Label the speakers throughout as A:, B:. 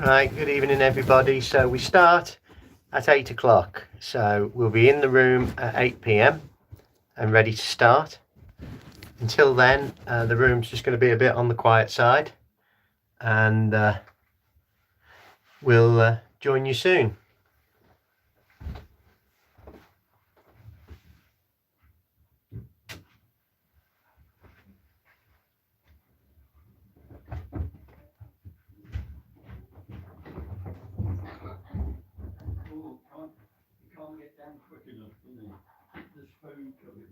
A: Right, good evening everybody. So we start at 8 o'clock. So we'll be in the room at 8 p.m. and ready to start. Until then, the room's just going to be a bit on the quiet side, and we'll join you soon. Can't get down quick enough, can you? There's food coming.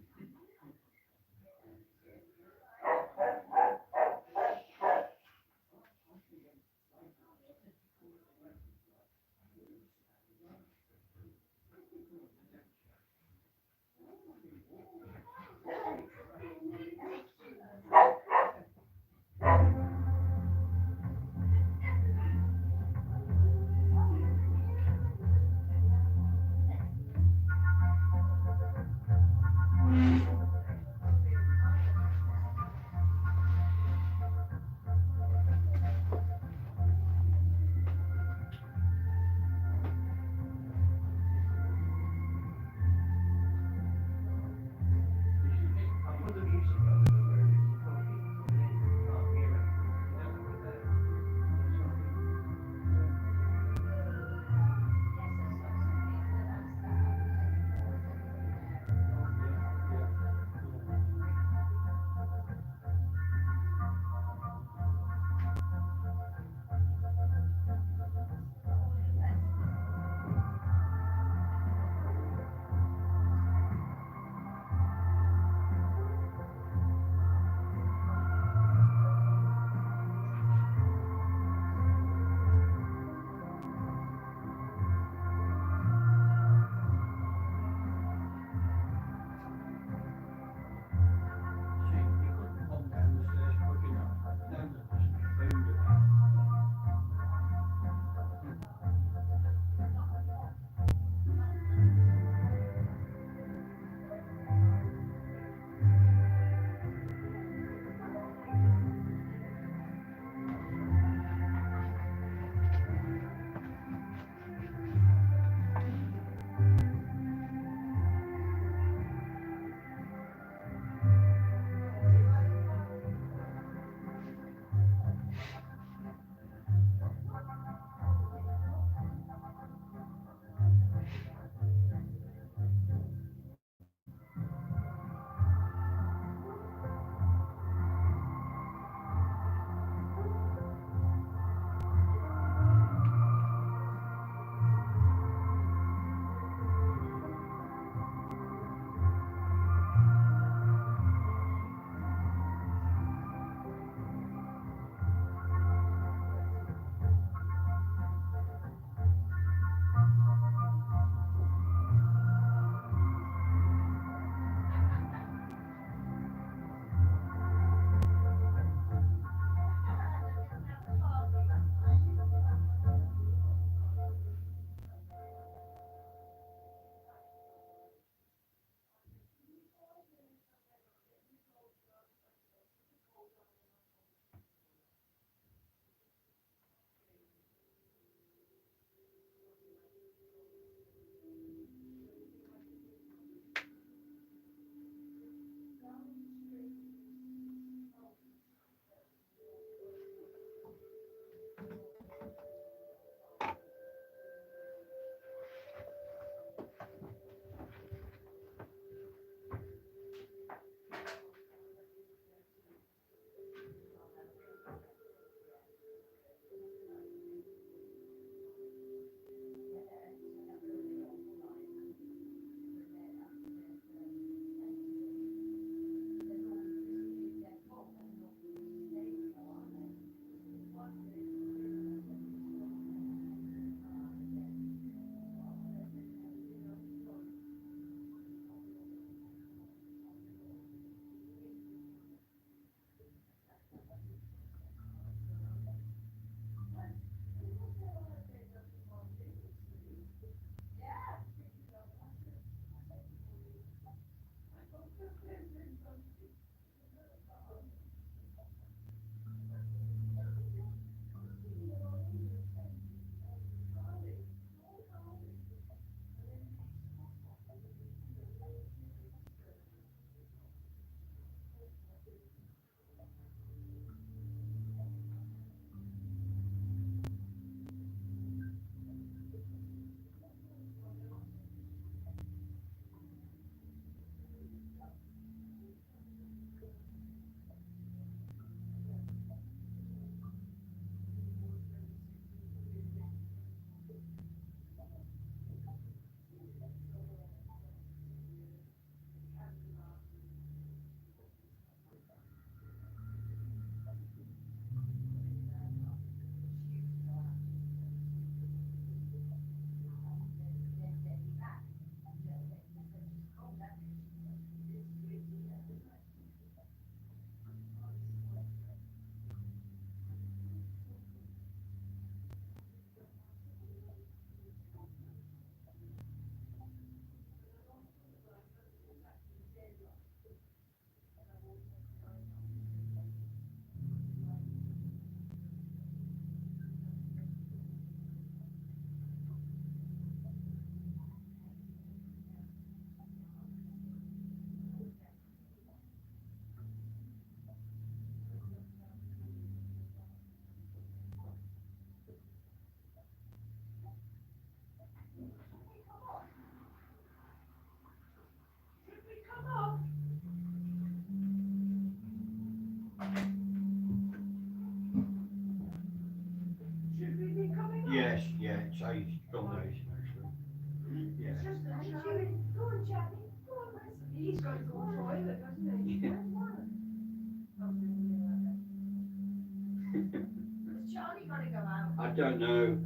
B: don't know.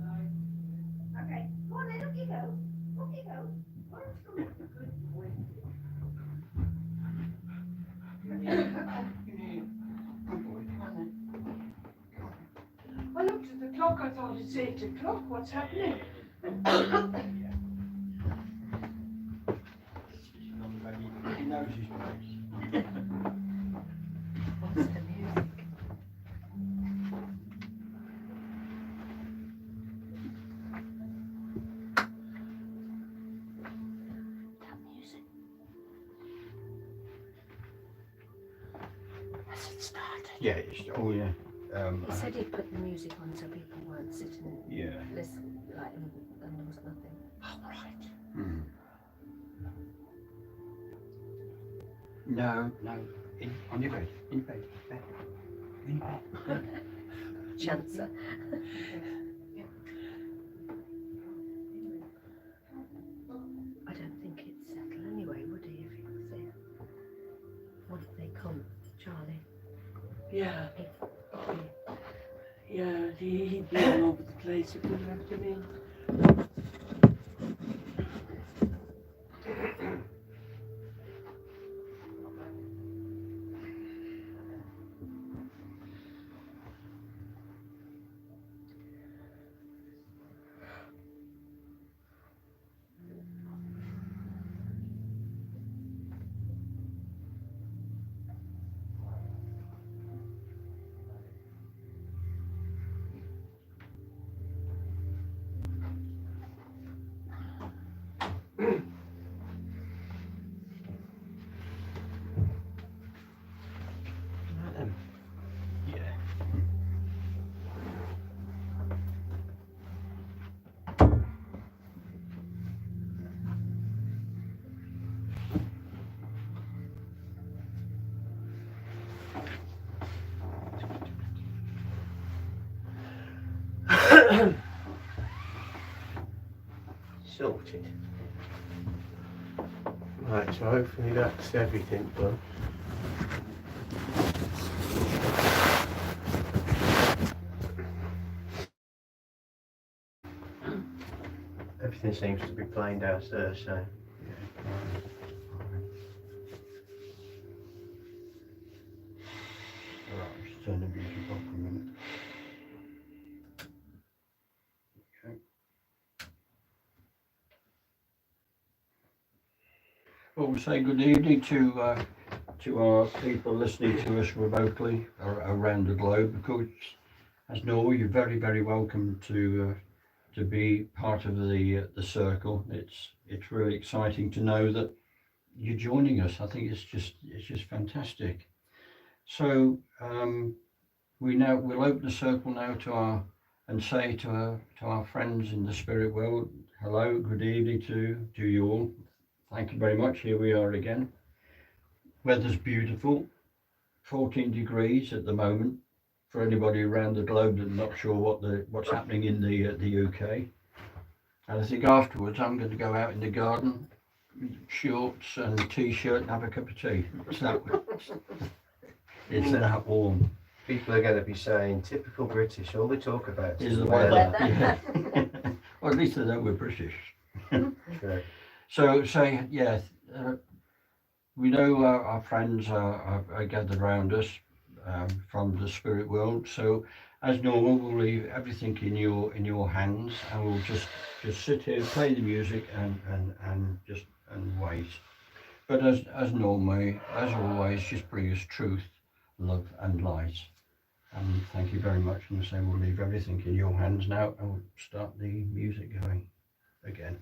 C: Okay, come on then, up you go. Up you go. Good boy.
B: Good boy, come on then.
C: I looked at the clock, I thought it's 8 o'clock. What's happening?
B: He's not very, he knows his place.
C: What's the music? That music. Has it started?
B: Yeah, it's, oh yeah.
C: He said he'd put the music on so people weren't sitting
B: Yeah.
C: listening, like, and there was nothing. Oh, right.
B: Hmm. No, no. On your bed. In your bed. Bed. In your bed.
C: Chancer. I don't think he'd settle anyway, would he, if he was there? What if they come, Charlie?
D: Yeah,
C: Okay.
D: yeah, he'd be all over the place if we left him in.
B: Yeah.
A: Sorted. Right, so hopefully that's everything done. Everything seems to be playing downstairs, so
B: Alright, I'll just turn the music off for a minute. Okay. Well, we say good evening to our people listening to us remotely around the globe. Because as normal, you're very, very welcome to be part of the circle. It's really exciting to know that you're joining us. I think it's just fantastic. So we'll open the circle now and say to our friends in the spirit world, hello, good evening to you all. Thank you very much. Here we are again. Weather's beautiful, 14 degrees at the moment. For anybody around the globe that's not sure what's happening in the UK. And I think afterwards I'm going to go out in the garden, shorts and t-shirt and have a cup of tea. It's that warm.
A: people are going to be saying, typical British, all they talk about
B: Is the
A: weather.
B: weather. Yeah. Well, at least they know we're British.
A: True.
B: So yeah, we know our friends are gathered around us from the spirit world. So as normal, we'll leave everything in your hands, and we'll just sit here, play the music, and wait. But as normal, as always, just bring us truth, love, and light. And thank you very much. And so we'll leave everything in your hands now, and we'll start the music going again.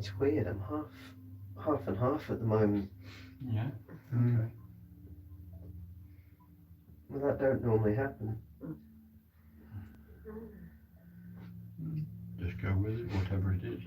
A: It's weird. I'm half and half at the moment.
B: Yeah.
A: Mm.
B: Okay.
A: Well, that don't normally happen.
B: Just go with it, whatever it is.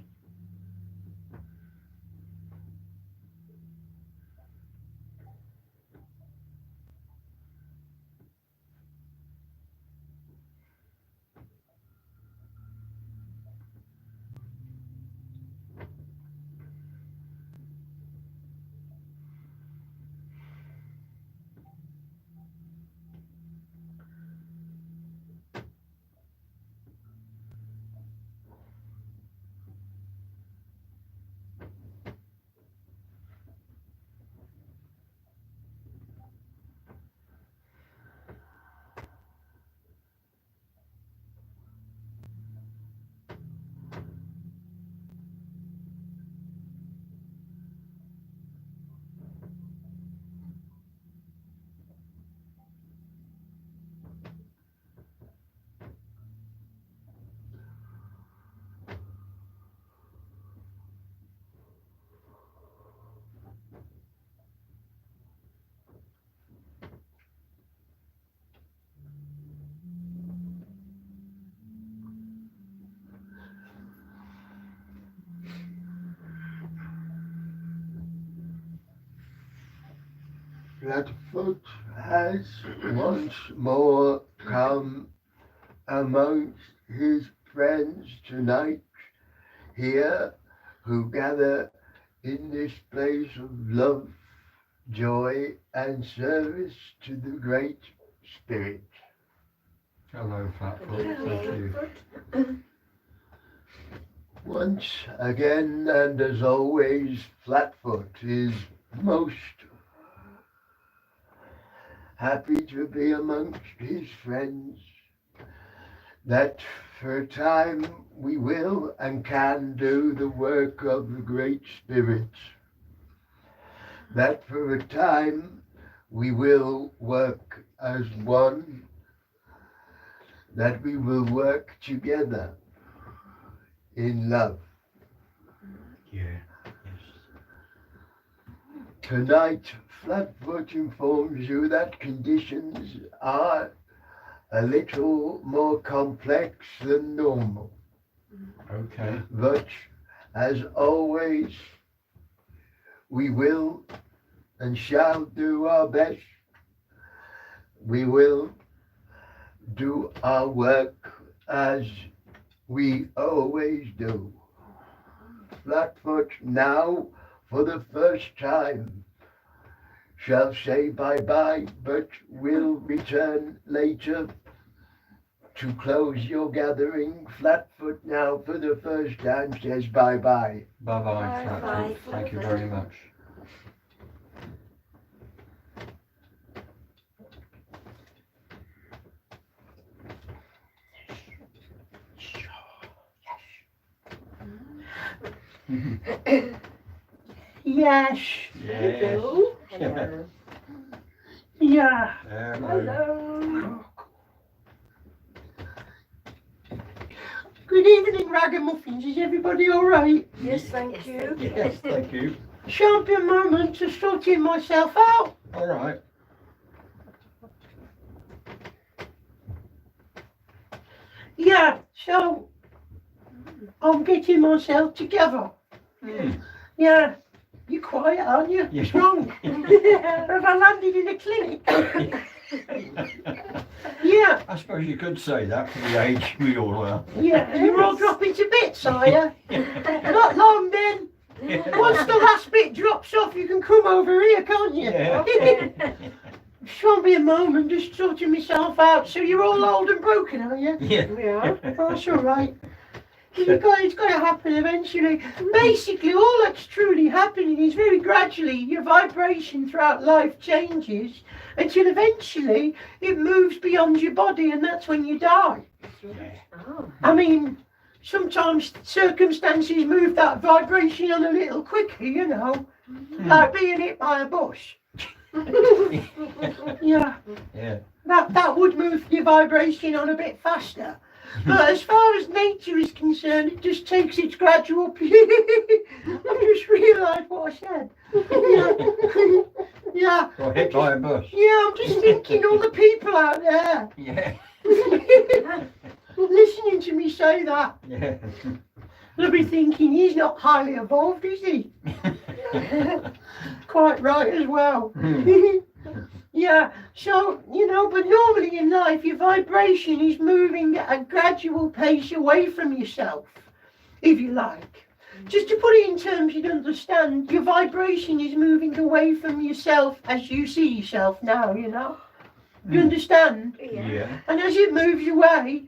E: Flatfoot has once more come amongst his friends tonight here, who gather in this place of love, joy, and service to the Great Spirit.
B: Hello, Flatfoot. Thank you.
E: Once again, and as always, Flatfoot is most happy to be amongst his friends, that for a time we will and can do the work of the Great Spirit, that for a time we will work as one, that we will work together in love.
B: Yeah. Yes.
E: Tonight, Flatfoot informs you that conditions are a little more complex than normal.
B: Okay.
E: But as always, we will and shall do our best. We will do our work as we always do. Flatfoot now, for the first time, shall say bye-bye, but will return later to close your gathering. Flatfoot now, for the first time, says bye-bye.
B: Bye-bye, Flatfoot.
C: Bye.
B: Thank you very much.
F: Yes,
B: Yes.
C: Hello.
F: yeah.
B: Hello.
F: Good evening, ragamuffins. Is everybody all right?
C: Yes, thank you.
B: Yes, thank you.
F: Shan't be a moment to sorting myself out.
B: All right.
F: Yeah, so I'm getting myself together. Yeah, you're quiet, aren't you?
B: Yeah.
F: What's wrong? Have I landed in a clinic? Yeah,
B: I suppose you could say that for the age we all are.
F: yeah. You're all dropping to bits, are you? Not long then. Once the last bit drops off, you can come over here, can't you?
B: Yeah.
F: Shan't be a moment, just sorting myself out. So you're all old and broken, are you?
B: Yeah.
C: Yeah.
F: Oh, that's all right. It's got to happen eventually. Basically, all that's truly happening is very gradually your vibration throughout life changes until eventually it moves beyond your body, and that's when you die.
C: Oh.
F: I mean, sometimes circumstances move that vibration on a little quicker, you know, like being hit by a bus. Yeah.
B: Yeah.
F: That would move your vibration on a bit faster. But as far as nature is concerned, it just takes its gradual. I've just realised what I said. Yeah.
B: Got hit by a bus.
F: Yeah, I'm just thinking all the people out there
B: Yeah.
F: listening to me say that.
B: Yeah.
F: They'll be thinking he's not highly evolved, is he? Quite right as well. Yeah, so, but normally in life your vibration is moving at a gradual pace away from yourself, if you like. Just to put it in terms you'd understand, your vibration is moving away from yourself as you see yourself now, You understand?
B: Yeah.
F: And as it moves away,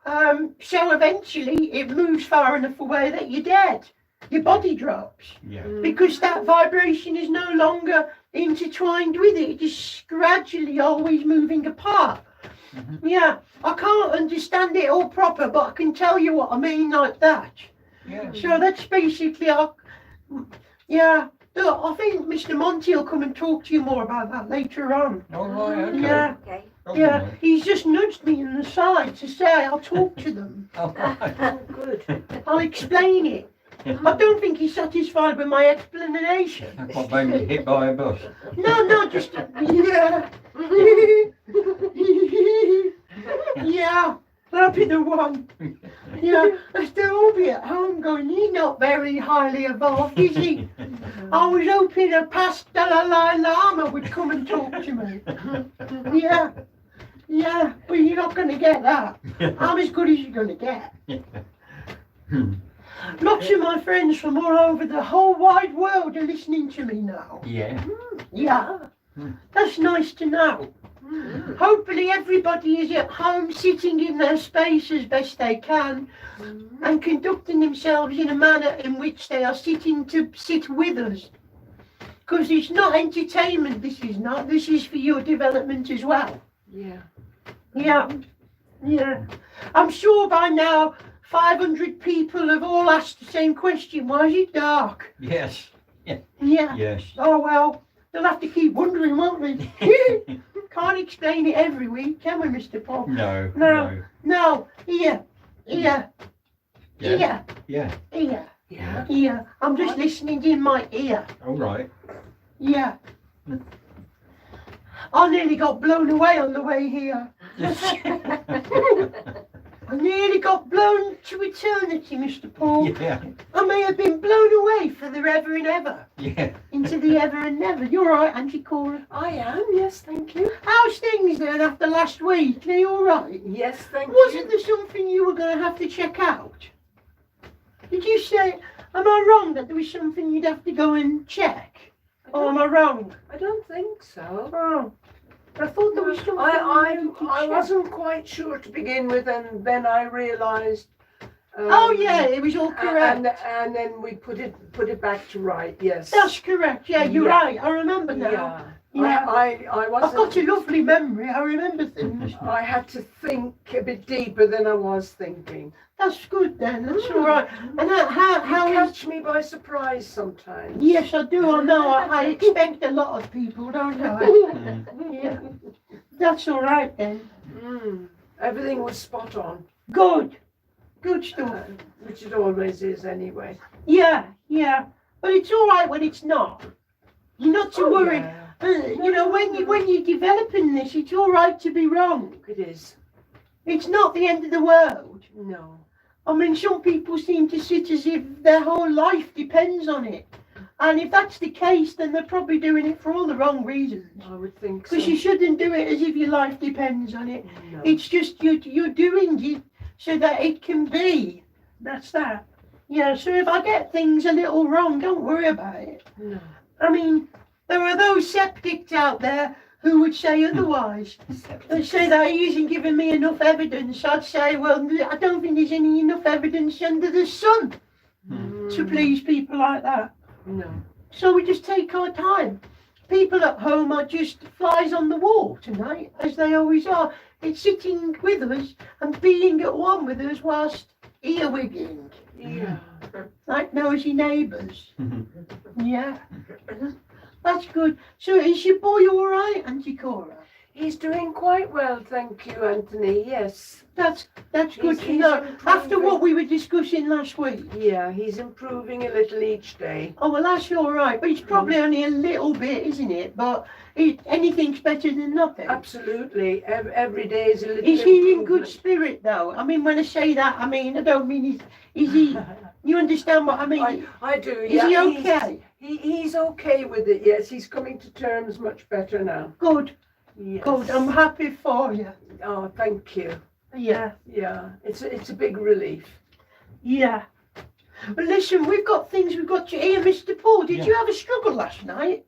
F: so eventually it moves far enough away that you're dead. Your body drops.
B: Yeah.
F: Because that vibration is no longer intertwined with it. It is gradually always moving apart. Yeah, I can't understand it all proper, but I can tell you what I mean like that.
B: Yeah.
F: So that's basically yeah. Look, I think Mr. Monty will come and talk to you more about that later on.
B: All right. Okay.
F: Yeah.
C: Okay.
F: Yeah, he's just nudged me in the side to say I'll talk to them.
B: All right.
C: Oh, good.
F: I'll explain it. I don't think he's satisfied with my explanation.
B: What made me hit by a bus?
F: No, just yeah. Yeah, that'll be the one. Yeah, they'll all be at home going, he's not very highly evolved, is he? I was hoping a past Dalai Lama would come and talk to me. Yeah, but you're not going to get that. I'm as good as you're going to get. Lots of my friends from all over the whole wide world are listening to me now.
B: Yeah.
F: Yeah, that's nice to know. Hopefully everybody is at home sitting in their space as best they can and conducting themselves in a manner in which they are sit with us. Because it's not entertainment, this is for your development as well.
D: Yeah.
F: Yeah. I'm sure by now 500 people have all asked the same question. Why is it dark?
B: Yes.
F: Yeah.
B: Yes.
F: Oh well, they'll have to keep wondering, won't they? Can't explain it every week, can we, Mr. Paul?
B: No.
F: No. Ear.
B: Yeah.
F: Ear.
B: Yeah.
F: Ear.
D: Yeah.
F: Ear. I'm just listening in my ear.
B: All right.
F: Yeah. I nearly got blown away on the way here. I nearly got blown to eternity, Mr. Paul.
B: Yeah.
F: I may have been blown away for the ever and ever.
B: Yeah.
F: Into the ever and never. You're all right, Auntie Cora?
D: I am, yes, thank you.
F: How's things then after last week? Are you all right?
D: Yes, thank
F: Wasn't
D: you.
F: there something you were going to have to check out? Did you say, am I wrong that there was something you'd have to go and check? Or am I wrong?
D: I don't think so.
F: Oh, I thought there was something
D: I
F: you had to check.
D: wasn't quite sure to begin with, and then I realised.
F: Oh yeah, it was all correct.
D: And then we put it back to right. Yes.
F: That's correct. Yeah, you're
D: Yeah.
F: right. I remember now.
D: Yeah.
F: Yeah.
D: I
F: I've
D: wasn't.
F: got a lovely memory. I remember things.
D: I had to think a bit deeper than I was thinking.
F: That's good then. That's all right. And how
D: You
F: is?
D: catch me by surprise sometimes.
F: Yes, I do. I know. I expect a lot of people, don't I? Yeah. That's all right then.
D: Everything was spot on,
F: Good. Good stuff.
D: which it always is anyway.
F: Yeah. But it's all right when it's not. You're not to worry.
D: Yeah,
F: When you're developing this, it's all right to be wrong.
D: it is.
F: It's not the end of the world.
D: No.
F: I mean, some people seem to sit as if their whole life depends on it. And if that's the case, then they're probably doing it for all the wrong reasons.
D: I would think so.
F: Because you shouldn't do it as if your life depends on it.
D: No.
F: It's just you're doing it so that it can be. That's that. Yeah, so if I get things a little wrong, don't worry about it.
D: No.
F: I mean, there are those skeptics out there who would say otherwise. They say that he isn't giving me enough evidence. I'd say, well, I don't think there's any enough evidence under the sun to please people like that.
D: No.
F: So we just take our time. People at home are just flies on the wall tonight, as they always are. It's sitting with us and being at one with us whilst earwigging,
D: Yeah.
F: like nosy neighbours. Yeah. That's good. So is your boy all right, Auntie Cora?
D: He's doing quite well, thank you, Anthony. Yes.
F: That's good to
D: He's
F: know. After
D: improving.
F: what we were discussing last week.
D: Yeah, he's improving a little each day.
F: Oh, well, that's all right. But it's probably only a little bit, isn't it? But anything's better than nothing.
D: Absolutely. Every day is a little
F: Is he in good
D: improvement.
F: spirit, though? I mean, when I say that, I mean, I don't mean is he... You understand what I mean?
D: I do,
F: Is
D: yeah.
F: he okay?
D: He's okay with it, yes. He's coming to terms much better now.
F: Good,
D: Yes.
F: good. I'm happy for you.
D: Oh, thank you.
F: Yeah,
D: Yeah, it's a big relief.
F: yeah. But listen, we've got things we've got to hear. Mr. Paul, did
B: Yeah.
F: you have a struggle last night?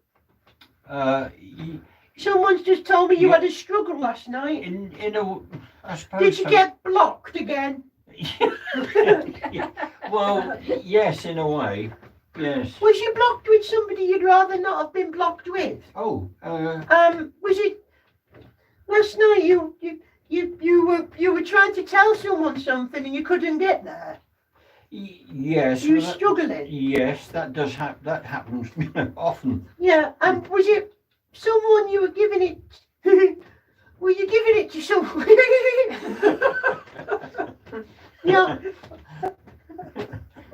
F: Someone's just told me you
B: Yeah.
F: had a struggle last night.
B: In a, I suppose.
F: Did you
B: so.
F: get blocked again?
B: Yeah. Well, yes, in a way. Yes.
F: Was you blocked with somebody you'd rather not have been blocked with?
B: Oh,
F: Was it last night you were trying to tell someone something and you couldn't get there?
B: yes.
F: You were
B: well, that-
F: struggling.
B: Yes, that does that happens often.
F: Yeah, and was it someone you were giving it? Were you giving it to someone? Yeah.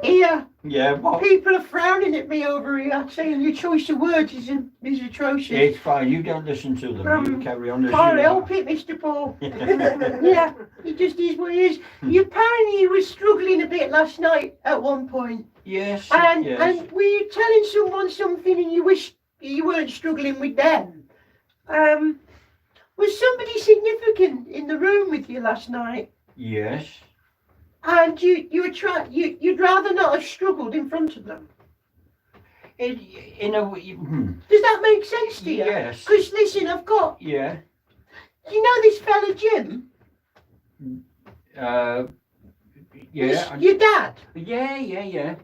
F: Yeah,
B: Yeah, but
F: people are frowning at me over here, saying your choice of words is atrocious.
B: it's fine. You don't listen to them. You carry on as
F: Can't
B: you
F: help
B: are.
F: it, Mr. Paul. Yeah, it just is what it is. You apparently was struggling a bit last night at one point,
B: Yes.
F: and
B: yes.
F: and were you telling someone something and you wish you weren't struggling with them? Was somebody significant in the room with you last night?
B: Yes.
F: And you'd rather not have struggled in front of them.
B: In a way.
F: Does that make sense to you?
B: Yes.
F: Because listen, I've got,
B: Yeah.
F: you know this fella Jim?
B: Yeah.
F: Your dad?
B: Yeah.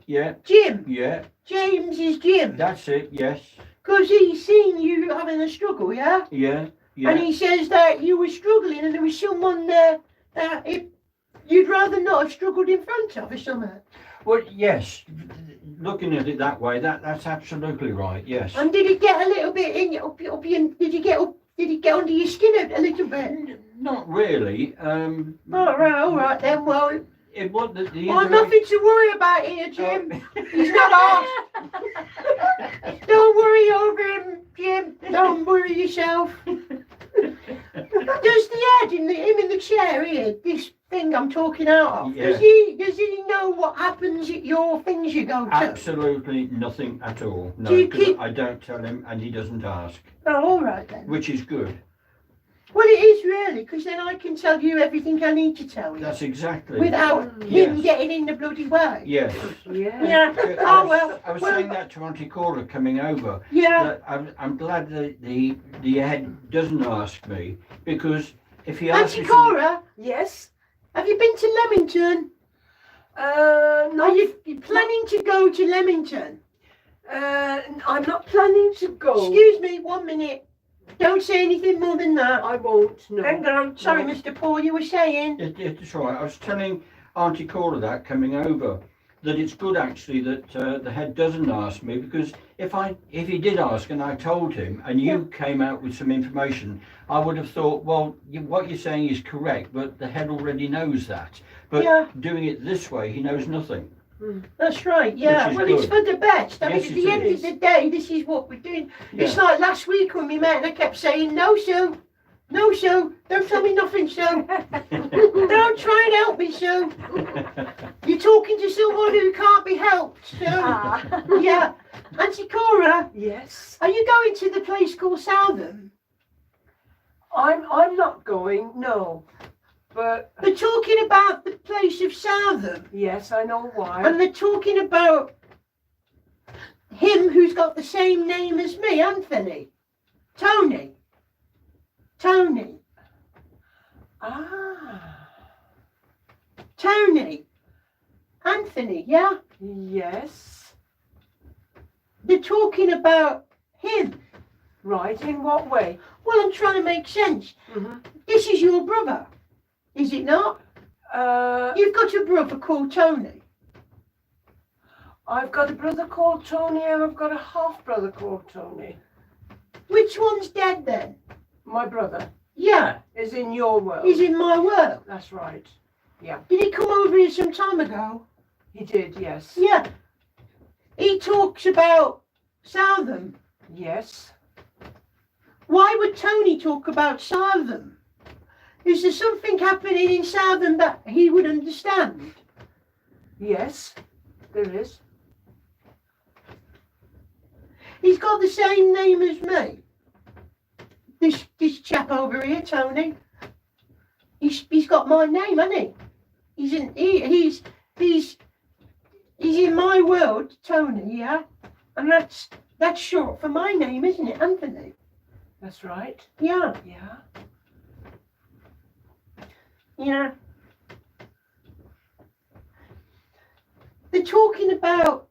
F: Jim?
B: Yeah.
F: James is Jim.
B: That's it. Yes.
F: Because he's seen you having a struggle, yeah?
B: Yeah.
F: And
B: Yeah.
F: he says that you were struggling and there was someone there that you'd rather not have struggled in front of or something.
B: Well, yes. Looking at it that way, that's absolutely right. Yes.
F: And did it get a little bit in you, did it get under your skin a little bit?
B: Not really.
F: All right then, well,
B: It was the
F: well, nothing to worry about here, Jim. He's not asked. Don't worry over him, Jim. Don't worry yourself. Does the head him in the chair here, this thing I'm talking out of,
B: Yeah.
F: does he know what happens at your things you go to?
B: Absolutely nothing at all. No,
F: Do you
B: 'cause
F: keep-
B: I don't tell him, and he doesn't ask,
F: Oh, all right then.
B: which is good.
F: Well, it is really, because then I can tell you everything I need to tell you
B: That's exactly.
F: without him
B: Yes.
F: getting in the bloody way.
B: Yes.
D: Yeah.
F: Yeah.
B: I
F: Oh
B: was-
F: well.
B: I was
F: well,
B: saying that to Auntie Cora coming over.
F: Yeah.
B: That I'm glad that the head doesn't ask me, because if he asks
F: Auntie
B: me,
F: Cora,
D: Yes.
F: have you been to Leamington?
D: No.
F: Are you planning to go to Leamington?
D: I'm not planning to go.
F: Excuse me, 1 minute. Don't say anything more than that.
D: I won't. No.
F: Hang on. Sorry,
D: No.
F: Mr. Paul, you were saying.
B: it's all right. I was telling Auntie Cora that coming over, that it's good actually that the head doesn't ask me, because if he did ask and I told him and you came out with some information, I would have thought, well, what you're saying is correct, but the head already knows that. But
F: Yeah.
B: doing it this way, he knows nothing.
F: That's right, yeah.
B: Which is
F: Well, it's
B: good.
F: for the best. I mean,
B: Yes,
F: at
B: it
F: the end
B: is.
F: of the day, this is what we're doing. It's
B: Yeah.
F: like last week when we met and I kept saying, no, Sue. No, Sue. Don't tell me nothing, Sue. Don't try and help me, Sue. You're talking to someone who can't be helped, Sue. Yeah. Auntie Cora,
D: Yes.
F: are you going to the place called Southam?
D: I'm not going. No. But
F: They're talking about the place of Southam.
D: yes, I know why.
F: And they're talking about him who's got the same name as me, Anthony. Tony.
D: Ah.
F: Tony. Anthony, yeah?
D: Yes.
F: They're talking about him.
D: Right. In what way?
F: Well, I'm trying to make sense.
D: Mhm.
F: This is your brother, is it not? You've got a brother called Tony.
D: I've got a brother called Tony, and I've got a half brother called Tony.
F: Which one's dead then?
D: My brother
F: Yeah,
D: is in your world.
F: he's in my world.
D: That's right.
F: Did he come over here some time ago?
D: He did, yes.
F: Yeah. He talks about Southam.
D: Yes.
F: Why would Tony talk about Southam? Is there something happening in Southam that he would understand?
D: Yes, there is.
F: He's got the same name as me. This chap over here, Tony. He's got my name, hasn't he? He's in my world, Tony, yeah? And that's short for my name, isn't it, Anthony?
D: That's right.
F: Yeah,
D: Yeah.
F: yeah. They're talking about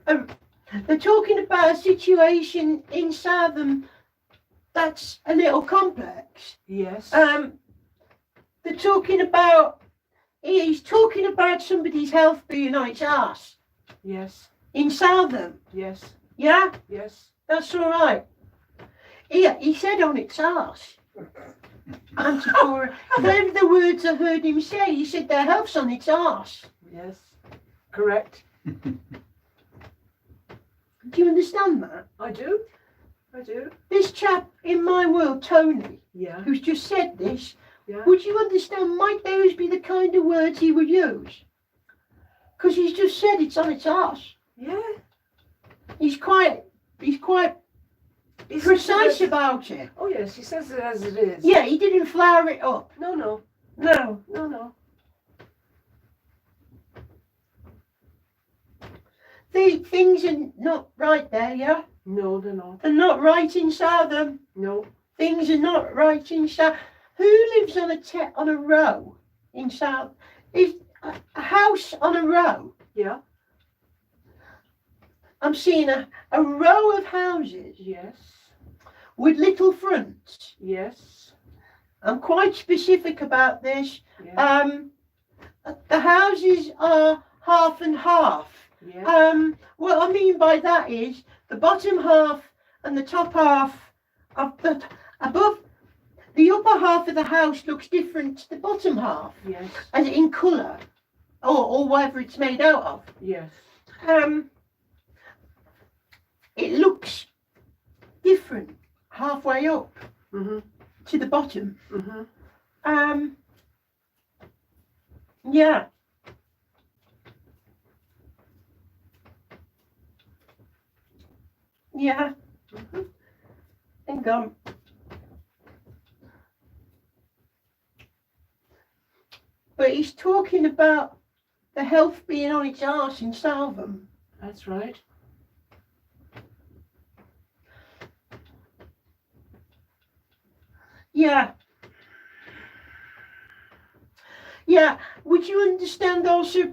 F: a situation in Southam that's a little complex.
D: Yes.
F: They're talking about he's talking about somebody's health being on its arse
D: Yes.
F: in Southam.
D: Yes.
F: Yeah,
D: Yes.
F: that's all right. He said on its arse. Auntie Cora, they're the words I heard him say. He said their health's on its arse.
D: Yes. Correct.
F: Do you understand that?
D: I do. I do.
F: This chap in my world, Tony,
D: Yeah.
F: who's just said this,
D: Yeah.
F: would you understand, might those be the kind of words he would use? Because he's just said it's on its arse.
D: Yeah.
F: He's quite
D: He says
F: precise
D: it as-
F: about it.
D: Oh yes, he says it as it is.
F: Yeah, he didn't flower it up.
D: No, no,
F: No.
D: no, no.
F: Things are not right there, yeah?
D: No, they're not.
F: They're not right in Southam.
D: No.
F: Things are not right in South. Who lives on a row in South? Is a house on a row?
D: Yeah.
F: I'm seeing a row of houses
D: Yes.
F: with little fronts.
D: Yes.
F: I'm quite specific about this.
D: Yeah.
F: The houses are half and half.
D: Yeah.
F: What I mean by that is the bottom half and the top half of the above. The upper half of the house looks different to the bottom half,
D: Yes.
F: as in colour, or whatever it's made out of.
D: Yes.
F: It looks different halfway up
D: Mhm.
F: to the bottom.
D: Mhm.
F: Yeah. Yeah. Hang on. But he's talking about the health being on its arse in Southam.
D: That's right.
F: Yeah. Yeah. Would you understand also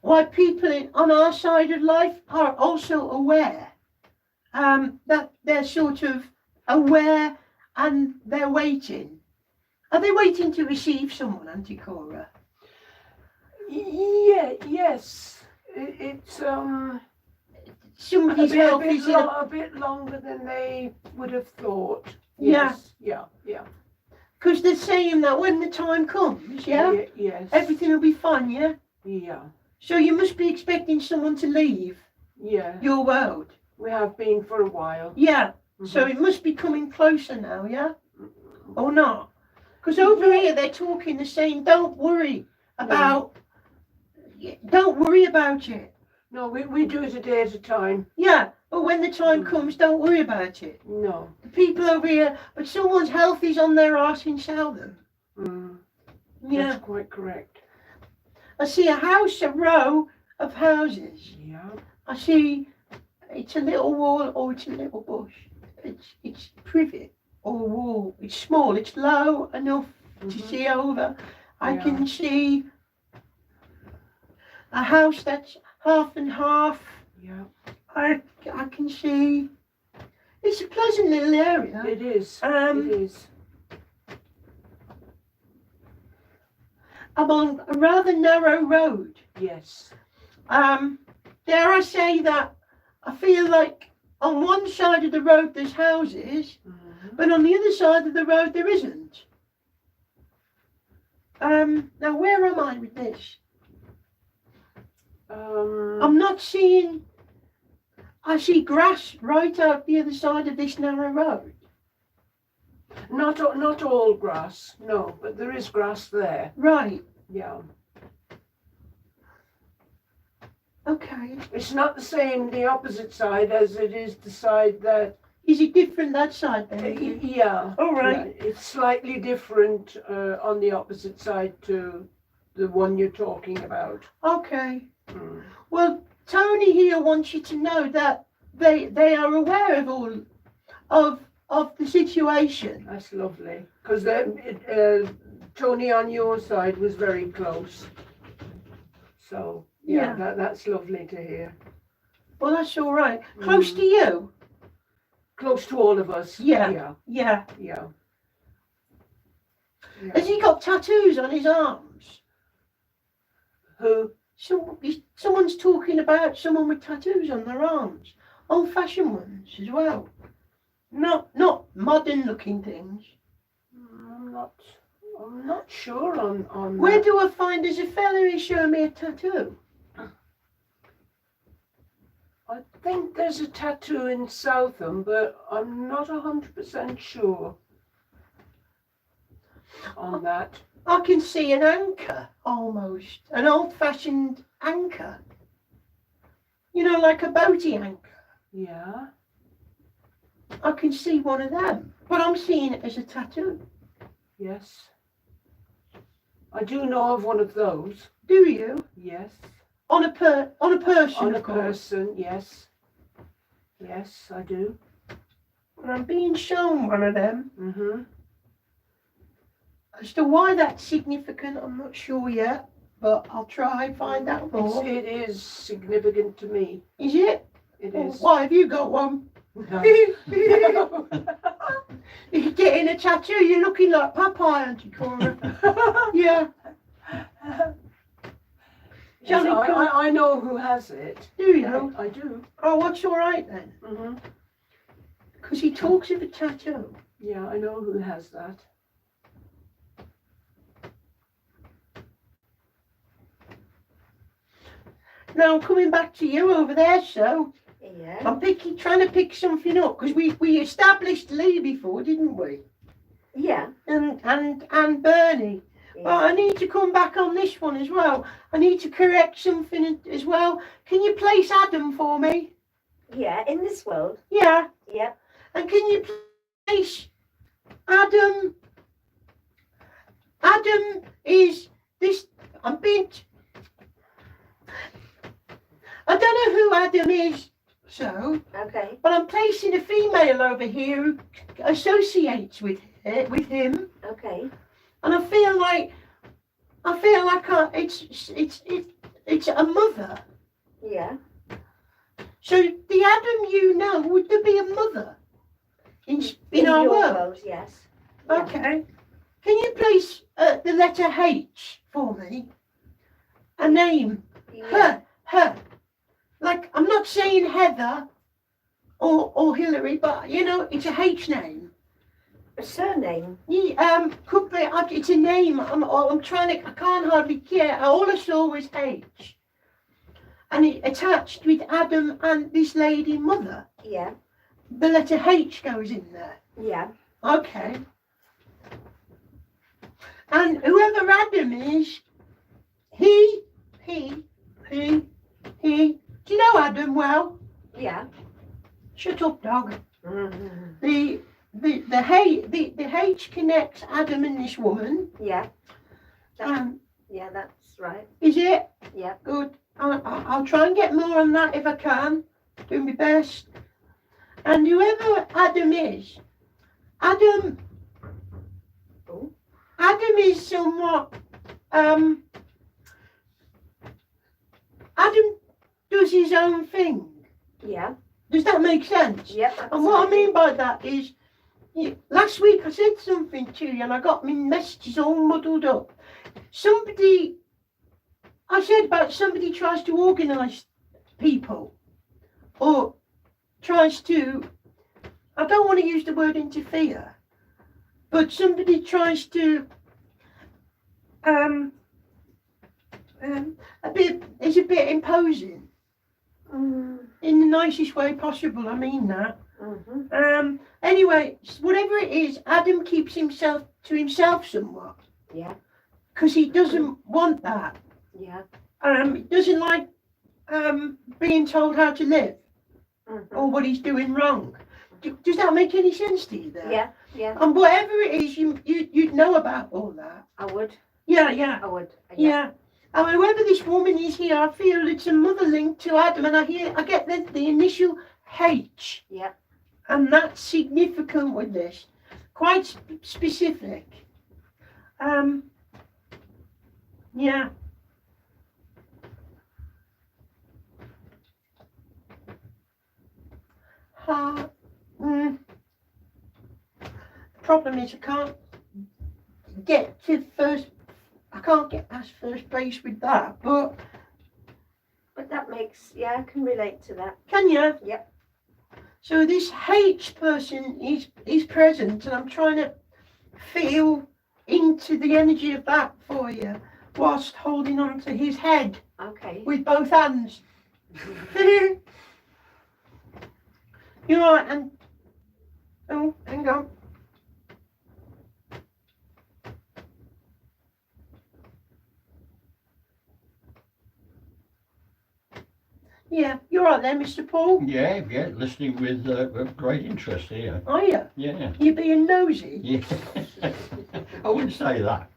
F: why people on our side of life are also aware? That they're sort of aware and they're waiting. Are they waiting to receive someone, Auntie Cora?
D: Yeah. Yes. It's
F: Somebody's health is in
D: a bit longer than they would have thought.
F: Yeah.
D: Yes. Yeah. Yeah.
F: because they're saying that when the time comes, yeah,
D: Yes.
F: everything will be fine, yeah.
D: Yeah.
F: So you must be expecting someone to leave
D: Yeah.
F: your world,
D: We have been for a while.
F: yeah. So
D: Mhm.
F: it must be coming closer now, yeah, or not? Because over here they're talking the same. Don't worry about. Don't worry about it.
D: No, we do it a day at a time.
F: Yeah, but when the time comes, don't worry about it.
D: No.
F: The people over here, but someone's health is on their arse in Southam.
D: Mm.
F: Yeah,
D: That's quite correct.
F: I see a house, a row of houses.
D: Yeah.
F: I see it's a little wall or it's a little bush. It's privet or a wall. It's small. It's low enough to
D: Mhm.
F: see over. I
D: Yeah.
F: can see a house that's half and half.
D: Yeah.
F: I can see. It's a pleasant little area.
D: It is.
F: Um,
D: It is.
F: I'm on a rather narrow road.
D: Yes.
F: Dare I say that I feel like on one side of the road there's houses, but on the other side of the road there isn't. Now where am I with this? I'm not seeing. I see grass right out the other side of this narrow road.
D: Not all grass, no, but there is grass there.
F: Right.
D: Yeah.
F: Okay.
D: It's not the same the opposite side as it is the side that.
F: Is it different that side then?
D: Yeah.
F: All right.
D: Yeah, it's slightly different on the opposite side to the one you're talking about.
F: Okay.
D: Mm.
F: Well, Tony here wants you to know that they are aware of all of the situation.
D: That's lovely. Because Tony on your side was very close. So, yeah. That's lovely to hear.
F: Well, that's all right. Close to you?
D: Close to all of us.
F: Yeah.
D: Yeah.
F: Has he got tattoos on his arms?
D: Who?
F: Someone's talking about someone with tattoos on their arms. Old-fashioned ones as well. Not modern-looking things.
D: I'm not sure on
F: Where
D: that.
F: do I find there's a fella who's showing me a tattoo?
D: I think there's a tattoo in Southam, but I'm not 100% sure on that.
F: I can see an anchor, almost. An old-fashioned anchor. You know, like a boaty anchor.
D: Yeah.
F: I can see one of them. But I'm seeing it as a tattoo.
D: Yes. I do know of one of those.
F: Do you?
D: Yes.
F: On a person,
D: On a
F: of course.
D: person, yes. Yes, I do.
F: And I'm being shown one of them.
D: Mm-hmm.
F: As to why that's significant, I'm not sure yet. But I'll try and find out more.
D: It is significant to me.
F: Is it?
D: It
F: Oh,
D: is.
F: why have you got one?
D: No.
F: You're getting a tattoo, you're looking like Popeye, aren't you, Cora? Yeah.
D: Yes,
F: Johnny,
D: I know who has it.
F: do you?
D: I do.
F: Oh, that's all right then.
D: Mm-hmm.
F: Because he talks of a tattoo.
D: Yeah, I know who has that.
F: Now, coming back to you over there, so
C: Yeah.
F: I'm trying to pick something up because we established Lee before, didn't we?
C: Yeah.
F: And Bernie. But I need to come back on this one as well. I need to correct something as well. Can you place Adam for me?
C: Yeah. In this world.
F: Yeah.
C: Yeah.
F: And can you place Adam? Adam is this. I'm being. I don't know who Adam is, so.
C: Okay.
F: But I'm placing a female over here who associates with him,
C: Okay.
F: and I feel like it's a mother.
C: Yeah.
F: So the Adam you know, would there be a mother in our
C: your
F: world?
C: yes. Yeah.
F: Okay. Can you place the letter H for me? A name.
C: Yeah.
F: Her. Like, I'm not saying Heather or Hillary, but you know, it's a H name.
C: A surname.
F: Yeah, could be. It's a name. I'm trying to. I can't hardly care. All I saw was H, and it attached with Adam and this lady mother.
C: Yeah.
F: The letter H goes in there.
C: Yeah.
F: Okay. And whoever Adam is, he. Do you know Adam well?
C: Yeah.
F: Shut up, dog.
C: Mm-hmm.
F: The H connects Adam and this woman.
C: Yeah.
F: Yeah,
C: That's right.
F: is it?
C: Yeah.
F: Good. I'll try and get more on that if I can. Do my best. And whoever Adam is, Adam is somewhat. Adam does his own thing.
C: Yeah.
F: Does that make sense?
C: Yeah.
F: And what I mean by that is, last week I said something to you and I got my messages all muddled up. I said about somebody tries to organise people or tries to, I don't want to use the word interfere, but somebody tries to, it's a bit imposing. In the nicest way possible, I mean that. Anyway, whatever it is, Adam keeps himself to himself somewhat.
C: Yeah.
F: Because he doesn't want that.
C: Yeah.
F: He doesn't like being told how to live or what he's doing wrong. Does that make any sense to you there?
C: Yeah. Yeah.
F: And whatever it is, you'd know about all that.
C: I would.
F: Yeah.
C: I would.
F: Yeah. And whoever this woman is here, I feel it's a mother link to Adam, and I get the initial H.
C: Yeah.
F: And that's significant with this. Quite specific. Yeah. The problem is I can't get past first base with that, but
C: that makes, yeah, I can relate to that.
F: can you?
C: Yep.
F: So this H person is present, and I'm trying to feel into the energy of that for you, whilst holding on to his head
C: Okay.
F: with both hands. You're right, and oh, hang on. Yeah, you're right there, Mr. Paul.
B: Yeah, listening with great interest here.
F: Are you?
B: Yeah.
F: You being nosy?
B: Yeah. I wouldn't say that.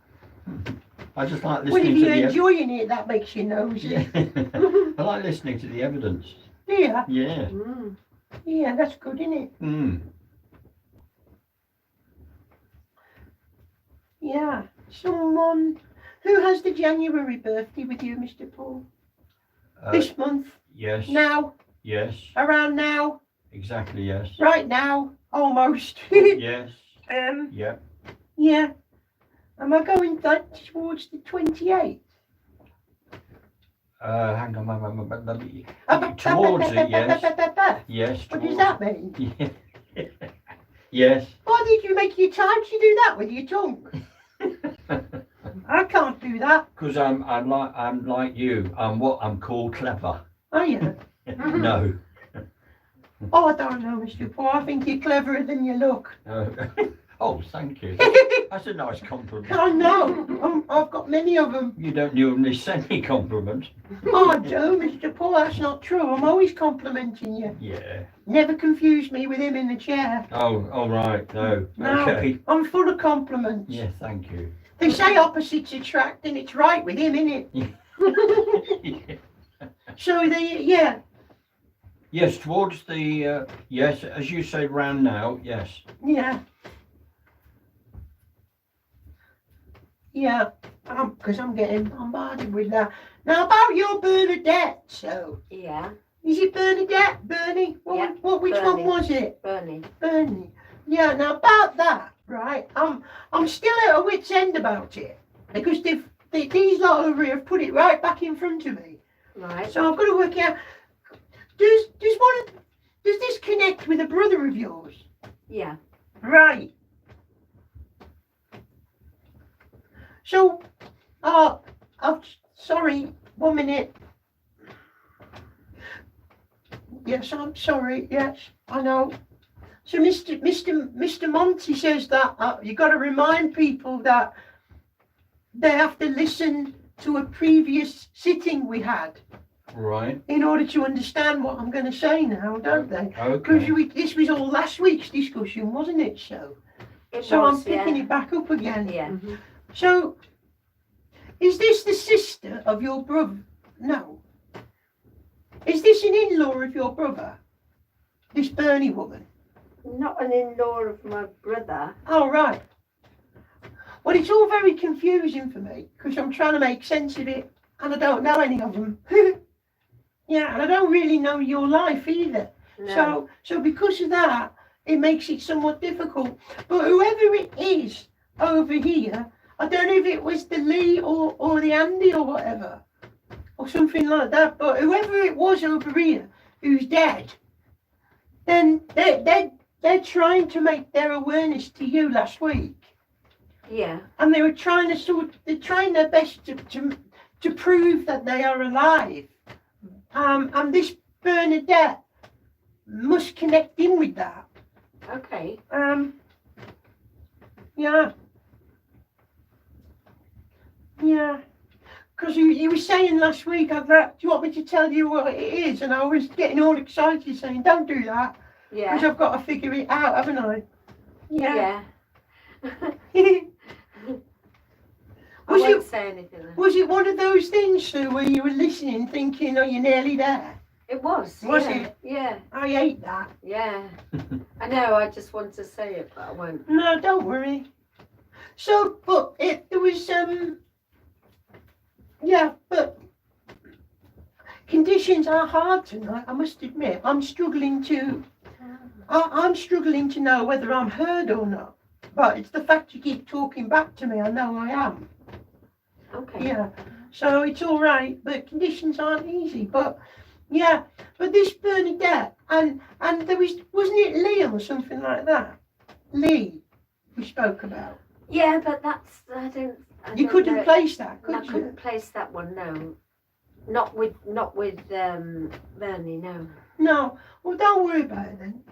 B: I just like
F: Well, if
B: listening to
F: you're
B: the
F: enjoying it, that makes you nosy.
B: Yeah. I like listening to the evidence.
F: Yeah.
B: Yeah.
F: Yeah, that's good, isn't it? Yeah. Someone who has the January birthday with you, Mr. Paul? This month?
B: Yes.
F: Now?
B: Yes.
F: Around now?
B: Exactly. Yes.
F: Right now? Almost.
B: Yes. Yeah.
F: Yeah. Am I going towards the 28th?
B: Hang on. Towards it. Yes. Yes.
F: What does that mean?
B: Yeah. Yes.
F: Why did you make your time to do that with your tongue? I can't do that.
B: Because I'm like you. I'm called clever.
F: Are you?
B: No.
F: Oh, I don't know, Mr. Paul. I think you're cleverer than you look.
B: Oh, thank you. That's a nice compliment.
F: I know. I've got many of them.
B: You don't normally send me compliments.
F: Oh, I do, Mr. Paul. That's not true. I'm always complimenting you.
B: Yeah.
F: Never confuse me with him in the chair.
B: Oh, all right. No.
F: No,
B: Okay.
F: I'm full of compliments.
B: Yeah, thank you.
F: They say opposites attract, and it's right with him, isn't it? So yeah.
B: Yes, towards the yes, as you say, round now. Yes.
F: Yeah. Yeah, because I'm getting bombarded with that. Now about your Bernadette, so
C: Yeah.
F: is it Bernadette, Bernie?
C: Yeah,
F: Which one
C: Bernie.
F: was it?
C: Bernie.
F: Bernie. Yeah. Now about that, right? I'm still at a wit's end about it because these lot over here have put it right back in front of me.
C: Right.
F: So I've got to work out. Does this connect with a brother of yours?
C: Yeah.
F: Right. So, I'm sorry, 1 minute. Yes, I'm sorry, yes, I know. So Mr. Monty says that you got to remind people that they have to listen to a previous sitting we had
B: Right.
F: in order to understand what I'm going to say now, don't they?
B: Okay.
F: Because this was all last week's discussion, wasn't it? So
C: It
F: I'm
C: was,
F: picking
C: yeah.
F: it back up again.
C: Yeah.
F: So, is this the sister of your brother? No. Is this an in-law of your brother? This Bernie woman?
C: Not an in-law of my brother.
F: Oh, right. Well, it's all very confusing for me because I'm trying to make sense of it and I don't know any of them. Yeah, and I don't really know your life either.
C: No.
F: So because of that, it makes it somewhat difficult. But whoever it is over here, I don't know if it was the Lee or the Andy or whatever, or something like that, but whoever it was over here who's dead, then they're trying to make their awareness to you last week.
C: Yeah.
F: And they were trying to they're trying their best to prove that they are alive. And this Bernadette must connect in with that.
C: Okay.
F: Yeah. Yeah. Because you were saying last week, do you want me to tell you what it is? And I was getting all excited saying, don't do that.
C: Yeah.
F: Because I've got to figure it out, haven't I? Yeah.
C: I
F: Was
C: won't
F: it,
C: say anything then.
F: was it one of those things, Sue, where you were listening thinking, oh, you're nearly there?
C: It was.
F: Was
C: yeah.
F: it?
C: Yeah.
F: I hate that.
C: Yeah. I know, I just want to say it, but I won't.
F: No, don't worry. So, but there was, yeah, but conditions are hard tonight, I must admit. I'm struggling to know whether I'm heard or not. But it's the fact you keep talking back to me, I know I am.
C: Okay.
F: Yeah, so it's all right, but conditions aren't easy. But yeah, but this Bernadette, and there wasn't it Liam or something like that? Lee, we spoke about.
C: Yeah, but that's, I
F: You
C: don't
F: couldn't
C: know.
F: place that,
C: I
F: could you?
C: couldn't place that one, no. Not with Bernie, no.
F: No, well, don't worry about it then.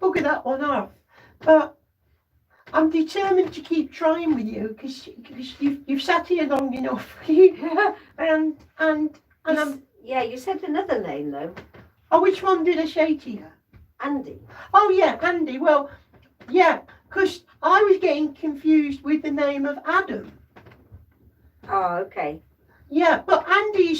F: Bugger that one off. But I'm determined to keep trying with you because you've sat here long enough. and I'm.
C: Yeah, you said another name though.
F: Oh, which one did I say to you?
C: Andy.
F: Oh yeah, Andy. Well, yeah, because I was getting confused with the name of Adam.
C: Oh, okay.
F: Yeah, but Andy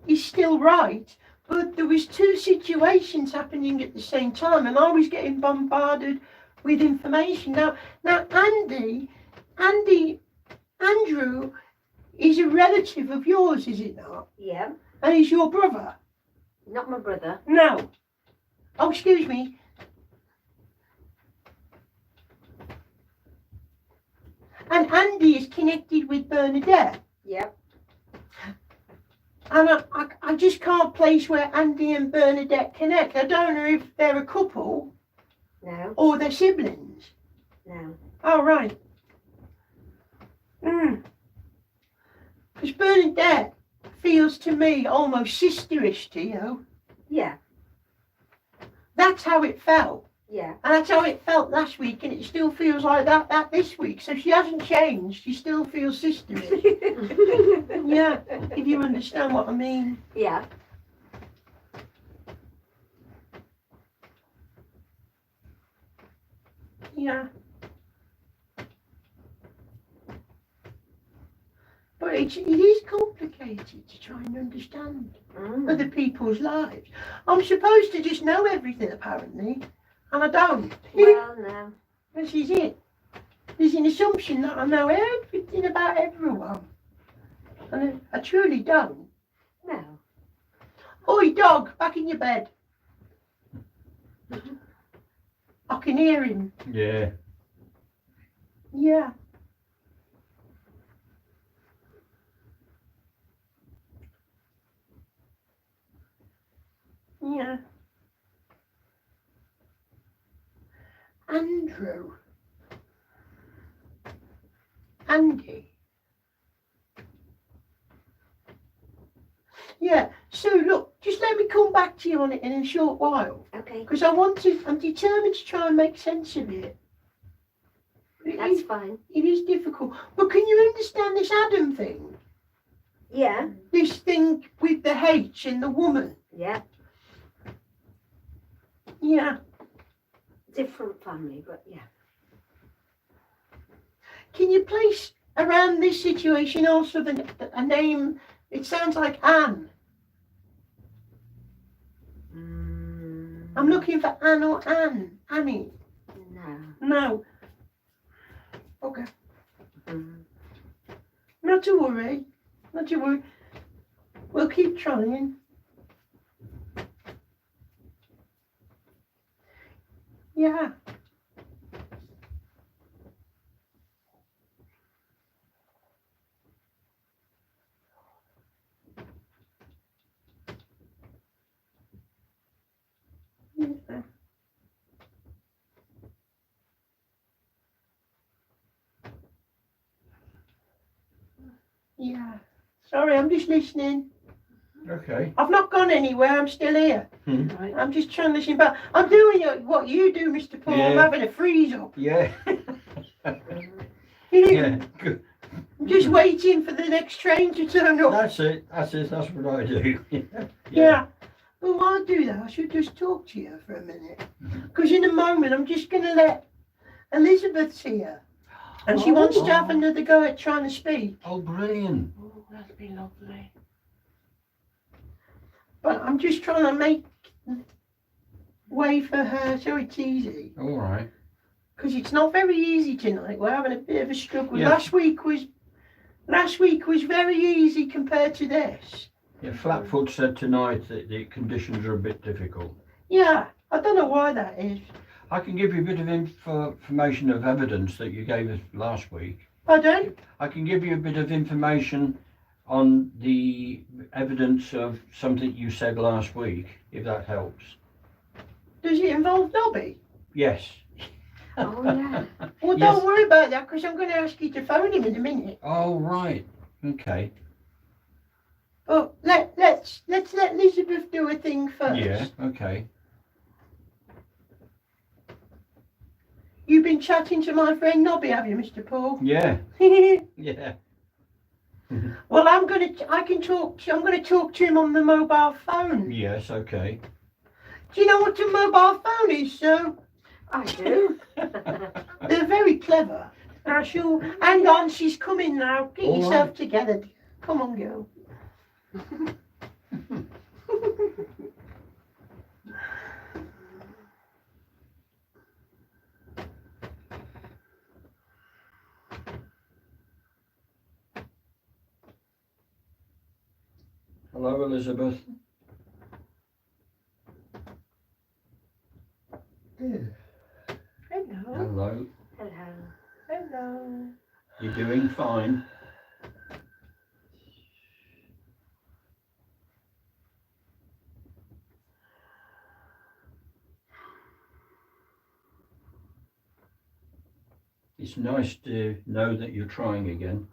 F: is still right. But there was two situations happening at the same time, and I was getting bombarded with information. Now, Andrew is a relative of yours, is it not?
C: Yeah.
F: And he's your brother?
C: Not my brother.
F: No. Oh, excuse me. And Andy is connected with Bernadette.
C: Yep.
F: And I just can't place where Andy and Bernadette connect. I don't know if they're a couple
C: No.
F: or they're siblings.
C: No.
F: Oh, right. Because Bernadette feels to me almost sisterish to you.
C: Yeah.
F: That's how it felt.
C: Yeah.
F: And that's how it felt last week, and it still feels like that this week. So she hasn't changed. She still feels sisterish. Yeah, if you understand what I mean.
C: Yeah.
F: Yeah. But it is complicated to try and understand other people's lives. I'm supposed to just know everything, apparently, and I don't.
C: Well, no.
F: This is it. There's an assumption that I know everything about everyone. And I truly don't.
C: No.
F: Oi, dog, back in your bed. I can hear him.
B: Yeah.
F: Yeah. Yeah. Andrew. Andy. Yeah, so look, just let me come back to you on it in a short while.
C: Okay.
F: Because I'm determined to try and make sense of it.
C: That's fine.
F: It is difficult. But can you understand this Adam thing?
C: Yeah.
F: This thing with the H and the woman?
C: Yeah.
F: Yeah.
C: Different family, but yeah.
F: Can you place around this situation also a name? It sounds like Anne. I'm looking for Anne or Anne. Annie.
C: No.
F: No. Okay. Not to worry. Not to worry. We'll keep trying. Yeah. Yeah. Yeah. Sorry, I'm just listening.
B: Okay.
F: I've not gone anywhere. I'm still here.
D: Right.
F: I'm just trying to listen back. I'm doing what you do, Mr. Paul. I'm
B: Yeah.
F: having a freeze up.
B: Yeah. Yeah. Good.
F: I'm just waiting for the next train to turn up.
B: That's it. That's it. That's what I do.
F: Yeah. Well, while I do that, I should just talk to you for a minute. Because in a moment, I'm just going to let Elizabeth's here. And she wants to have another go at trying to speak.
B: Oh, brilliant.
D: Oh, that'd be lovely.
F: But I'm just trying to make way for her so it's easy.
B: All right.
F: Because it's not very easy tonight. We're having a bit of a struggle.
B: Yeah.
F: Last week was very easy compared to this.
B: Yeah, Flatfoot said tonight that the conditions are a bit difficult.
F: Yeah, I don't know why that is.
B: I can give you a bit of information of evidence that you gave us last week.
F: Pardon?
B: I can give you a bit of information on the evidence of something you said last week, if that helps.
F: Does it involve Nobby?
B: Yes.
D: Oh, yeah.
F: Well,
B: Yes.
F: don't worry about that because I'm going to ask you to phone him in a minute.
B: Oh, right. Okay.
F: But let's let Elizabeth do a thing first.
B: Yeah, okay.
F: You've been chatting to my friend Nobby, have you, Mr. Paul?
B: Yeah. Yeah.
F: Well, I'm going to talk to him on the mobile phone.
B: Yes, okay.
F: Do you know what a mobile phone is, sir?
D: I do.
F: They're very clever. Now, she'll hang on, she's coming now. Get
B: All
F: yourself
B: right.
F: together. Come on, girl.
B: Hello, Elizabeth.
E: Yes.
D: Hello.
B: Hello.
D: Hello.
F: Hello.
B: You're doing fine. It's nice to know that you're trying again.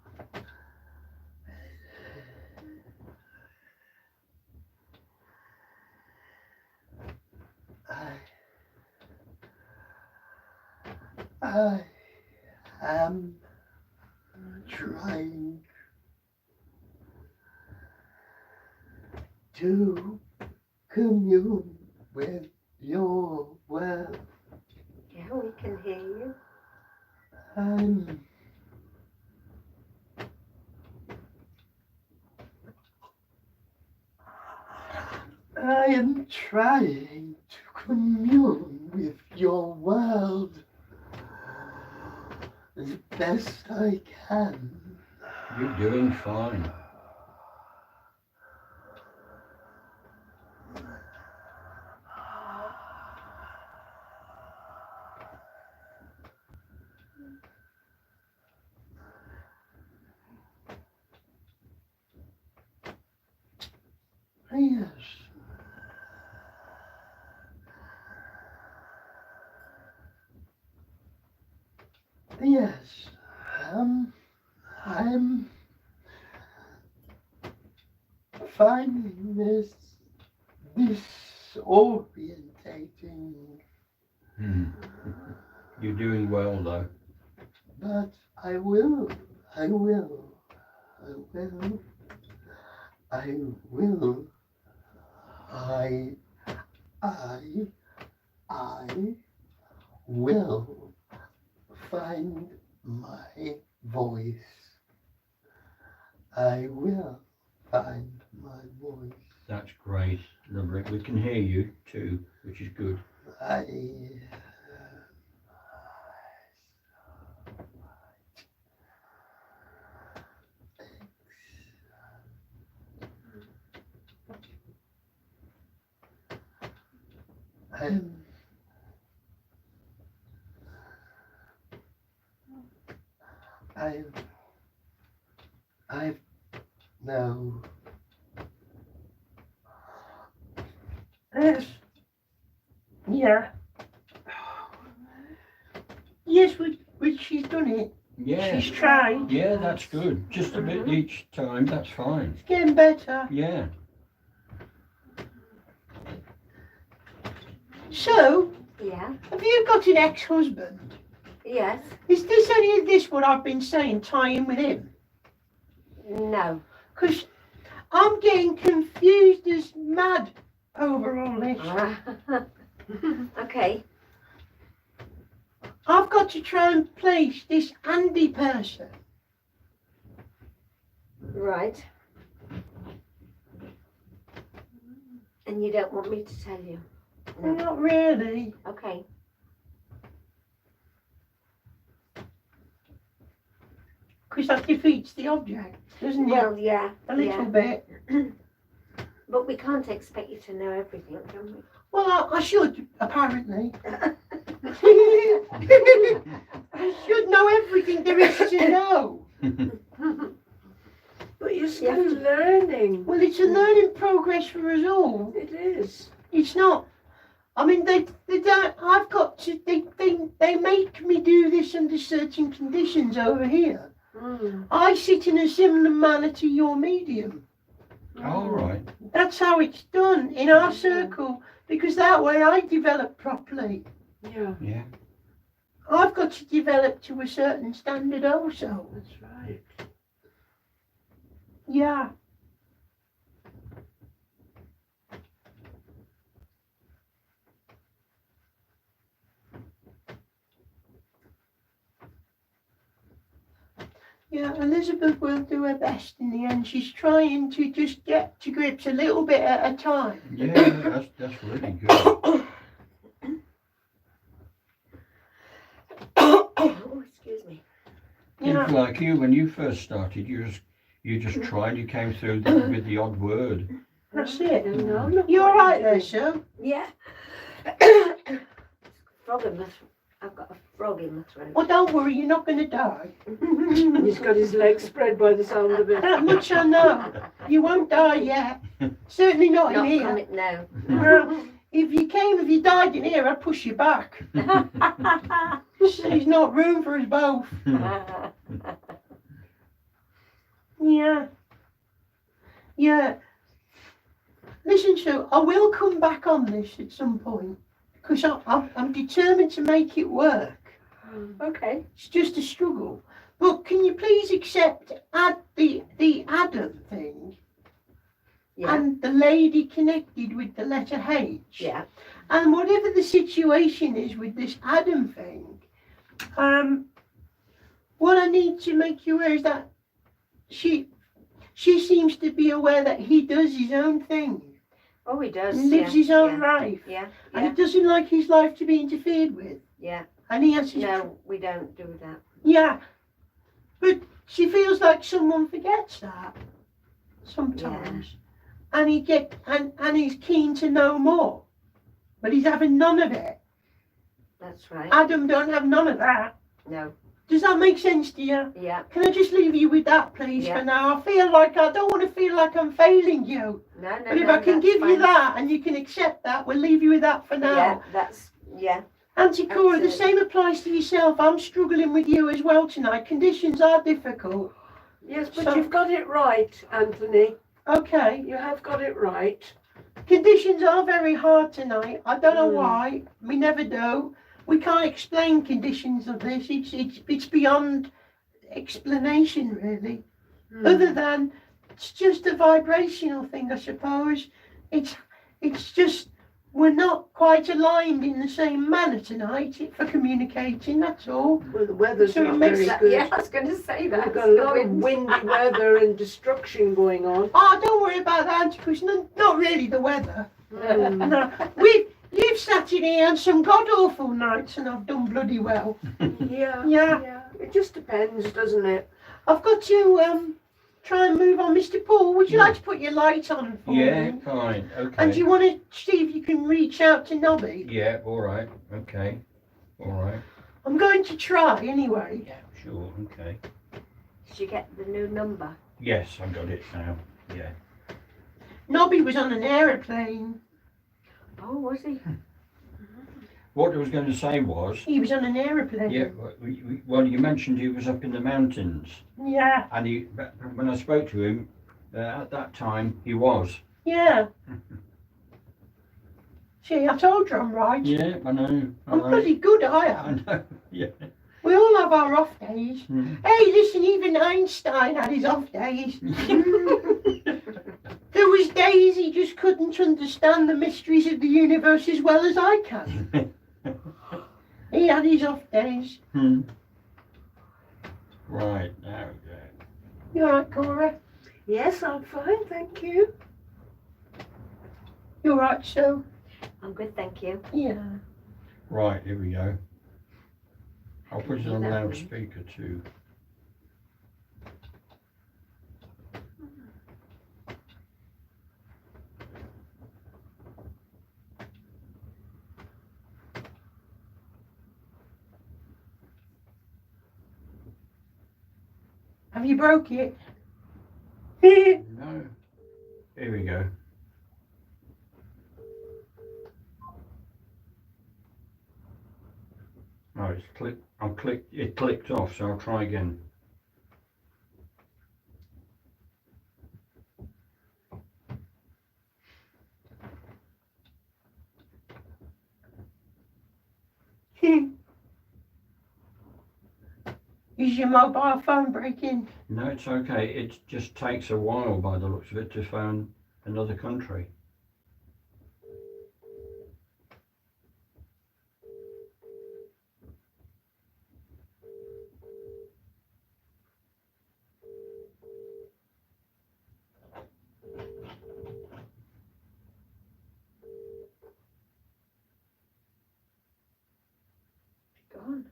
E: I am trying to commune with your world.
D: Yeah, we can hear you.
E: I am trying to commune with your world as best I can.
B: You're doing fine.
E: Yes. Yes. I'm finding this disorientating,
B: You're doing well though.
E: but I will, I will find my voice. I will find my voice.
B: That's great. Lovely. We can hear you too, which is good.
E: I've no.
F: Yes. Yeah. Yes, she's done it.
B: Yeah.
F: She's tried.
B: Yeah, that's good. Just a bit each time, that's fine.
F: It's getting better.
B: Yeah.
F: So,
C: Yeah.
F: have you got an ex-husband?
C: Yes.
F: Is this any of this what I've been saying, tying with him?
C: No.
F: Because I'm getting confused as mad over all this.
C: Okay.
F: I've got to try and place this Andy person.
C: Right. And you don't want me to tell you? No.
F: Not really.
C: Okay.
F: Because that defeats the object, doesn't it?
C: Well, yeah.
F: A little
C: yeah.
F: bit.
C: But we can't expect you to know everything, can we?
F: Well, I should, apparently. I should know everything there is to know.
D: But you're still learning.
F: Well, it's a learning progress for us all.
D: It is.
F: It's not. I mean, they don't. I've got to. They make me do this under certain conditions over here. I sit in a similar manner to your medium.
B: All right.
F: That's how it's done in our circle, because that way I develop properly.
D: Yeah,
B: Yeah.
F: I've got to develop to a certain standard also.
D: that's right.
F: Yeah. Yeah, Elizabeth will do her best in the end. She's trying to just get to grips a little bit at a time.
B: Yeah, that's really good.
C: Oh, excuse me.
F: Yeah.
B: It's like you, when you first started, you just tried, you came through with the odd word.
F: That's it.
D: No, no.
F: You all right there, Sue?
C: Yeah. Frog in my I've got a frog in my throat.
F: Well, don't worry, you're not going to die.
D: He's got his legs spread by the sound of it.
F: That much I know. You won't die yet. Certainly not in
C: Not
F: here.
C: coming, no.
F: If you died in here, I'd push you back. There's not room for us both. Yeah. Yeah. Listen, Sue, I will come back on this at some point, because I'm determined to make it work.
C: Okay.
F: It's just a struggle. But can you please accept the Adam thing
C: Yeah.
F: and the lady connected with the letter H?
C: Yeah.
F: And whatever the situation is with this Adam thing, what I need to make you aware is that she seems to be aware that he does his own thing,
C: Oh, he does.
F: lives his own life,
C: Yeah.
F: and
C: Yeah.
F: he doesn't like his life to be interfered with.
C: Yeah.
F: And he has his
C: No, we don't do that.
F: yeah, but she feels like someone forgets that sometimes, and and he's keen to know more, but he's having none of it.
C: That's right.
F: Adam don't have none of that.
C: No.
F: Does that make sense to you?
C: Yeah.
F: Can I just leave you with that, please,
C: Yeah.
F: for now? I don't want to feel like I'm failing you.
C: No, no,
F: But if
C: no,
F: I can
C: that's
F: give you
C: fine.
F: that and you can accept that, we'll leave you with that for
C: Yeah,
F: now.
C: that's, yeah.
F: Auntie Cora, the
C: Absolutely.
F: same applies to yourself. I'm struggling with you as well tonight. Conditions are difficult.
D: Yes, but
F: So-
D: you've got it right, Anthony.
F: Okay.
D: You have got it right.
F: Conditions are very hard tonight. I don't know
D: Mm.
F: why. We never do. We can't explain conditions of this. It's beyond explanation, really. Other than it's just a vibrational thing, I suppose. It's just we're not quite aligned in the same manner tonight for communicating. That's all.
D: Well, the weather's
F: So it
D: not
F: makes
D: very
C: That-
D: good.
C: yeah, I was going to say that.
D: We've got a lot
C: The
D: of
C: wind.
D: windy weather and destruction going on.
F: Oh, don't worry about that, because not really the weather.
D: Mm.
F: No, you've sat in here on some god awful nights, and I've done bloody well.
D: Yeah,
F: Yeah.
D: It just depends, doesn't it?
F: I've got to try and move on. Mr. Paul, would you like to put your light on for
B: Yeah,
F: me?
B: fine.
F: And do
B: Okay.
F: you want to see if you can reach out to Nobby?
B: Yeah, all right. Okay. All right.
F: I'm going to try anyway.
B: Yeah, sure. Okay.
C: Did you get the new number?
B: Yes, I got it now. Yeah.
F: Nobby was on an aeroplane.
C: Oh, was he?
B: What I was going to say was,
F: He was on an aeroplane.
B: yeah, well, you mentioned he was up in the mountains,
F: Yeah,
B: and when I spoke to him at that time, he was.
F: yeah. See, I told you I'm right.
B: Yeah, I know.
F: I'm pretty good, I
B: I
F: am.
B: know. Yeah.
F: We all have our off days.
B: Mm.
F: Hey, listen, even Einstein had his off days. There was days he just couldn't understand the mysteries of the universe as well as I can. He had his off days.
B: Hmm. Right, there we go.
F: You alright, Cora?
D: Yes, I'm fine, thank you.
F: You alright, Sue?
C: I'm good, thank you.
F: Yeah.
B: Right, here we go. I'll put it on
C: That one.
B: loudspeaker too.
F: Have you broke it?
B: No. Here we go. Oh, it's clicked. It clicked off, so I'll try again.
F: Is your mobile phone breaking?
B: No, it's okay. It just takes a while by the looks of it to phone another country.
C: Gone.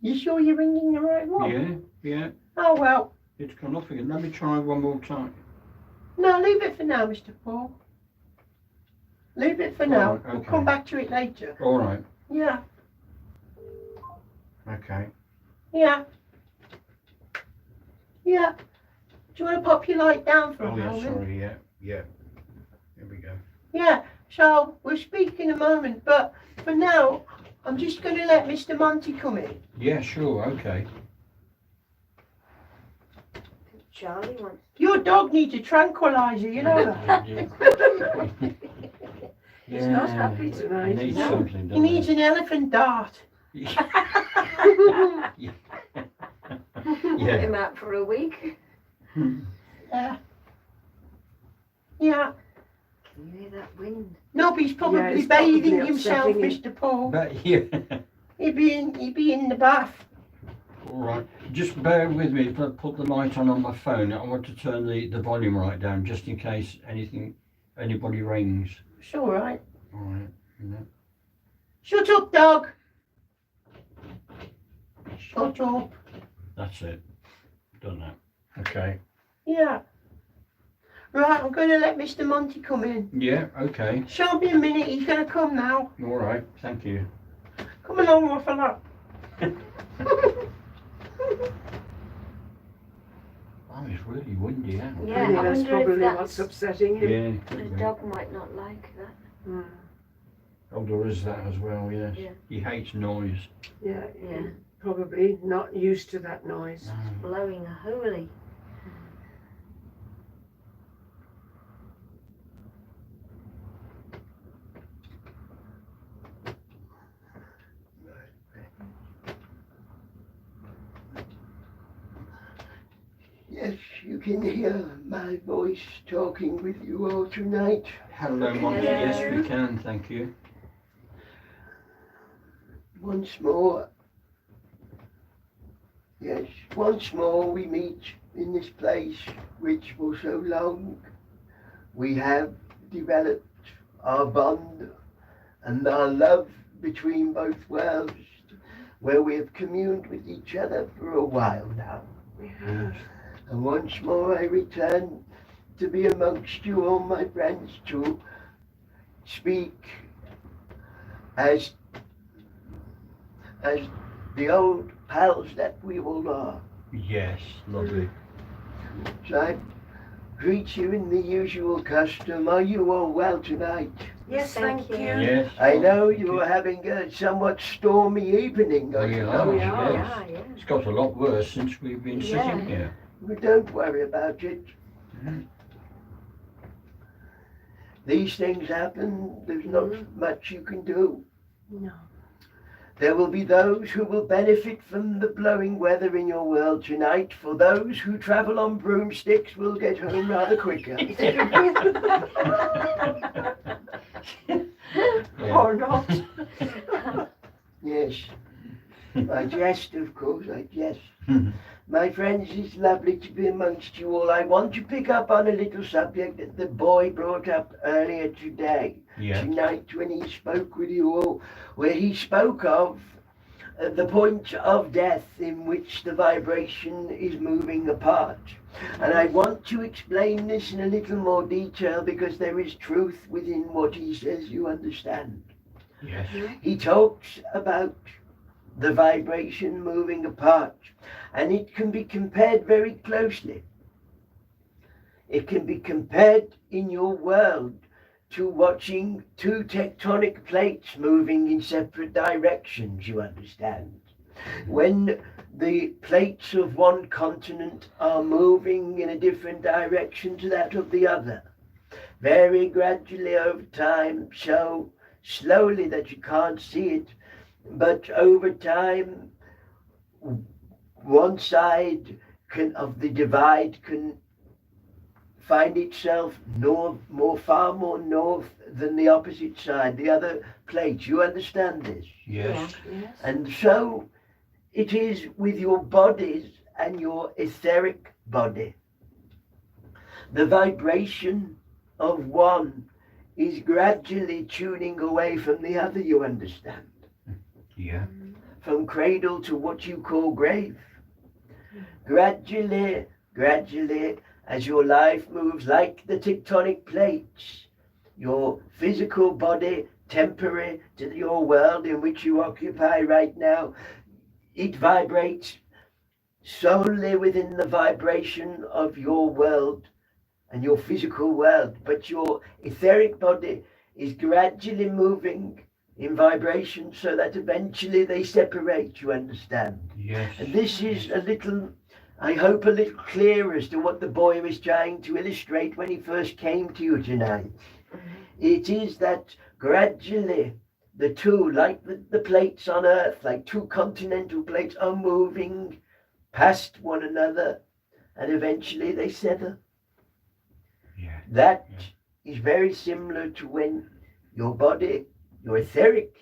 F: You sure you're ringing the right one?
B: Yeah,
F: Oh well.
B: it's gone off again. Let me try one more time.
F: No, leave it for now, Mr. Paul. Leave it for now.
B: Right,
F: We'll
B: okay.
F: come back to it later.
B: All right.
F: Yeah,
B: Okay.
F: yeah. Yeah. Do you want to pop your light down for a
B: Oh yeah,
F: moment?
B: sorry. Yeah. Here we go.
F: Yeah, so we'll speak in a moment, but for now, I'm just going to let Mr. Monty come in.
B: Yeah, sure. Okay.
C: Charlie wants.
F: Your dog needs a tranquilizer, you know that.
D: He's not happy
B: He
D: tonight.
B: needs
C: No.
B: something,
F: He
B: doesn't
F: needs an elephant dart.
B: Yeah.
C: Put him out for a week.
F: Yeah. Yeah.
C: Can you hear that wind?
F: Nobby's probably
D: Yeah, it's
F: bathing
D: probably
F: himself,
D: upsetting him.
F: Mr. Paul.
B: But yeah.
F: He'd be in the bath.
B: All right. Just bear with me. If I put the light on my phone, I want to turn the volume right down just in case anybody rings.
F: It's all right.
B: All right. Yeah.
F: Shut up, dog. Shut up.
B: That's it. Done that. Okay.
F: Yeah. Right, I'm going to let Mr. Monty come in.
B: Yeah. Okay.
F: Show me a minute. He's going to come now.
B: All right. Thank you.
F: Come along, Ruffalo.
B: Oh, it's really windy out.
C: Yeah,
D: I think
C: I
D: that's
C: wonder if
D: probably
C: that's-
D: what's upsetting him.
B: Yeah.
C: The dog might not like that.
D: Mm.
B: Oh, there is that as well. Yes.
C: Yeah.
B: He hates noise.
D: Yeah,
C: Yeah.
D: probably not used to that noise.
C: Blowing a holy.
E: Yes, you can hear my voice talking with you all tonight.
B: Hello, Monty. Yes, we can. Thank you.
E: Once more, yes, once more we meet in this place which for so long we have developed our bond and our love between both worlds, where we have communed with each other for a while now.
D: Yeah.
E: And once more I return to be amongst you all, my friends, to speak as the old pals that we all are.
B: Yes, lovely.
E: So I greet you in the usual custom. Are you all well tonight?
D: Yes, thank you.
B: Yes.
E: I know you're having a somewhat stormy evening. I
B: We
E: know.
B: are,
D: We are.
B: yes.
C: Yeah, yeah.
B: It's got a lot worse since we've been
C: Yeah.
B: sitting here.
E: But don't worry about it.
B: Mhm.
E: These things happen. There's not much you can do.
D: No.
E: There will be those who will benefit from the blowing weather in your world tonight. For those who travel on broomsticks will get home rather quicker.
B: Yeah.
D: Or not.
E: Yes. I jest, of course, I jest. My friends, it's lovely to be amongst you all. I want to pick up on a little subject that the boy brought up earlier today,
B: Yeah.
E: tonight when he spoke with you all, where he spoke of the point of death in which the vibration is moving apart. And I want to explain this in a little more detail because there is truth within what he says, you understand.
B: Yes.
E: He talks about the vibration moving apart, and it can be compared very closely. It can be compared in your world to watching two tectonic plates moving in separate directions, you understand. When the plates of one continent are moving in a different direction to that of the other, very gradually over time, so slowly that you can't see it, but over time, one side of the divide can find itself far more north than the opposite side, the other plate. You understand this?
B: Yes.
D: Yes.
E: And so it is with your bodies and your etheric body. The vibration of one is gradually tuning away from the other, you understand?
B: Yeah.
E: From cradle to what you call grave. Gradually, as your life moves like the tectonic plates, your physical body, temporary to your world in which you occupy right now, it vibrates solely within the vibration of your world and your physical world, but your etheric body is gradually moving in vibration so that eventually they separate, you understand?
B: Yes.
E: And this is a little, I hope, a little clearer as to what the boy was trying to illustrate when he first came to you tonight. It is that gradually the two, like the plates on Earth, like two continental plates, are moving past one another and eventually they sever.
B: Yeah.
E: That is very similar to when your body, your etheric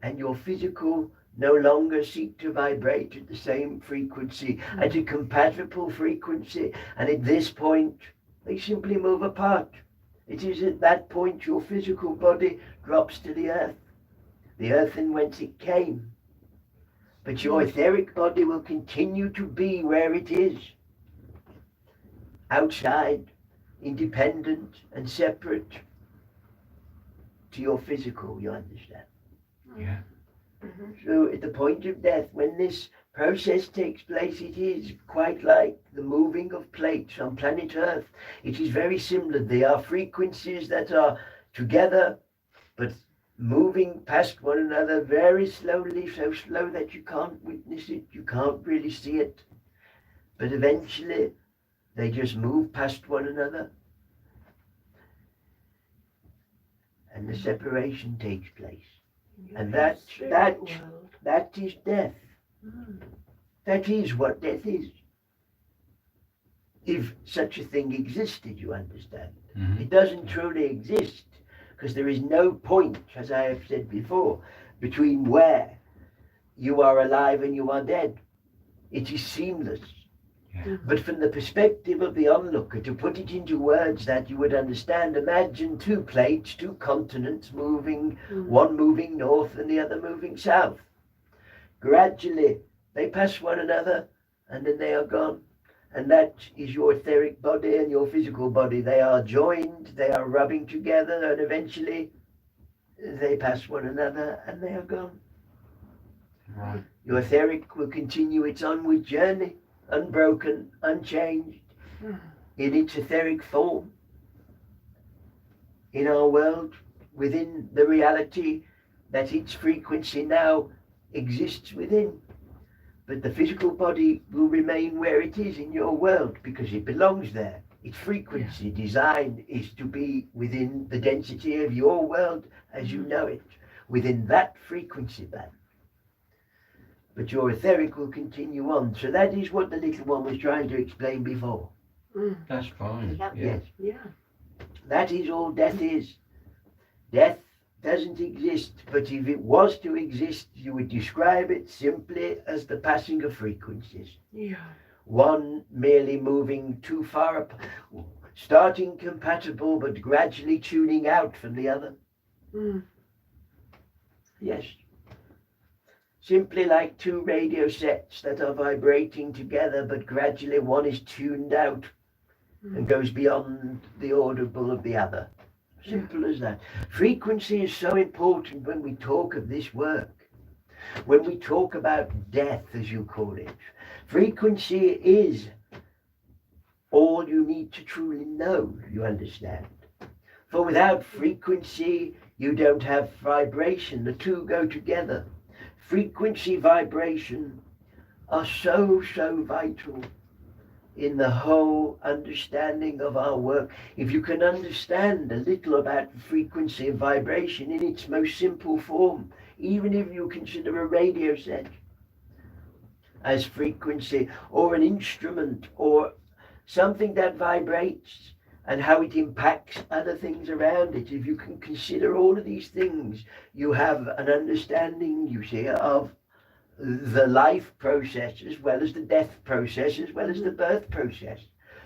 E: and your physical no longer seek to vibrate at the same frequency, at a compatible frequency, and at this point they simply move apart. It is at that point your physical body drops to the earth in whence it came. But your etheric body will continue to be where it is, outside, independent and separate to your physical, you understand?
B: Yeah.
E: So at the point of death, when this process takes place, it is quite like the moving of plates on planet Earth. It is very similar. They are frequencies that are together, but moving past one another very slowly, so slow that you can't witness it, you can't really see it. But eventually, they just move past one another. And the separation takes place. And that is death. That is what death is. If such a thing existed, you understand.
B: Mhm.
E: It doesn't truly exist because there is no point, as I have said before, between where you are alive and you are dead. It is seamless.
B: Yeah.
E: But from the perspective of the onlooker, to put it into words that you would understand, imagine two plates, two continents moving, one moving north and the other moving south. Gradually, they pass one another and then they are gone. And that is your etheric body and your physical body. They are joined, they are rubbing together, and eventually they pass one another and they are gone.
B: Right.
E: Your etheric will continue its onward journey, unbroken, unchanged, in its etheric form. In our world,
G: within the reality that its frequency now exists within. But the physical body will remain where it is in your world because it belongs there. Its frequency design is to be within the density of your world as you know it, within that frequency band. But your etheric will continue on. So that is what the little one was trying to explain before.
B: That's fine.
C: Yep.
B: Yeah.
G: Yes.
D: Yeah.
G: That is all death is. Death doesn't exist, but if it was to exist, you would describe it simply as the passing of frequencies.
D: Yeah.
G: One merely moving too far apart, starting compatible but gradually tuning out from the other.
D: Mm.
G: Yes. Simply like two radio sets that are vibrating together, but gradually one is tuned out and goes beyond the audible of the other. Simple as that. Frequency is so important when we talk of this work. When we talk about death, as you call it, frequency is all you need to truly know, you understand. For without frequency, you don't have vibration. The two go together. Frequency, vibration are so vital in the whole understanding of our work. If you can understand a little about frequency and vibration in its most simple form, even if you consider a radio set as frequency, or an instrument, or something that vibrates, and how it impacts other things around it. If you can consider all of these things, you have an understanding, you see, of the life process as well as the death process as well as the birth process,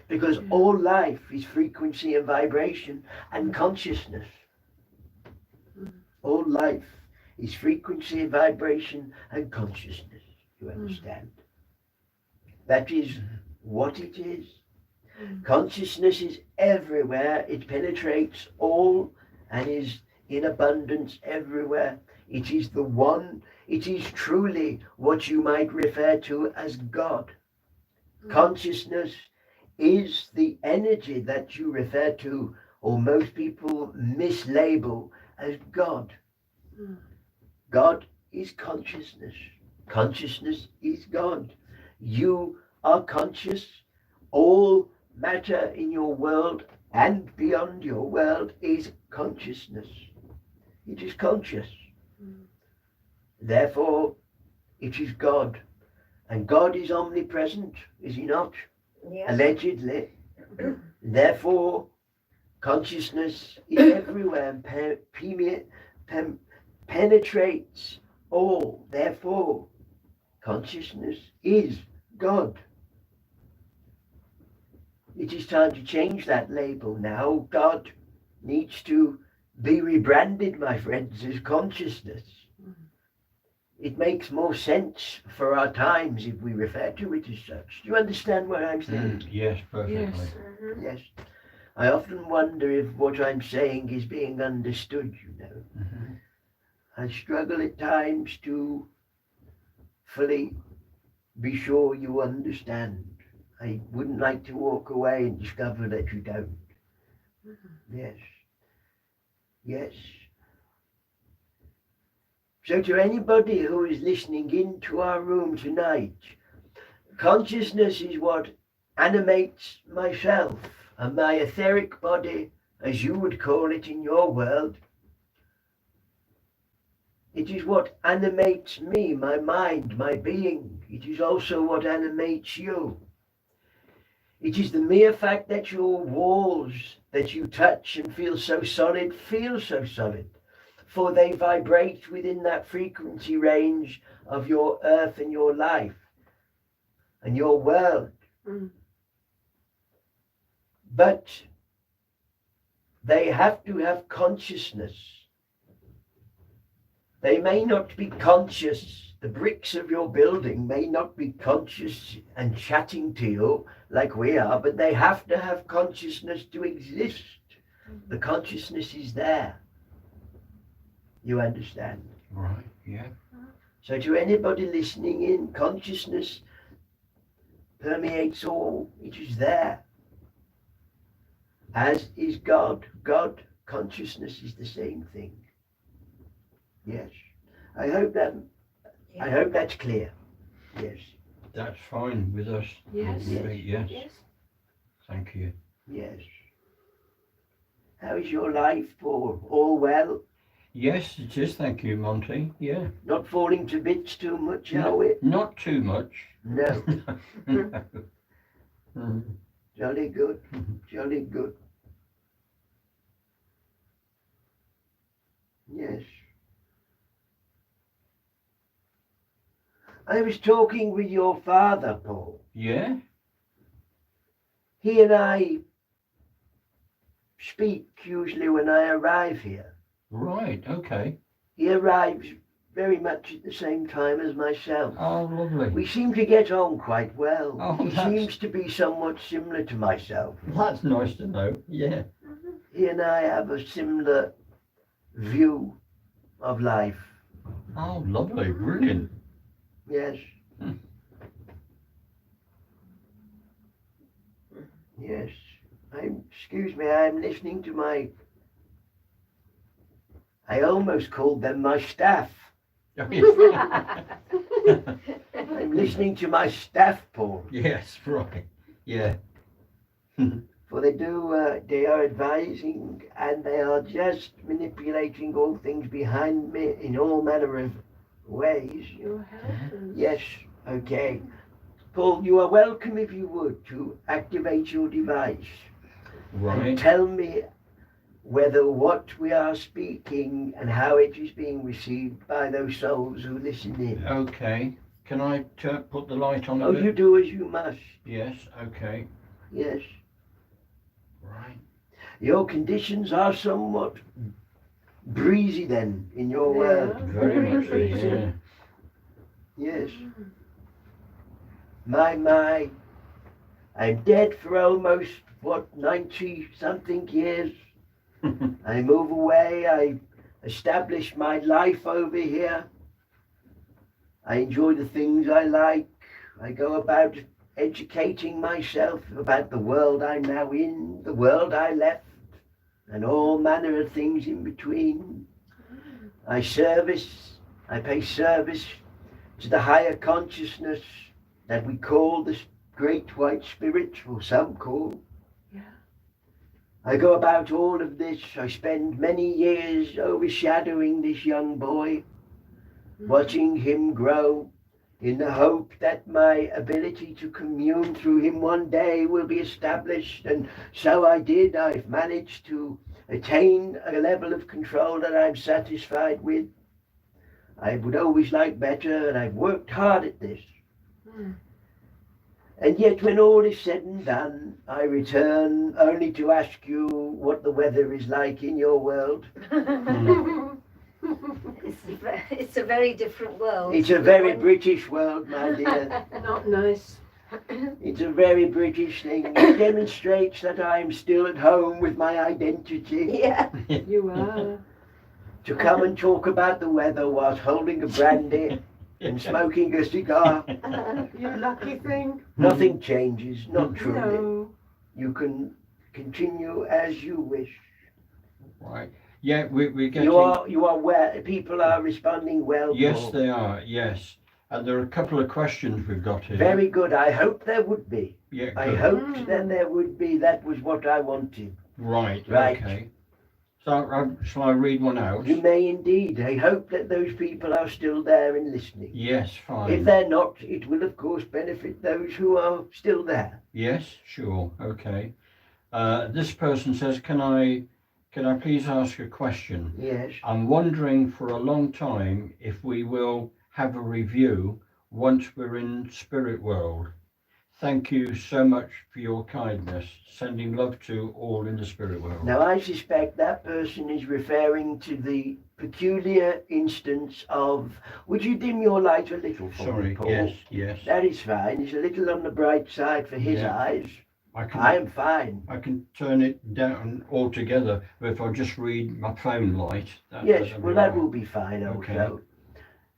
G: because all life is frequency and vibration and consciousness. All life is frequency and vibration and consciousness, you understand. That is what it is. Consciousness is everywhere. It penetrates all and is in abundance everywhere. It is the one. It is truly what you might refer to as God. Consciousness is the energy that you refer to, or most people mislabel as God. God is consciousness. Consciousness is God. You are conscious. All matter in your world and beyond your world is consciousness. It is conscious. Therefore, it is God. And God is omnipresent, is he not?
C: Yeah.
G: Allegedly. Therefore, consciousness is everywhere and penetrates all. Therefore, consciousness is God. It is time to change that label now. God needs to be rebranded, my friends, as consciousness. It makes more sense for our times if we refer to it as such. Do you understand what I'm saying?
B: Yes, perfectly.
D: Yes.
G: Yes. I often wonder if what I'm saying is being understood, you know. I struggle at times to fully be sure you understand. I wouldn't like to walk away and discover that you don't. Yes. Yes. So to anybody who is listening into our room tonight, consciousness is what animates myself and my etheric body, as you would call it in your world. It is what animates me, my mind, my being. It is also what animates you. It is the mere fact that your walls that you touch and feel so solid, for they vibrate within that frequency range of your earth and your life and your world. But they have to have consciousness. They may not be conscious. The bricks of your building may not be conscious and chatting to you like we are, but they have to have consciousness to exist. The consciousness is there. You understand?
B: Right, yeah.
G: So to anybody listening in, consciousness permeates all. It is there. As is God. God, consciousness is the same thing. Yes. I hope that's clear. Yes.
B: That's fine with us.
D: Yes.
B: Yes.
D: Yes.
B: Thank you.
G: Yes. How is your life, Paul? All well?
B: Yes, it is. Thank you, Monty. Yeah.
G: Not falling to bits too much, are we?
B: Not too much.
G: No.
B: No. Mm.
G: Jolly good. Jolly good. Yes. I was talking with your father, Paul.
B: Yeah.
G: He and I speak usually when I arrive here.
B: Right. Okay.
G: He arrives very much at the same time as myself.
B: Oh, lovely.
G: We seem to get on quite well.
B: Oh,
G: He
B: that's-
G: seems to be somewhat similar to myself.
B: That's nice to know. Yeah.
G: He and I have a similar view of life.
B: Oh, lovely. Brilliant.
G: Yes.
B: Hmm.
G: Yes. Excuse me, I'm listening to I almost called them my staff. I'm listening to my staff, Paul.
B: Yes. Right. Yeah.
G: For they are advising and they are just manipulating all things behind me in all manner of ways.
D: Your health.
G: Yes, okay. Paul, you are welcome if you would to activate your device and
B: Right.
G: tell me whether what we are speaking and how it is being received by those souls who listen in.
B: Okay. Can I put the light on a
G: Oh,
B: bit?
G: you do as you must.
B: Yes. Okay.
G: Yes.
B: Right.
G: Your conditions are somewhat breezy then in your world.
B: Very much. So, yeah.
G: Yes. My. I'm dead for almost, 90 something years. I move away. I establish my life over here. I enjoy the things I like. I go about educating myself about the world I'm now in, the world I left, and all manner of things in between. I pay service to the higher consciousness that we call the Great White Spirit, or some call.
D: Yeah.
G: I go about all of this. I spend many years overshadowing this young boy, watching him grow, in the hope that my ability to commune through him one day will be established. And so I did. I've managed to attain a level of control that I'm satisfied with. I would always like better, and I've worked hard at this. And yet when all is said and done, I return only to ask you what the weather is like in your world.
C: It's a very different world.
G: It's a very British world, my dear.
D: Not nice.
G: It's a very British thing. It demonstrates that I'm still at home with my identity.
C: Yeah.
D: You are.
G: To come and talk about the weather whilst holding a brandy and smoking a cigar.
D: You lucky thing.
G: Nothing changes, not truly.
D: No.
G: You can continue as you wish.
B: Right. Yeah, we're getting...
G: You are well. People are responding well.
B: Yes,
G: Paul.
B: they are. Yes. And there are a couple of questions we've got here.
G: Very good. I hope there would be.
B: Yeah,
G: I
B: good.
G: hoped that there would be. That was what I wanted.
B: Right.
G: Right.
B: Okay. So shall I read one out?
G: You may indeed. I hope that those people are still there and listening.
B: Yes, fine.
G: If they're not, it will of course benefit those who are still there.
B: Yes, sure. Okay. This person says, can I please ask a question?
G: Yes.
B: I'm wondering for a long time if we will have a review once we're in spirit world. Thank you so much for your kindness. Sending love to all in the spirit world.
G: Now I suspect that person is referring to the peculiar instance of. Would you dim your light a little for me,
B: Sorry.
G: Paul?
B: Yes, yes.
G: That is fine. It's a little on the bright side for his
B: Yeah.
G: eyes.
B: I
G: I am fine.
B: can turn it down altogether, but if I just read my phone light.
G: Yes,
B: that'll be
G: well that
B: all right.
G: will be fine
B: Okay.
G: also.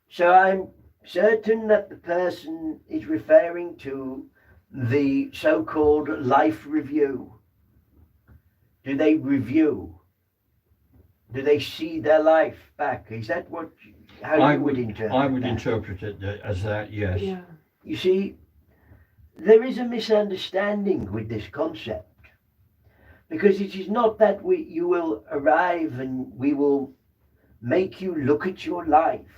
G: So I'm certain that the person is referring to the so-called life review. Do they review? Do they see their life back? Is that how
B: I
G: you would
B: would-
G: interpret
B: I would
G: that?
B: interpret it as that, yes.
D: Yeah.
G: You see, there is a misunderstanding with this concept. Because it is not that you will arrive and we will make you look at your life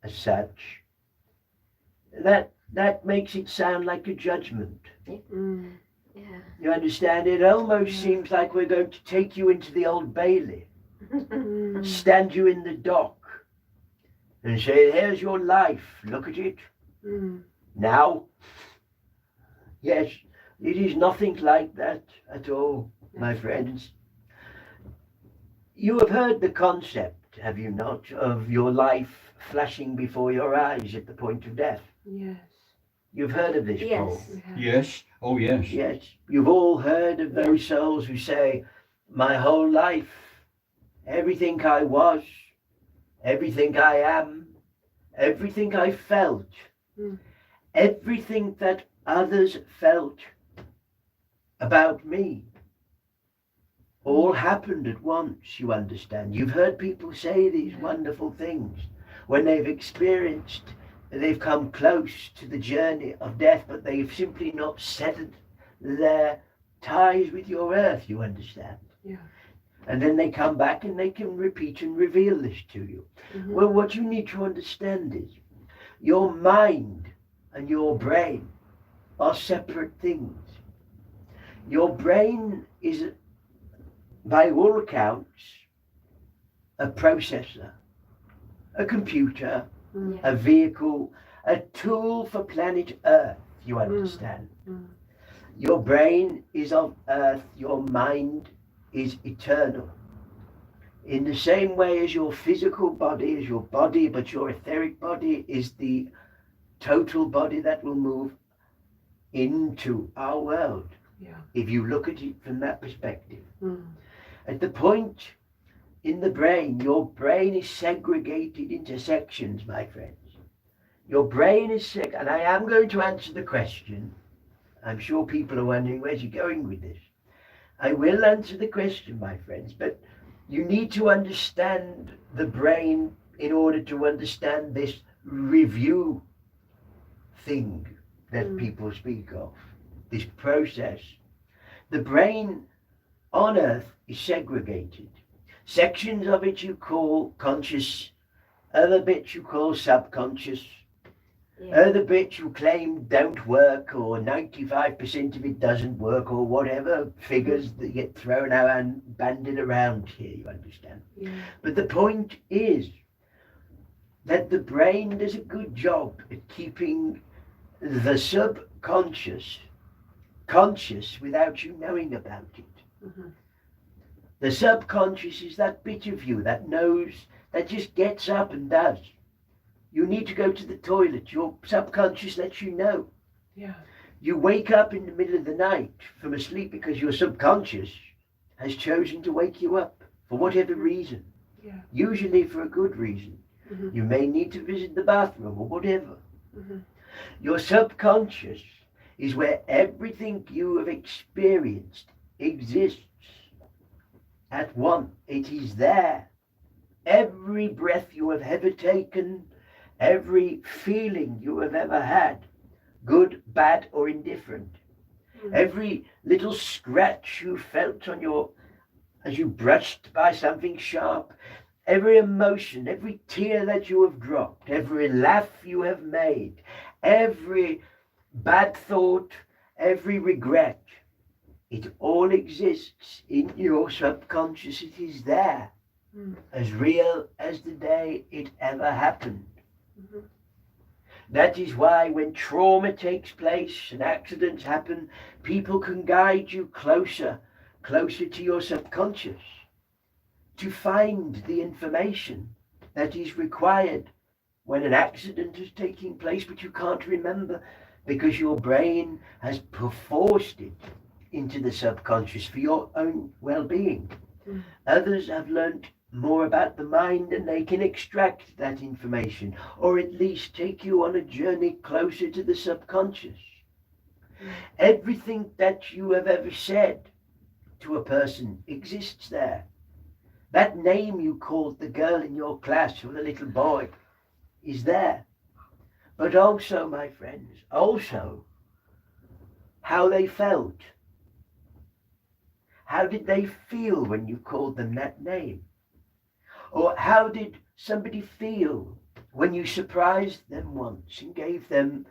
G: as such. That makes it sound like a judgment.
D: Mm.
C: Yeah.
G: You understand? It almost
D: Yeah.
G: seems like we're going to take you into the Old Bailey,
D: Mm.
G: stand you in the dock, and say, here's your life, look at it.
D: Mm.
G: Now, yes, it is nothing like that at all, my friends. You have heard the concept, have you not, of your life flashing before your eyes at the point of death?
D: Yes.
G: You've heard of this, Paul?
C: Yes.
D: We have.
B: Yes. Oh, yes.
G: Yes. You've all heard of those souls who say, my whole life, everything I was, everything I am, everything I felt,
D: Mm.
G: everything that others felt about me, all happened at once, you understand. You've heard people say these wonderful things when they've come close to the journey of death, but they've simply not severed their ties with your earth, you understand.
D: Yeah.
G: And then they come back and they can repeat and reveal this to you.
D: Mhm.
G: Well, what you need to understand is your mind and your brain are separate things. Your brain is, by all accounts, a processor, a computer,
D: Mm.
G: a vehicle, a tool for planet Earth, you understand.
D: Mm.
G: Your brain is of Earth, your mind is eternal. In the same way as your physical body is your body, but your etheric body is the total body that will move into our world,
D: Yeah.
G: if you look at it from that perspective.
D: Mm.
G: At the point in the brain, your brain is segregated into sections, my friends. Your brain is and I am going to answer the question. I'm sure people are wondering, where's he going with this? I will answer the question, my friends, but you need to understand the brain in order to understand this review thing that people speak of, this process. The brain on Earth is segregated. Sections of it you call conscious, other bits you call subconscious,
C: Yeah.
G: other bits you claim don't work, or 95% of it doesn't work, or whatever figures that get thrown out and bandied around here, you understand.
D: Yeah.
G: But the point is that the brain does a good job at keeping the subconscious conscious without you knowing about it.
D: Mhm.
G: The subconscious is that bit of you that knows, that just gets up and does. You need to go to the toilet, your subconscious lets you know.
D: Yeah.
G: You wake up in the middle of the night from a sleep because your subconscious has chosen to wake you up for whatever reason,
D: Yeah.
G: usually for a good reason.
D: Mhm.
G: You may need to visit the bathroom or whatever.
D: Mhm.
G: Your subconscious is where everything you have experienced exists at one. It is there. Every breath you have ever taken, every feeling you have ever had, good, bad, or indifferent,
D: Mhm.
G: every little scratch you felt on as you brushed by something sharp, every emotion, every tear that you have dropped, every laugh you have made, every bad thought, every regret, it all exists in your subconscious. It is there,
D: Mm.
G: as real as the day it ever happened.
D: Mhm.
G: That is why when trauma takes place and accidents happen, people can guide you closer to your subconscious to find the information that is required when an accident is taking place, but you can't remember because your brain has forced it into the subconscious for your own well-being.
D: Mm.
G: Others have learnt more about the mind and they can extract that information, or at least take you on a journey closer to the subconscious. Everything that you have ever said to a person exists there. That name you called the girl in your class or the little boy is there. But also, my friends, also how they felt. How did they feel when you called them that name? Or how did somebody feel when you surprised them once and gave them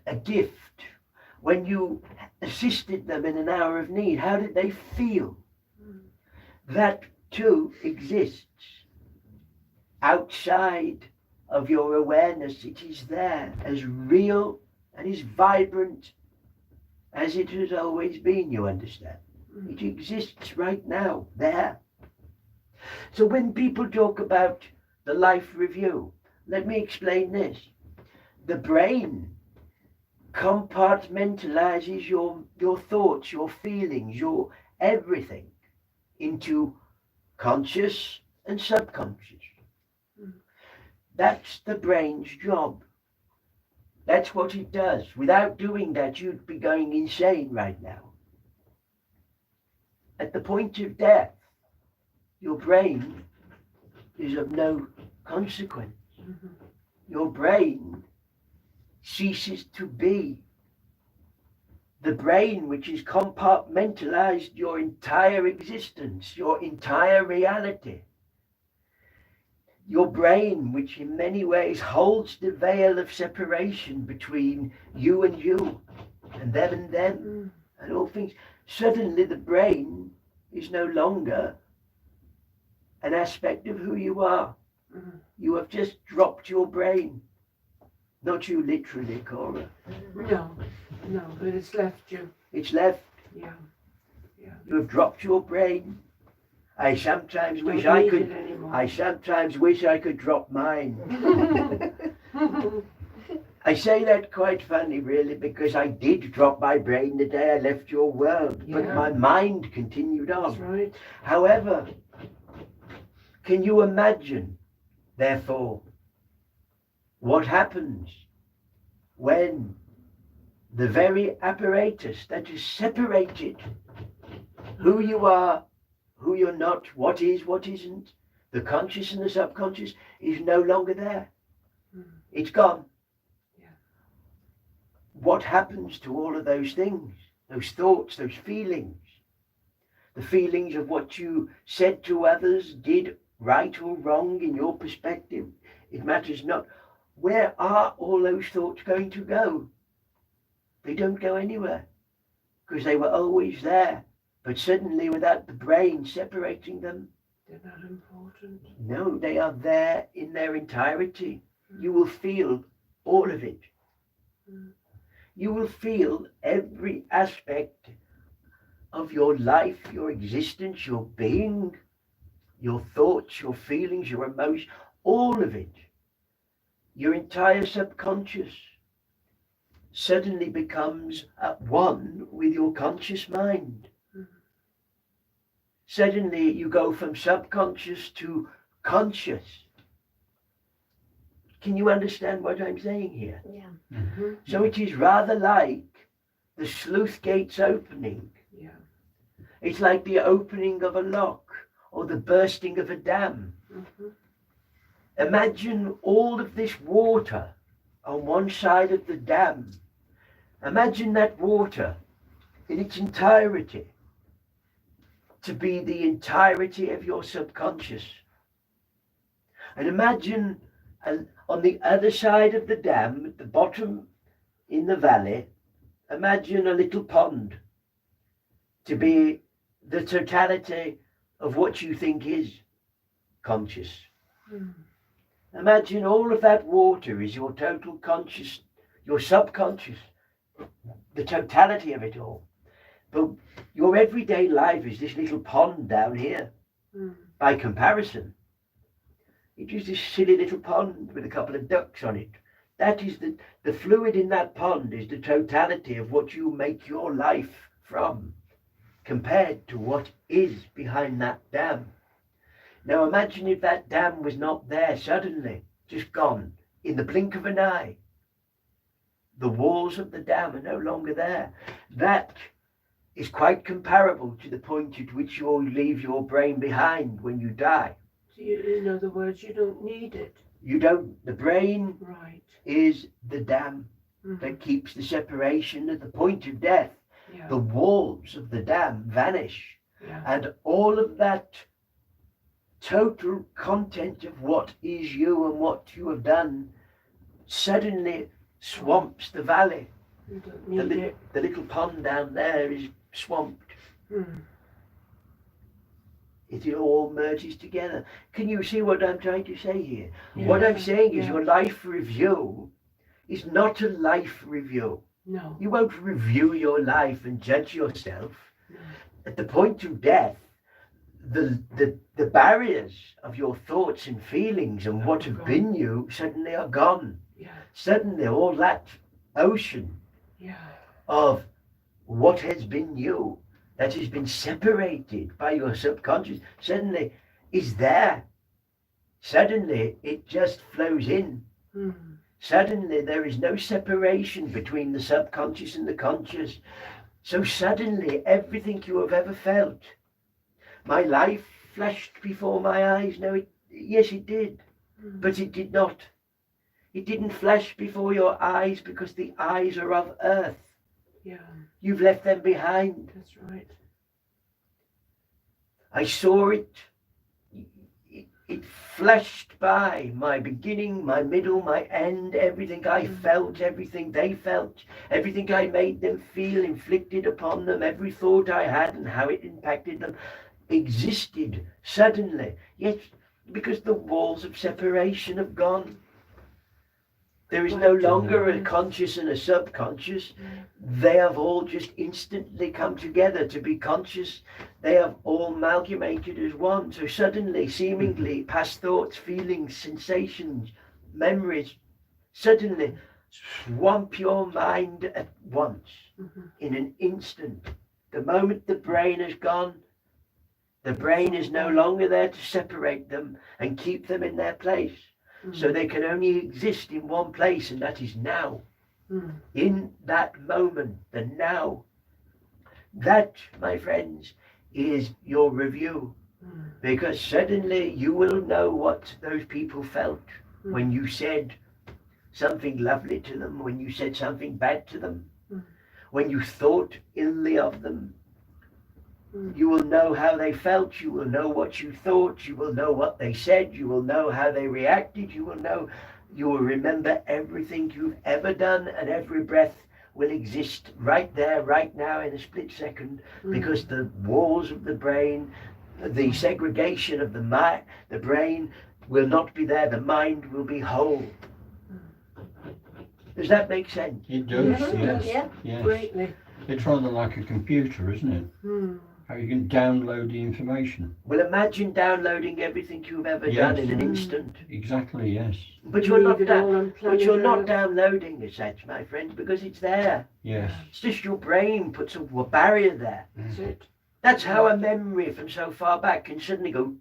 G: a gift? When you assisted them in an hour of need, how did they feel? That too exists. Outside of your awareness, it is there, as real and as vibrant as it has always been, you understand? It exists right now, there. So when people talk about the life review, let me explain this. The brain compartmentalizes your thoughts, your feelings, your everything into conscious and subconscious. That's the brain's job. That's what it does. Without doing that, you'd be going insane right now. At the point of death, your brain is of no consequence. Your brain ceases to be. The brain, which has compartmentalized your entire existence, your entire reality. Your brain, which in many ways holds the veil of separation between you and them, and all things. Suddenly the brain is no longer an aspect of who you are. You have just dropped your brain. Not you literally, Cora.
D: No, but it's left you.
G: It's left.
D: Yeah.
G: You have dropped your brain. I sometimes wish
D: Don't
G: I
D: need
G: could.
D: it anymore.
G: I sometimes wish I could drop mine. I say that quite funny, really, because I did drop my brain the day I left your world, but
D: Yeah.
G: my mind continued on.
D: That's right.
G: However, can you imagine, therefore, what happens when the very apparatus that is separated who you are, who you're not, what is, what isn't, the conscious and the subconscious is no longer there. It's gone.
D: Yeah.
G: What happens to all of those things, those thoughts, those feelings? The feelings of what you said to others, did right or wrong in your perspective, it matters not. Where are all those thoughts going to go? They don't go anywhere, because they were always there. But suddenly, without the brain separating them,
D: They're not important.
G: no, they are there in their entirety. You will feel all of it. You will feel every aspect of your life, your existence, your being, your thoughts, your feelings, your emotions, all of it. Your entire subconscious suddenly becomes at one with your conscious mind. Suddenly you go from subconscious to conscious. Can you understand what I'm saying here?
C: Yeah.
G: So it is rather like the sluice gates opening.
D: Yeah.
G: It's like the opening of a lock or the bursting of a dam. Imagine all of this water on one side of the dam. Imagine that water in its entirety to be the entirety of your subconscious. And imagine on the other side of the dam, at the bottom in the valley, imagine a little pond to be the totality of what you think is conscious. Imagine all of that water is your total conscious, your subconscious, the totality of it all. But your everyday life is this little pond down here. By comparison, it is this silly little pond with a couple of ducks on it. That is the fluid in that pond is the totality of what you make your life from, compared to what is behind that dam. Now imagine if that dam was not there suddenly, just gone, in the blink of an eye. The walls of the dam are no longer there. That is quite comparable to the point at which you'll leave your brain behind when you die.
D: So in other words, you don't need it.
G: You don't, the brain
D: Right.
G: is the dam
D: Mhm.
G: that keeps the separation at the point of death.
D: Yeah.
G: The walls of the dam vanish,
D: Yeah.
G: and all of that total content of what is you and what you have done suddenly swamps the valley.
D: You don't
G: The,
D: need it.
G: the little pond down there is swamped.
D: Mm.
G: It all merges together. Can you see what I'm trying to say here?
D: Yeah.
G: What I'm saying is
D: Yeah.
G: your life review is not a life review.
D: No.
G: You won't review your life and judge yourself.
D: No.
G: At the point of death, the barriers of your thoughts and feelings and what have
D: Gone.
G: been you suddenly are gone.
D: Yeah.
G: Suddenly all that ocean
D: Yeah.
G: of what has been you, that has been separated by your subconscious, suddenly is there. Suddenly it just flows in.
D: Mm.
G: Suddenly there is no separation between the subconscious and the conscious. So suddenly everything you have ever felt, my life flashed before my eyes. No, yes, it did,
D: Mm.
G: but it did not. It didn't flash before your eyes because the eyes are of earth.
D: Yeah.
G: You've left them behind.
D: That's right.
G: I saw it. It flashed by, my beginning, my middle, my end, everything I felt, everything they felt, everything I made them feel, inflicted upon them, every thought I had and how it impacted them, existed suddenly. Yet, because the walls of separation have gone. There is no longer a conscious and a subconscious. They have all just instantly come together to be conscious. They have all amalgamated as one. So suddenly, seemingly, past thoughts, feelings, sensations, memories, suddenly swamp your mind at once, in an instant. The moment the brain has gone, the brain is no longer there to separate them and keep them in their place. So they can only exist in one place, and that is now.
D: Mm.
G: In that moment, the now. That, my friends, is your review.
D: Mm.
G: Because suddenly you will know what those people felt when you said something lovely to them, when you said something bad to them, when you thought illy of them. You will know how they felt, you will know what you thought, you will know what they said, you will know how they reacted, you will remember everything you've ever done, and every breath will exist right there, right now, in a split second, because the walls of the brain, the segregation of the brain will not be there, the mind will be whole. Does that make sense?
B: It does,
D: Yes,
B: yes.
C: Yeah.
D: Greatly.
B: It's rather like a computer, isn't it?
D: Mm.
B: How you can download the information.
G: Well, imagine downloading everything you've ever done in an instant.
B: Exactly, yes.
G: But you're not
D: Leave it all on
G: but you're
D: planet
G: not
D: Earth.
G: downloading as such, my friend, because it's there.
B: Yes.
G: It's just your brain puts a barrier there.
D: That's it.
G: That's how a memory from so far back can suddenly go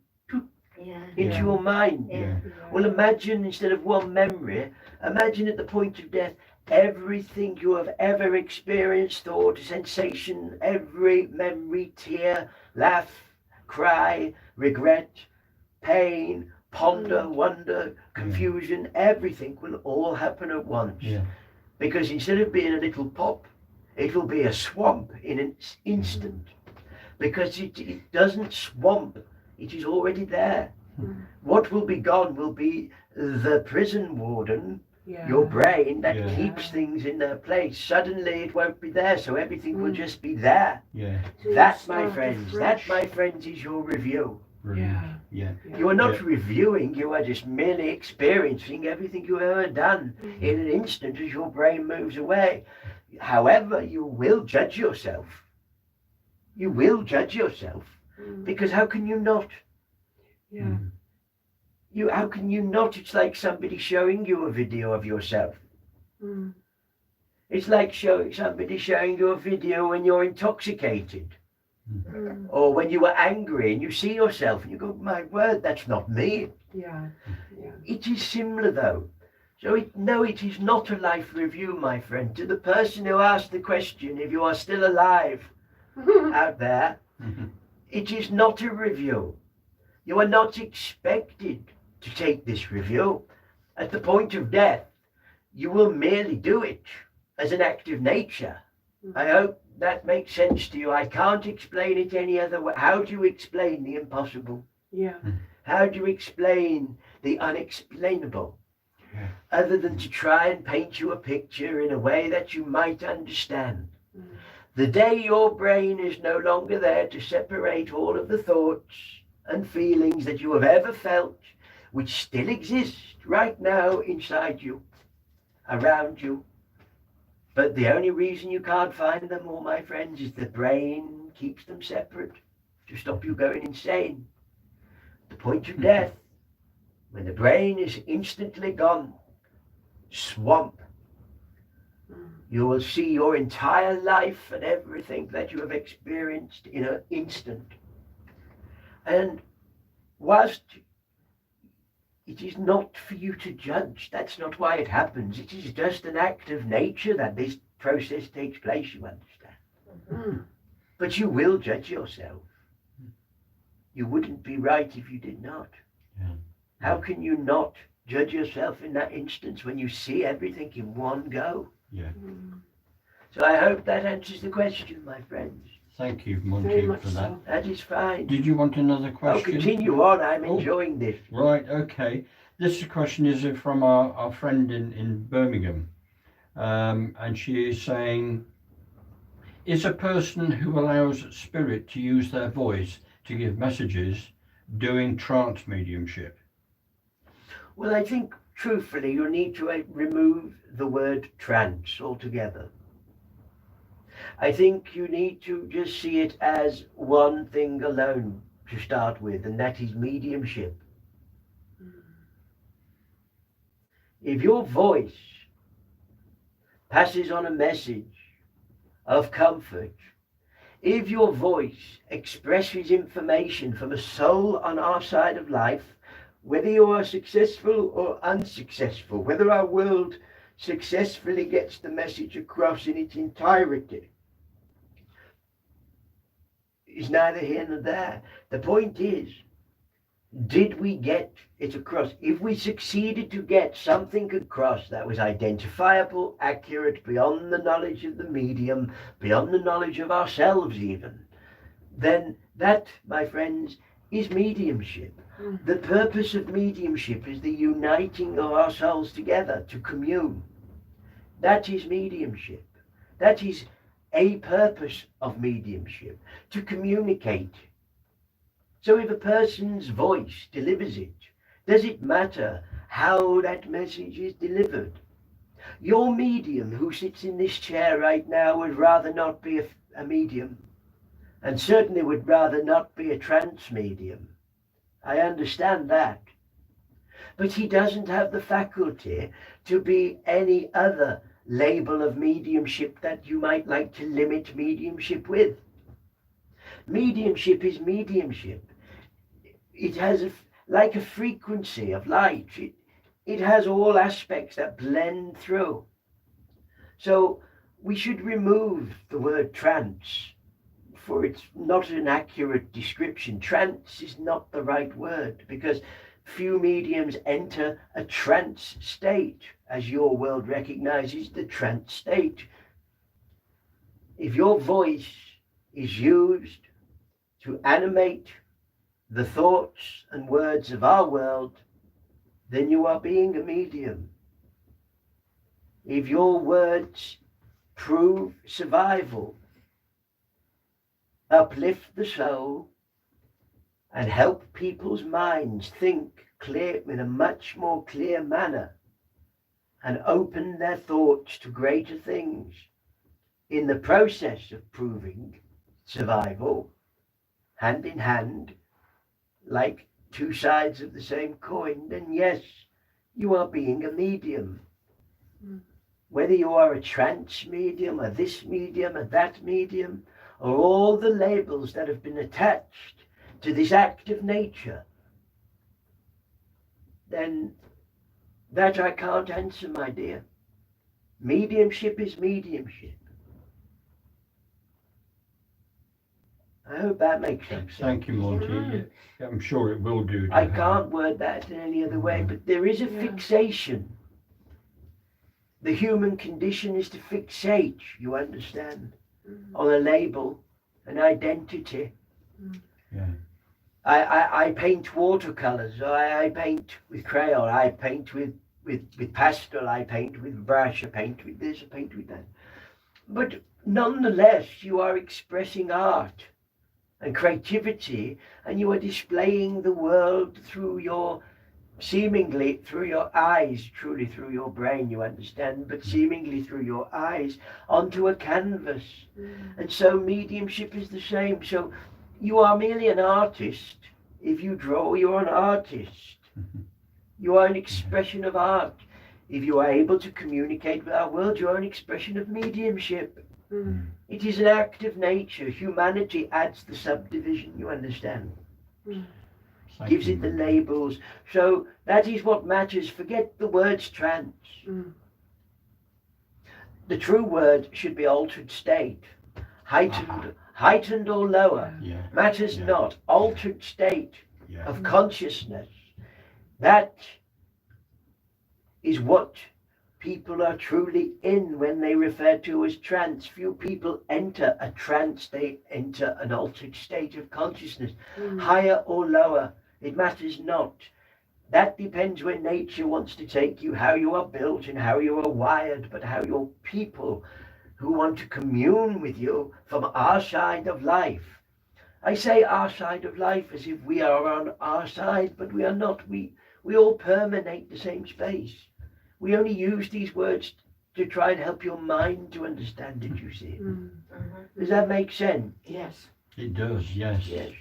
C: Yeah.
G: into
B: Yeah.
G: your mind.
C: Yeah.
B: Yeah.
G: Well, imagine instead of one memory, imagine at the point of death, everything you have ever experienced, thought, sensation, every memory, tear, laugh, cry, regret, pain, ponder, wonder, confusion, everything will all happen at once.
B: Yeah.
G: Because instead of being a little pop, it will be a swamp in an instant. Because it doesn't swamp, it is already there. What will be gone will be the prison warden,
D: Yeah.
G: your brain, that
B: Yeah.
G: keeps things in their place. Suddenly it won't be there, so everything will just be there.
B: Yeah.
D: So you
G: That, my
D: start
G: friends,
D: afresh.
G: that, my friends, is your review.
B: Brilliant.
D: Yeah.
B: Yeah.
G: You are not
B: Yeah.
G: reviewing, you are just merely experiencing everything you've ever done in an instant as your brain moves away. However, you will judge yourself. You will judge yourself, because how can you not?
D: Yeah.
G: How can you not? It's like somebody showing you a video of yourself.
D: Mm.
G: It's like somebody showing you a video when you're intoxicated,
D: Mm.
G: or when you were angry and you see yourself and you go, my word, that's not me.
D: Yeah. Yeah.
G: It is similar though. So no, it is not a life review, my friend. To the person who asked the question, if you are still alive, out there. It is not a review. You are not expected to take this review. At the point of death, you will merely do it as an act of nature. I hope that makes sense to you. I can't explain it any other way. How do you explain the impossible?
D: Yeah.
G: How do you explain the unexplainable? Other than to try and paint you a picture in a way that you might understand. The day your brain is no longer there to separate all of the thoughts and feelings that you have ever felt, which still exist right now inside you, around you. But the only reason you can't find them all, my friends, is the brain keeps them separate to stop you going insane. The point of death, when the brain is instantly gone, swamp, you will see your entire life and everything that you have experienced in an instant. And whilst it is not for you to judge, that's not why it happens. It is just an act of nature that this process takes place, you understand. But you will judge yourself. You wouldn't be right if you did not. How can you not judge yourself in that instance when you see everything in one go? So I hope that answers the question, my friends.
B: Thank you,
D: Very
B: Monty,
D: much
B: for that.
D: so.
G: That is fine.
B: Did you want another question?
G: Oh, continue on. I'm enjoying this.
B: Right, okay. This question is from our friend in Birmingham. And she is saying, is a person who allows spirit to use their voice to give messages doing trance mediumship?
G: Well, I think, truthfully, you need to remove the word trance altogether. I think you need to just see it as one thing alone to start with, and that is mediumship. If your voice passes on a message of comfort, if your voice expresses information from a soul on our side of life, whether you are successful or unsuccessful, whether our world successfully gets the message across in its entirety, is neither here nor there. The point is, did we get it across? If we succeeded to get something across that was identifiable, accurate, beyond the knowledge of the medium, beyond the knowledge of ourselves even, then that, my friends, is mediumship. The purpose of mediumship is the uniting of our souls together to commune. That is mediumship. That is a purpose of mediumship, to communicate. So if a person's voice delivers it, does it matter how that message is delivered? Your medium who sits in this chair right now would rather not be a medium, and certainly would rather not be a trance medium. I understand that. But he doesn't have the faculty to be any other label of mediumship that you might like to limit mediumship with. Mediumship is mediumship. It has like a frequency of light. It has all aspects that blend through. So we should remove the word trance, for it's not an accurate description. Trance is not the right word, because few mediums enter a trance state, as your world recognizes the trance state. If your voice is used to animate the thoughts and words of our world, then you are being a medium. If your words prove survival, uplift the soul, and help people's minds think clear in a much more clear manner, and open their thoughts to greater things in the process of proving survival, hand in hand, like two sides of the same coin, then yes, you are being a medium. Whether you are a trance medium, or this medium, or that medium, or all the labels that have been attached to this act of nature, then that I can't answer, my dear. Mediumship is mediumship. I hope that makes sense.
B: Thank you, Monty. Yeah, I'm sure it will do. to
G: I
B: her.
G: can't word that in any other way, but there is a fixation. The human condition is to fixate, you understand, on a label, an identity.
B: Yeah.
G: I paint watercolors, I paint with crayon, I paint with pastel, I paint with brush, I paint with this, I paint with that. But nonetheless, you are expressing art and creativity, and you are displaying the world through your, seemingly through your eyes, truly through your brain, you understand, but seemingly through your eyes onto a canvas. And so mediumship is the same. So you are merely an artist. If you draw, you're an artist. You are an expression of art. If you are able to communicate with our world, you are an expression of mediumship. It is an act of nature. Humanity adds the subdivision, you understand.
B: Thank
G: Gives
B: you,
G: it the
B: Monty.
G: labels. So that is what matters. Forget the words trance. The true word should be altered state. Heightened or lower.
B: Yeah.
G: Matters
B: Yeah.
G: not. Altered state
B: Yeah.
G: of consciousness. That is what people are truly in when they refer to as trance. Few people enter a trance, they enter an altered state of consciousness. Higher or lower, it matters not. That depends where nature wants to take you, how you are built and how you are wired, but how your people who want to commune with you from our side of life. I say our side of life as if we are on our side, but we are not. We all permeate the same space. We only use these words to try and help your mind to understand it, you see. Does that make sense?
D: Yes.
B: It does, yes.
G: Yes.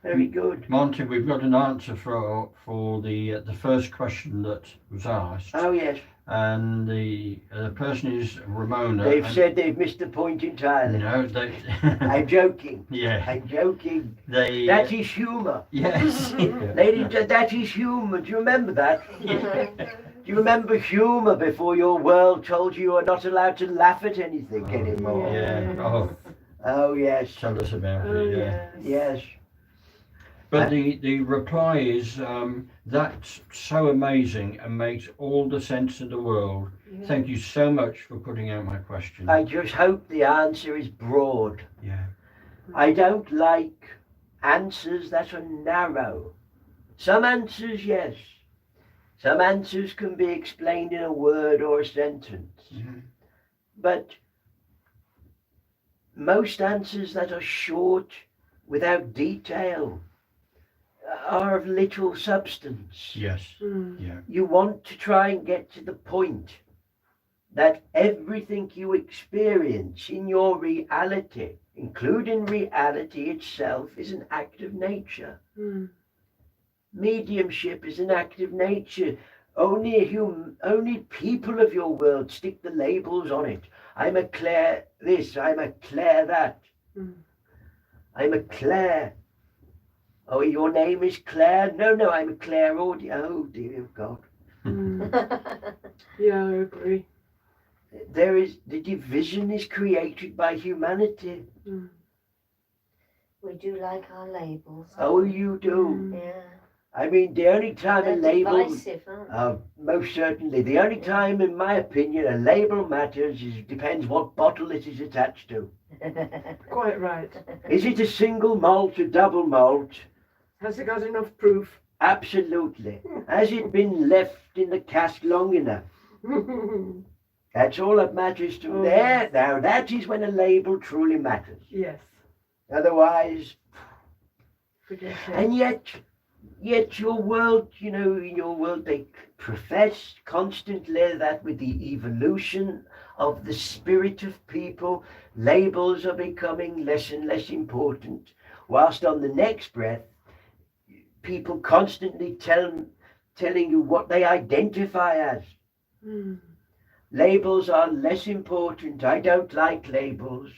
G: Very good.
B: Monty, we've got an answer for the first question that was asked,
G: Oh, yes.
B: and the person is Ramona.
G: They've
B: and-
G: said they've missed the point entirely.
B: No, they.
G: I'm joking.
B: Yeah.
G: I'm joking.
B: They.
G: That is humour.
B: Yes.
G: Ladies, that is humour. Do you remember that? Do you remember humour before your world told you are not allowed to laugh at anything anymore?
B: Yeah. Oh,
G: Oh, yes.
B: tell us about
D: Oh,
B: it. Yeah.
G: Yes.
B: But the reply is that's so amazing and makes all the sense in the world. Thank you so much for putting out my question.
G: I just hope the answer is broad.
B: Yeah.
G: I don't like answers that are narrow. Some answers, yes. Some answers can be explained in a word or a sentence. But most answers that are short, without detail, are of little substance.
B: Yes. Yeah.
G: You want to try and get to the point that everything you experience in your reality, including reality itself, is an act of nature. Mediumship is an act of nature. Only people of your world stick the labels on it. I'm a Claire this, I'm a Claire that. I'm a Claire. Oh, your name is Claire? No, I'm a Claire audio. Oh, dear God.
D: Yeah, I agree.
G: The division is created by humanity.
C: We do like our labels.
G: Oh, you do.
C: Yeah.
G: I mean, the only time
C: They're
G: a label...
C: divisive, aren't
G: most certainly. The only time, in my opinion, a label matters depends what bottle it is attached to.
C: they?
D: Quite right.
G: Is it a single malt, a double malt?
D: Has it got enough proof?
G: Absolutely. Has it been left in the cask long enough? That's all that matters to
D: Oh,
G: there. Now, that is when a label truly matters.
D: Yes.
G: Otherwise,
D: Forget it.
G: and yet your world, in your world, they profess constantly that with the evolution of the spirit of people, labels are becoming less and less important. Whilst on the next breath, people constantly telling you what they identify as. Labels are less important. I don't like labels.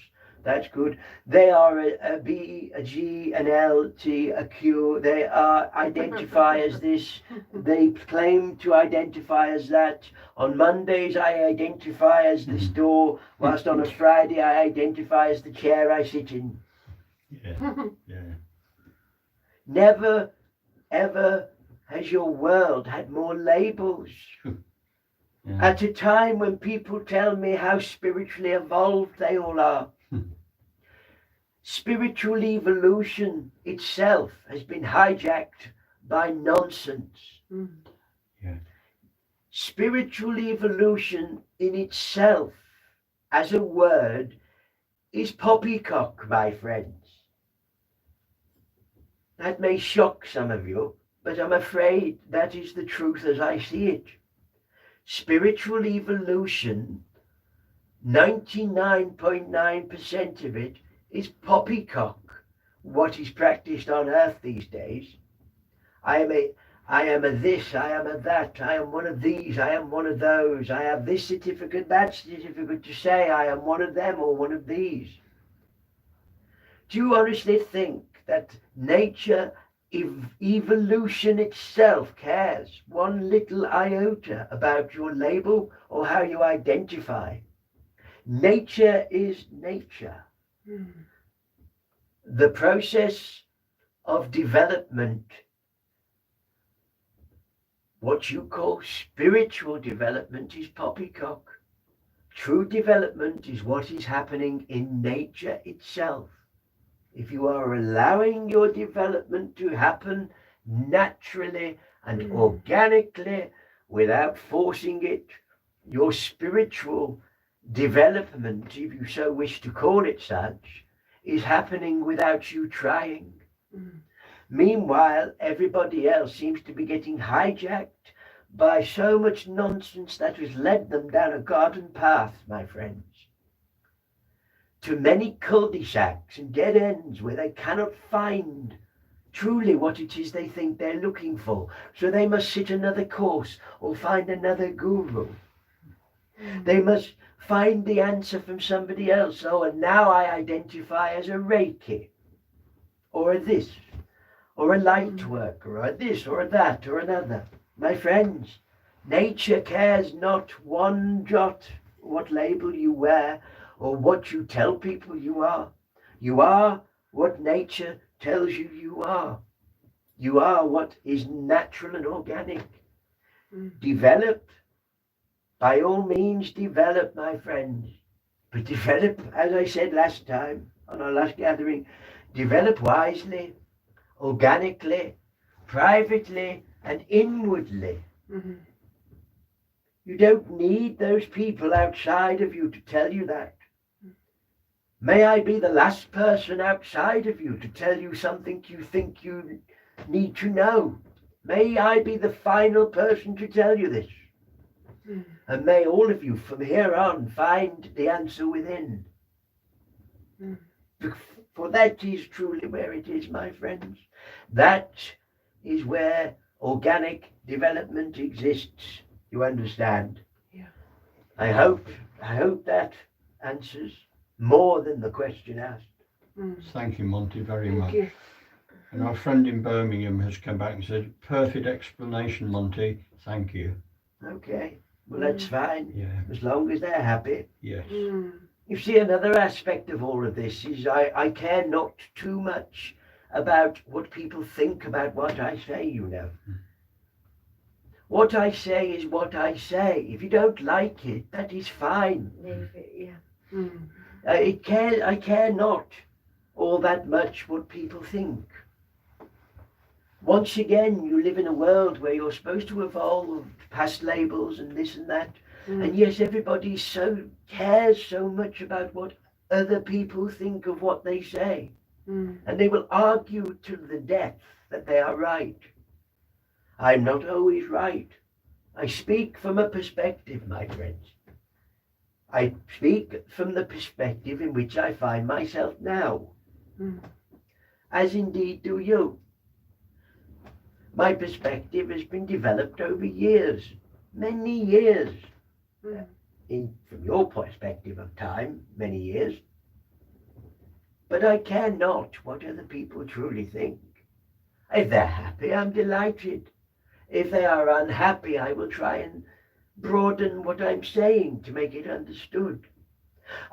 G: That's good. They are a B, a G, an L, T, a Q. They identify as this. They claim to identify as that. On Mondays, I identify as this door, whilst on a Friday, I identify as the chair I sit in.
B: Yeah, yeah.
G: Never, ever has your world had more labels.
B: Yeah.
G: At a time when people tell me how spiritually evolved they all are. Spiritual evolution itself has been hijacked by nonsense.
D: Mm.
B: Yeah.
G: Spiritual evolution in itself, as a word, is poppycock, my friends. That may shock some of you, but I'm afraid that is the truth as I see it. Spiritual evolution, 99.9% of it is poppycock, what is practiced on earth these days. I am a this, I am a that, I am one of these, I am one of those, I have this certificate, that certificate to say I am one of them or one of these. Do you honestly think that nature, evolution itself cares one little iota about your label or how you identify? Nature is nature.
D: Mm.
G: The process of development, what you call spiritual development, is poppycock. True development is what is happening in nature itself. If you are allowing your development to happen naturally and organically without forcing it, your spiritual development, if you so wish to call it such, is happening without you trying.
D: Mm.
G: Meanwhile, everybody else seems to be getting hijacked by so much nonsense that has led them down a garden path, my friends, to many cul-de-sacs and dead ends where they cannot find truly what it is they think they're looking for. So they must sit another course or find another guru. They must find the answer from somebody else. Oh, and now I identify as a Reiki, or a this, or a light worker, or a this, or a that, or another. My friends, nature cares not one jot what label you wear or what you tell people you are. You are what nature tells you you are. You are what is natural and organic. Develop, by all means develop, my friends. But develop, as I said last time on our last gathering, develop wisely, organically, privately, and inwardly.
D: Mm-hmm.
G: You don't need those people outside of you to tell you that. May I be the last person outside of you to tell you something you think you need to know. May I be the final person to tell you this.
D: Mm.
G: And may all of you from here on find the answer within.
D: Mm.
G: For that is truly where it is, my friends. That is where organic development exists. You understand?
D: Yeah.
G: I hope that answers more than the question asked.
D: Mm.
B: Thank you, Monty, very
D: Thank
B: much.
D: you.
B: And our friend in Birmingham has come back and said, perfect explanation, Monty. Thank you.
G: Okay, well that's fine,
B: Yeah,
G: as long as they're happy.
B: yes.
D: Mm.
G: You see, another aspect of all of this is I care not too much about what people think about what I say, you know. What I say is what I say. If you don't like it, that is fine.
C: Leave it, yeah.
D: Mm.
G: I care not all that much what people think. Once again, you live in a world where you're supposed to evolve past labels and this and that. And yes, everybody cares so much about what other people think of what they say.
D: Mm.
G: And they will argue to the death that they are right. I'm not always right. I speak from a perspective, my friends. I speak from the perspective in which I find myself now.
D: Mm.
G: As indeed do you. My perspective has been developed over years, many years.
D: Mm.
G: From your perspective of time, many years. But I care not what other people truly think. If they're happy, I'm delighted. If they are unhappy, I will try and broaden what I'm saying to make it understood.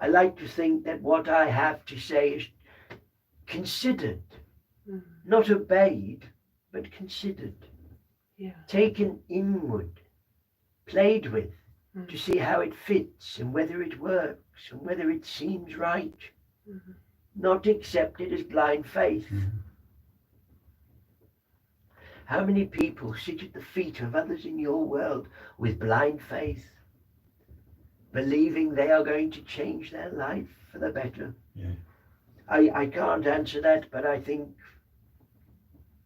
G: I like to think that what I have to say is considered,
D: Mm.
G: not obeyed, but considered,
D: Yeah.
G: taken inward, played with
D: Mm.
G: to see how it fits and whether it works and whether it seems right,
D: Mhm.
G: not accepted as blind faith. How many people sit at the feet of others in your world with blind faith, believing they are going to change their life for the better?
B: Yeah.
G: I can't answer that, but I think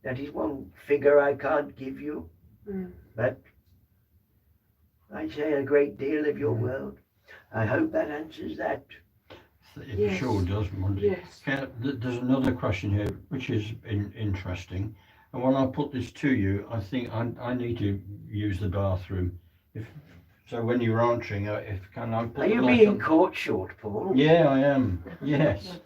G: that is one figure I can't give you.
D: Mm.
G: But I say a great deal of your world. I hope that answers that.
B: It
D: Yes.
B: sure does, Monty.
D: Yes.
B: There's another question here which is interesting, and when I put this to you, I think I need to use the bathroom. So when you're answering, if can I put
G: Are
B: the
G: you
B: light
G: being
B: on?
G: caught short, Paul?
B: Yeah, I am. Yes.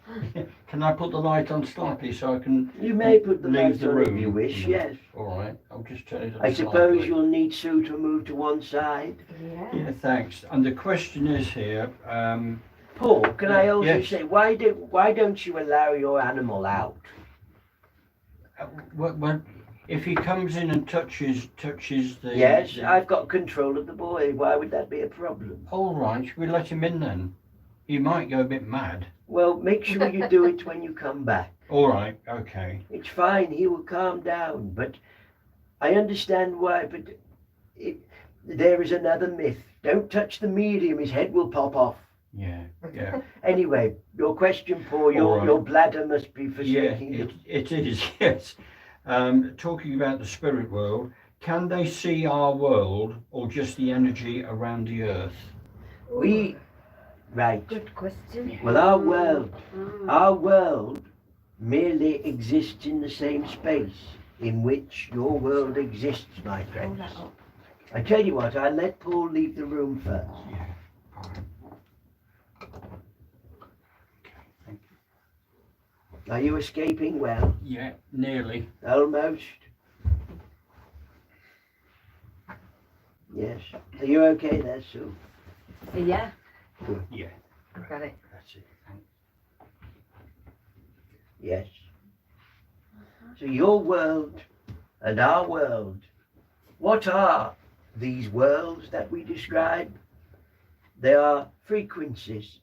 B: Can I put the light on slightly so I can
G: You may put the
B: leave
G: light
B: the
G: on
B: room?
G: if you wish, yes.
B: All right. I'll just turn it on
G: I suppose
B: slightly.
G: you'll need Sue to move to one side.
C: Yeah.
B: Yeah, thanks. And the question is here.
G: Paul, can I also
B: Yes.
G: say, why don't you allow your animal out?
B: If he comes in and touches the.
G: Yes,
B: the-
G: I've got control of the boy. Why would that be a problem?
B: All right, we let him in then. He might go a bit mad.
G: Well, make sure you do it when you come back.
B: All right, okay.
G: It's fine, he will calm down, but I understand why, but there is another myth. Don't touch the medium, his head will pop off.
B: Yeah, yeah.
G: Anyway, your question, Paul,
B: All right.
G: your bladder must be
B: Yeah,
G: forsaking you.
B: it is, yes. Talking about the spirit world, can they see our world or just the energy around the earth?
G: Right.
C: Good question.
G: Well, our world merely exists in the same space in which your world exists, my
C: Hold
G: friends.
C: that up.
G: I tell you what, I'll let Paul leave the room first.
B: Yeah. All right. Okay, thank you.
G: Are you escaping well?
B: Yeah, nearly.
G: Almost. Yes. Are you okay there, Sue?
C: Yeah,
B: Yeah,
C: I've got it.
B: that's it. Thanks.
G: Yes. So your world and our world, what are these worlds that we describe? They are frequencies,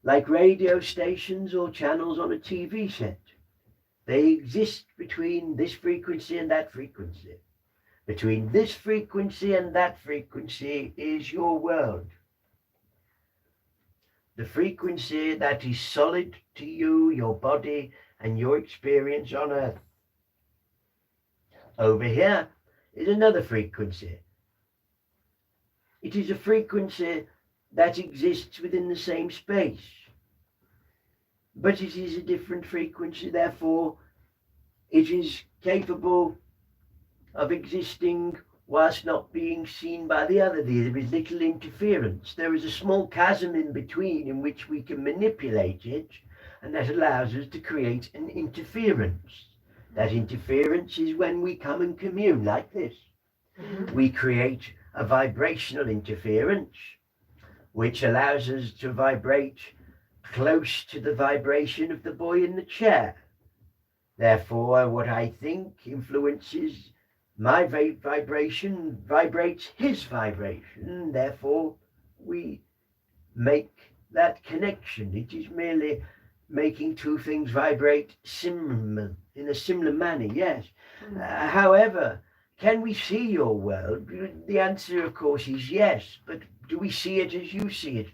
G: like radio stations or channels on a TV set. They exist between this frequency and that frequency. Between this frequency and that frequency is your world. The frequency that is solid to you, your body, and your experience on Earth. Over here is another frequency. It is a frequency that exists within the same space. But it is a different frequency, therefore it is capable of existing whilst not being seen by the other. There is little interference. There is a small chasm in between in which we can manipulate it, and that allows us to create an interference. That interference is when we come and commune like this. We create a vibrational interference, which allows us to vibrate close to the vibration of the boy in the chair. Therefore, what I think influences my vibration vibrates his vibration. Therefore, we make that connection. It is merely making two things vibrate in a similar manner, yes. However, can we see your world? The answer, of course, is yes. But do we see it as you see it?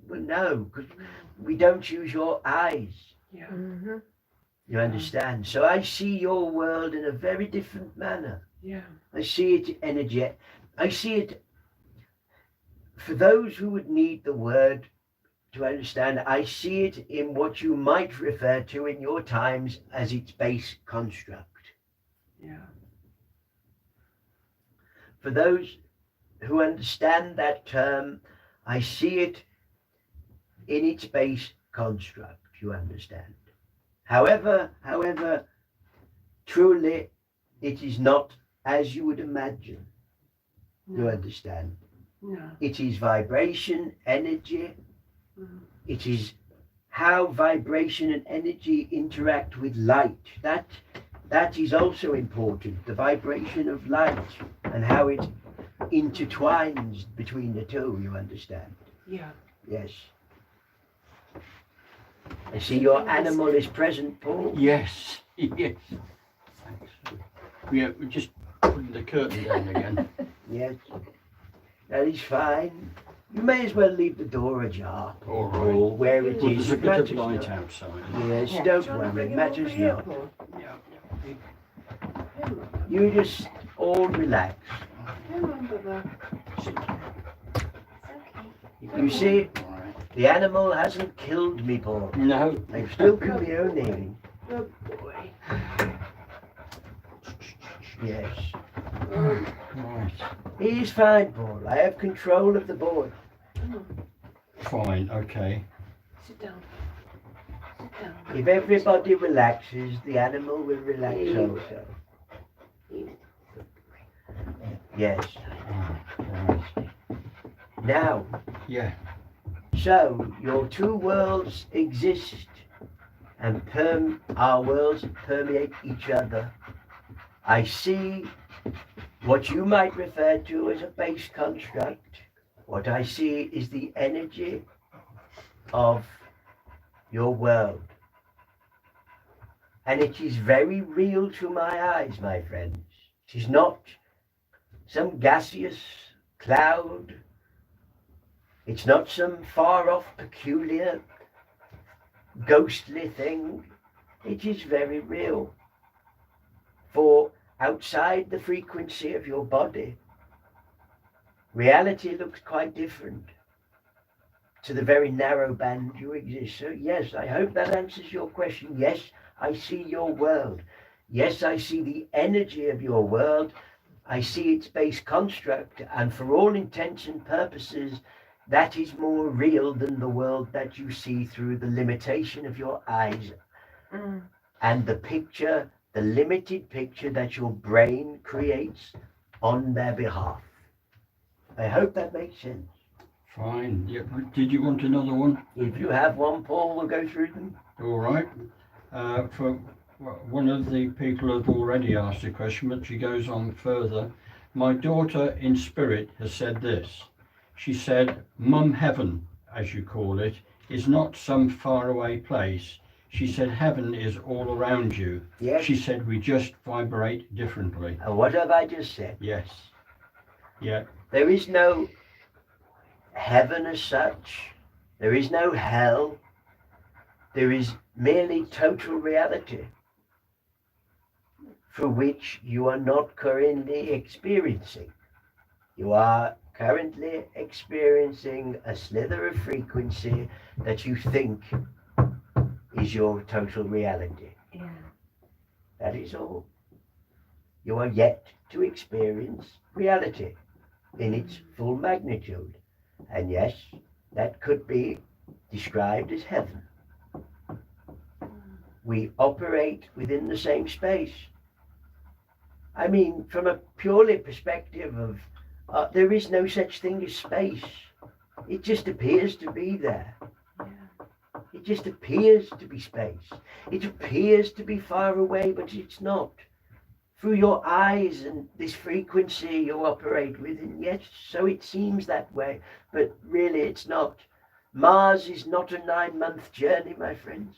G: Well, no, because we don't use your eyes.
D: Yeah.
C: Mm-hmm.
G: You understand? So I see your world in a very different manner.
D: Yeah.
G: I see it energy. I see it, for those who would need the word to understand, I see it in what you might refer to in your times as its base construct.
D: Yeah.
G: For those who understand that term, I see it in its base construct, you understand. However, truly, it is not as you would imagine, you understand.
D: No.
G: It is vibration, energy.
D: Mhm.
G: It is how vibration and energy interact with light. That is also important, the vibration of light and how it intertwines between the two, you understand?
D: Yeah.
G: Yes. I see your animal is present, Paul.
B: Yes, yes. Thanks. We're just putting the curtain down again.
G: Yes. That is fine. You may as well leave the door ajar.
B: All right.
G: Or where it
B: Well,
G: is.
B: there's a
G: It
B: bit of
G: matters
B: light
G: not.
B: outside.
G: Yes,
D: Do
G: don't
D: you wanna
G: worry,
D: bring
G: it
D: him over
G: matters
D: here,
G: not.
D: Paul?
B: Yeah.
G: You just all relax.
D: Come on, Baba.
G: You see,
B: All right.
G: the animal hasn't killed me, Paul.
B: No.
G: They've still communing.
D: Good boy.
G: Yes.
B: Right.
G: He's fine, Paul. I have control of the board.
D: Come on.
B: Fine. Okay.
D: Sit down. Sit down.
G: If everybody relaxes, the animal will relax also. Yes.
B: Right.
G: Now,
B: Yeah.
G: so your two worlds exist and our worlds permeate each other. I see what you might refer to as a base construct. What I see is the energy of your world. And it is very real to my eyes, my friends. It is not some gaseous cloud. It's not some far off, peculiar, ghostly thing. It is very real. For outside the frequency of your body, reality looks quite different to the very narrow band you exist. So yes, I hope that answers your question. Yes, I see your world. Yes, I see the energy of your world. I see its base construct, and for all intents and purposes, that is more real than the world that you see through the limitation of your eyes and the picture, the limited picture that your brain creates on their behalf. I hope that makes sense.
B: Fine. Yeah. Did you want another one?
G: If you have one, Paul, we'll go through them.
B: All right. For one of the people have already asked a question, but she goes on further. My daughter in spirit has said this. She said, Mum Heaven, as you call it, is not some faraway place. She said, heaven is all around you.
G: Yes.
B: She said, we just vibrate differently.
G: And what have I just said?
B: Yes. Yeah.
G: There is no heaven as such. There is no hell. There is merely total reality for which you are not currently experiencing. You are currently experiencing a slither of frequency that you think is your total reality.
C: Yeah.
G: That is all. You are yet to experience reality in its full magnitude. And yes, that could be described as heaven. We operate within the same space. I mean, from a purely perspective of there is no such thing as space. It just appears to be there. It just appears to be space. It appears to be far away, but it's not. Through your eyes and this frequency you operate within, yes, so it seems that way, but really it's not. Mars is not a 9-month journey, my friends.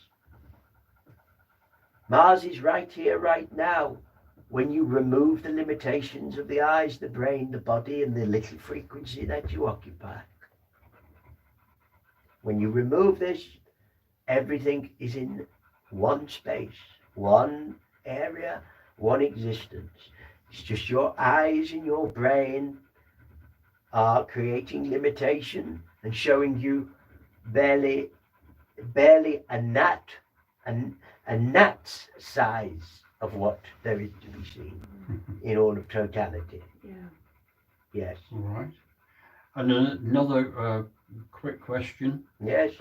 G: Mars is right here, right now. When you remove the limitations of the eyes, the brain, the body, and the little frequency that you occupy. When you remove this, everything is in one space, one area, one existence. It's just your eyes and your brain are creating limitation and showing you barely a gnat's size of what there is to be seen in all of totality.
D: Yeah.
G: Yes.
B: All right. And another quick question,
G: Yes.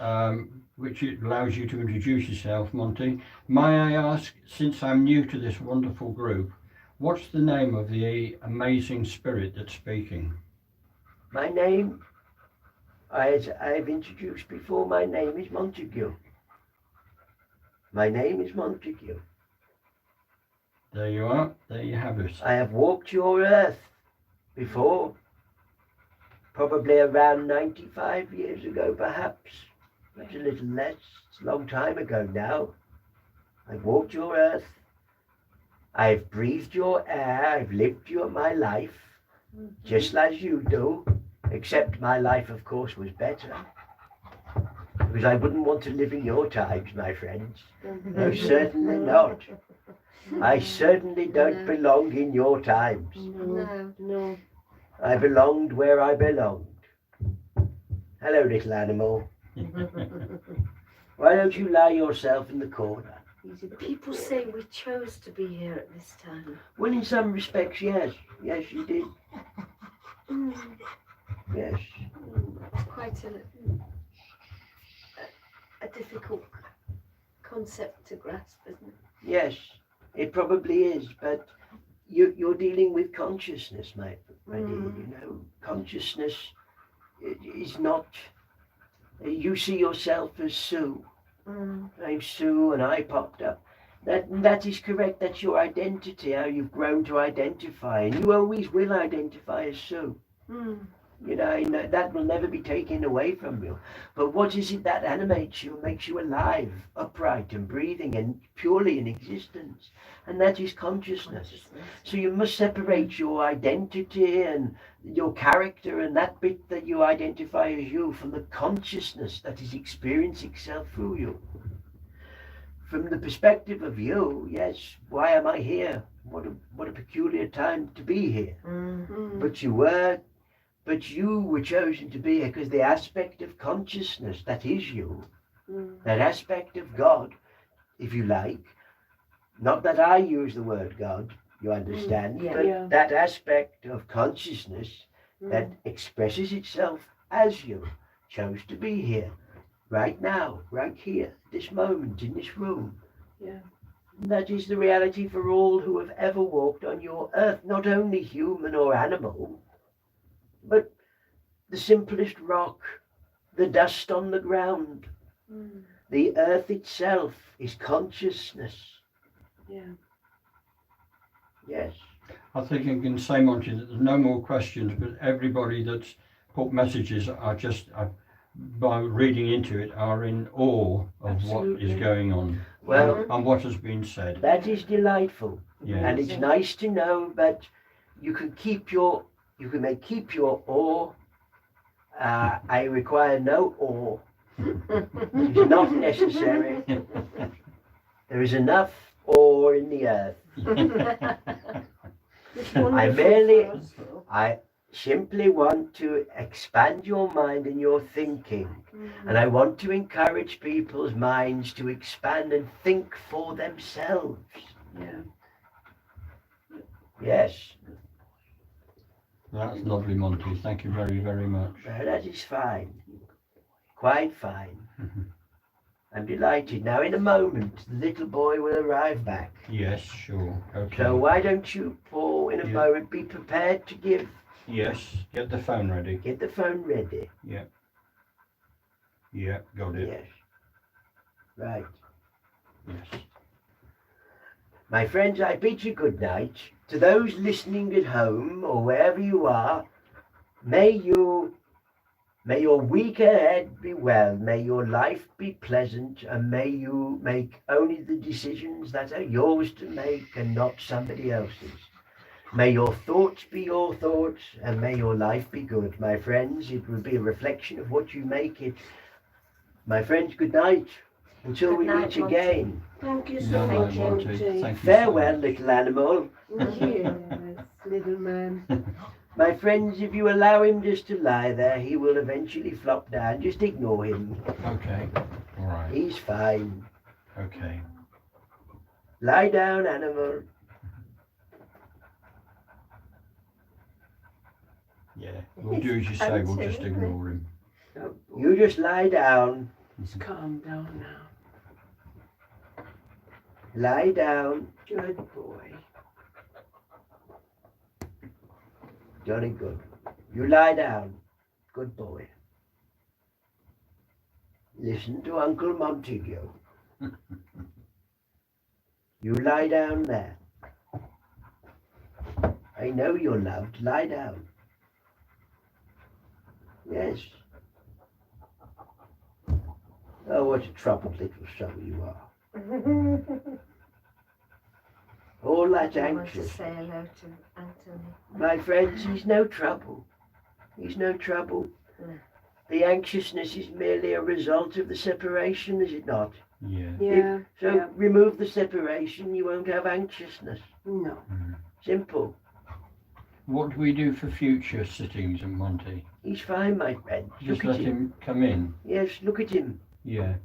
B: which allows you to introduce yourself, Monty. May I ask, since I'm new to this wonderful group, what's the name of the amazing spirit that's speaking?
G: My name, as I've introduced before, my name is Montague. My name is Montague.
B: There you are. There you have it.
G: I have walked your earth before, probably around 95 years ago, perhaps. Perhaps a little less. It's a long time ago now. I've walked your earth. I've breathed your air. I've lived my life, just as you do, except my life, of course, was better. Because I wouldn't want to live in your times, my friends. No, certainly not. I certainly don't belong in your times.
C: No.
G: I belonged where I belonged. Hello, little animal. Why don't you lie yourself in the corner?
C: People say we chose to be here at this time.
G: Well, in some respects, yes. Yes, you did. Yes.
C: It's quite a difficult concept to grasp, isn't it?
G: Yes, it probably is, but you're dealing with consciousness, my dear. You know, consciousness is not. You see yourself as Sue. I'm Sue, and I popped up. That is correct. That's your identity. How you've grown to identify, and you always will identify as Sue. You know, that will never be taken away from you. But what is it that animates you, makes you alive, upright and breathing and purely in existence? And that is consciousness. So you must separate your identity and your character and that bit that you identify as you from the consciousness that is experiencing itself through you. From the perspective of you, yes, why am I here? What a peculiar time to be here. But you were chosen to be here because the aspect of consciousness that is you, that aspect of God, if you like, not that I use the word God, you understand, but that aspect of consciousness that expresses itself as you, chose to be here, right now, right here, this moment, in this room. That is the reality for all who have ever walked on your earth, not only human or animal, but the simplest rock, the dust on the ground, the earth itself is consciousness. Yes.
B: I think I can say, Monty, that there's no more questions, but everybody that's put messages are just, by reading into it, are in awe of what is going on.
G: Well,
B: and what has been said.
G: That is delightful.
B: Yeah.
G: And it's nice to know that you can keep your awe. I require no awe. It is not necessary. There is enough awe in the earth. I simply want to expand your mind and your thinking. And I want to encourage people's minds to expand and think for themselves. Yes.
B: That's lovely, Monty. Thank you very, very much.
G: That is fine. Quite fine. I'm delighted. Now, in a moment, the little boy will arrive back.
B: Yes, sure. Okay.
G: So why don't you, Paul, in a moment, be prepared to give.
B: Yes, get the phone ready.
G: Get the phone ready.
B: Yeah. Yeah, got it.
G: Yes. Right.
B: Yes.
G: My friends, I bid you good night. To those listening at home or wherever you are, may your week ahead be well, may your life be pleasant, and may you make only the decisions that are yours to make and not somebody else's. May your thoughts be your thoughts, and may your life be good. My friends, it will be a reflection of what you make it. My friends, good night. Until we meet again.
D: Thank you so
B: No,
D: much,
B: Monty.
D: Monty.
B: Thank you.
G: Farewell, little animal.
D: Yes, little man.
G: My friends, if you allow him just to lie there, he will eventually flop down. Just ignore him.
B: Okay. All right.
G: He's fine.
B: Okay.
G: Lie down, animal.
B: Yeah. We'll do as you say. We'll just ignore him.
G: You just lie down.
D: Just calm down now.
G: Lie down.
D: Good boy.
G: Jolly good. You lie down. Good boy. Listen to Uncle Montague. You lie down there. I know you're loved. Lie down. Yes. Oh, what a troubled little soul you are. All that
C: I want to
G: anxious.
C: say hello to Anthony.
G: My friends, he's no trouble. He's no trouble.
C: No.
G: The anxiousness is merely a result of the separation, is it not?
B: Yeah.
D: Yeah.
G: So
D: Yeah.
G: remove the separation, you won't have anxiousness.
D: No.
G: Simple.
B: What do we do for future sittings at Monty?
G: He's fine, my friend.
B: Just
G: Look
B: let
G: at him.
B: him come in.
G: Yes, look at him.
B: Yeah.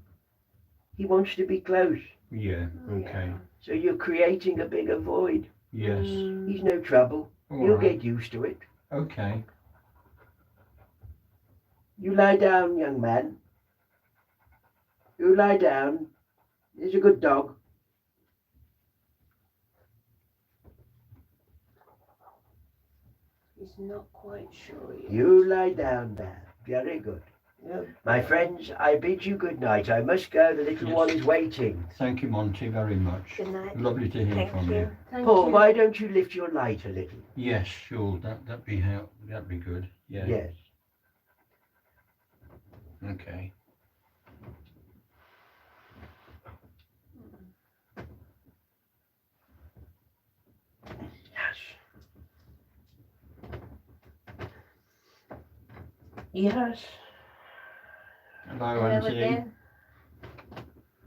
G: He wants to be close.
B: Yeah. Okay.
G: So you're creating a bigger void.
B: Yes.
G: He's no trouble.
B: All
G: He'll
B: right.
G: get used to it.
B: Okay.
G: You lie down, young man. You lie down. He's a good dog.
D: He's not quite sure yet.
G: You lie down there. Very good.
D: Yeah.
G: My friends, I bid you good night. I must go. The little
B: Yes.
G: one is waiting.
B: Thank you, Monty, very much.
C: Good night.
B: Lovely to hear
C: Thank
B: from
C: you.
B: you.
D: Thank
G: Paul,
D: you.
G: why don't you lift your light a little?
B: Yes, sure. That'd be good. Yeah.
G: Yes.
B: Okay.
F: Yes.
B: Hello,
C: Hello
B: Anthony.
C: again.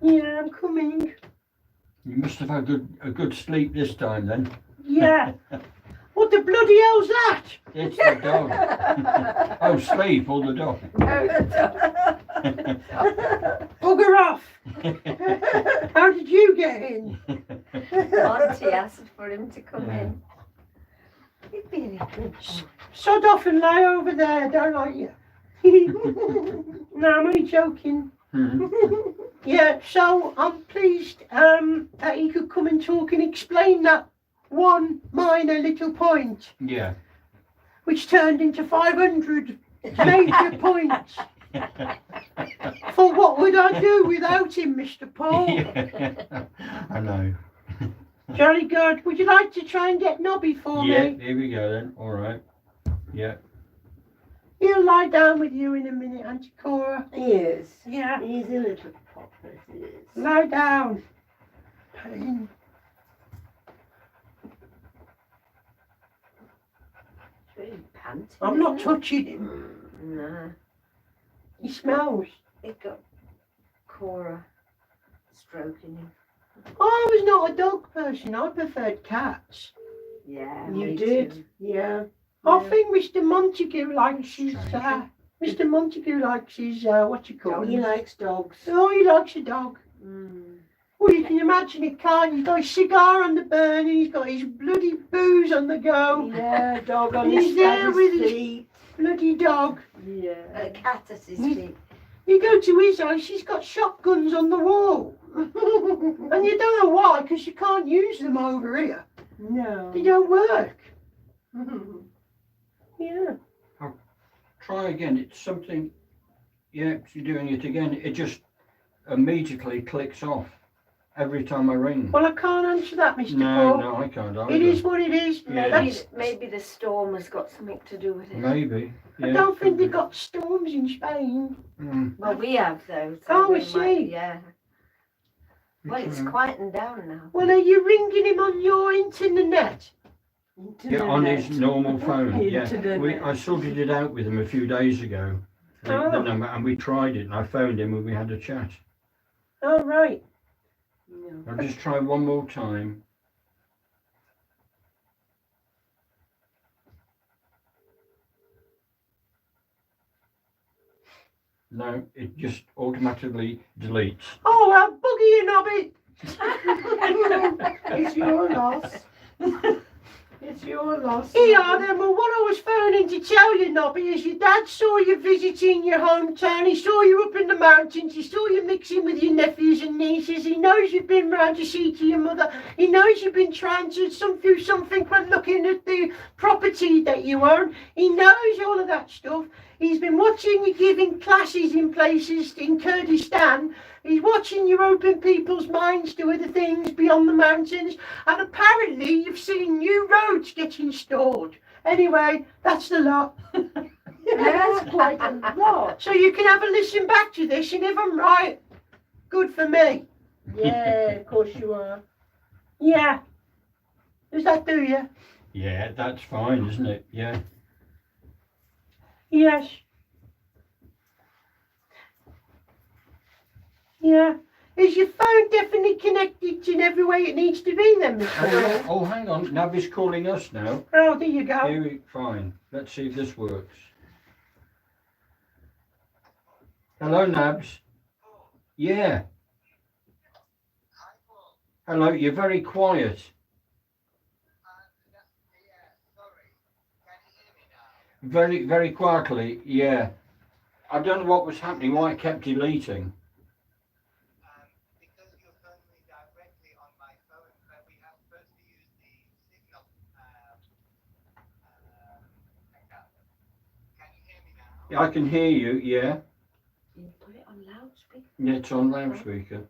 F: Yeah, I'm coming.
B: You must have had a good sleep this time then.
F: Yeah. What the bloody hell's that?
B: It's the dog. Oh, sleep or the dog.
F: Bugger off. How did you get in?
C: Auntie asked for him to come in. He'd be a little boy.
F: Sod off and lie over there. Don't like you. No, I'm only joking. Yeah, so I'm pleased that he could come and talk and explain that one minor little point,
B: Yeah.
F: which turned into 500 major points. For what would I do without him, Mr. Paul?
B: Yeah. I know.
F: Jolly good. Would you like to try and get Nobby for
B: Yeah,
F: me?
B: here we go then. All right. Yeah.
F: He'll lie down with you in a minute, Auntie Cora.
D: He is.
F: Yeah,
D: He's a little popper, he is.
F: lie down. Pain.
C: He's really panting.
F: I'm not
C: isn't
F: touching him.
C: he? No.
F: He smells.
C: He got Cora stroking him.
F: I was not a dog person. I preferred cats.
C: Yeah.
D: You
C: me
D: did?
C: too.
D: Yeah.
F: I
D: Yeah.
F: think Mr. Montague likes his.
B: Strange.
F: Mr. Montague likes his. What you call
D: He
F: it?
D: likes dogs.
F: Oh, he likes a dog.
C: Mm.
F: Well, you can imagine it, can't you? He's got his cigar on the burn and he's got his bloody booze on the go.
D: Yeah, dog on
F: He's
D: his
F: there with his-
D: feet.
F: Bloody dog.
D: Yeah.
C: A cat at his
F: Mm.
C: feet.
F: You go to his house, he's got shotguns on the wall. And you don't know why, because you can't use them over here.
D: No.
F: They don't work. Yeah.
B: Try again. It's something. Yeah, you're doing it again. It just immediately clicks off every time I ring.
F: Well, I can't answer that, Mr.
B: No,
F: Paul.
B: no, I can't either.
F: It is what it is.
B: Yeah.
C: Maybe the storm has got something to do with it.
B: Maybe. Yeah,
F: I don't think
B: could
F: they've
B: be.
F: got storms in Spain.
C: Well, we have though.
F: Oh,
C: we
F: I see.
C: Yeah. Well, it's
B: Mm.
C: quieting down now.
F: Well, are you ringing him on your internet?
B: Yeah, on his normal phone. Yeah,
D: Internet.
B: I sorted it out with him a few days ago. The
F: Oh.
B: number, and we tried it, and I phoned him, and we had a chat.
F: Oh, right.
D: Yeah.
B: I'll just try one more time. No, it just automatically deletes.
F: Oh, well, bugger you, Nobby.
D: It's your loss. It's your loss.
F: Yeah, then, well, what I was phoning to tell you, Nobby, is your dad saw you visiting your hometown. He saw you up in the mountains. He saw you mixing with your nephews and nieces. He knows you've been round to see to your mother. He knows you've been trying to do something when looking at the property that you own. He knows all of that stuff. He's been watching you giving classes in places in Kurdistan. He's watching you open people's minds to other things beyond the mountains. And apparently you've seen new roads get installed. Anyway, that's the lot.
C: That's quite a lot.
F: So you can have a listen back to this, and if I'm right, good for me.
C: Yeah, of course you are.
F: Yeah. Does that do you?
B: Yeah, that's fine, isn't it? Yeah.
F: Yes. Yeah. Is your phone definitely connected in every way it needs to be then, Mr. Hall?
B: Oh, hang on. Nabby's calling us now.
F: Oh, there you go.
B: Here we, fine. Let's see if this works. Hello, Nabs. Yeah. Hello, you're very quiet. Very, very quietly, yeah. I don't know what was happening, why it kept deleting.
A: Because you're phoning me directly on my phone, but we have first to use the signal. Can you hear me now?
B: I can hear you, yeah.
C: You put it on loudspeaker.
B: Yeah, it's on loudspeaker.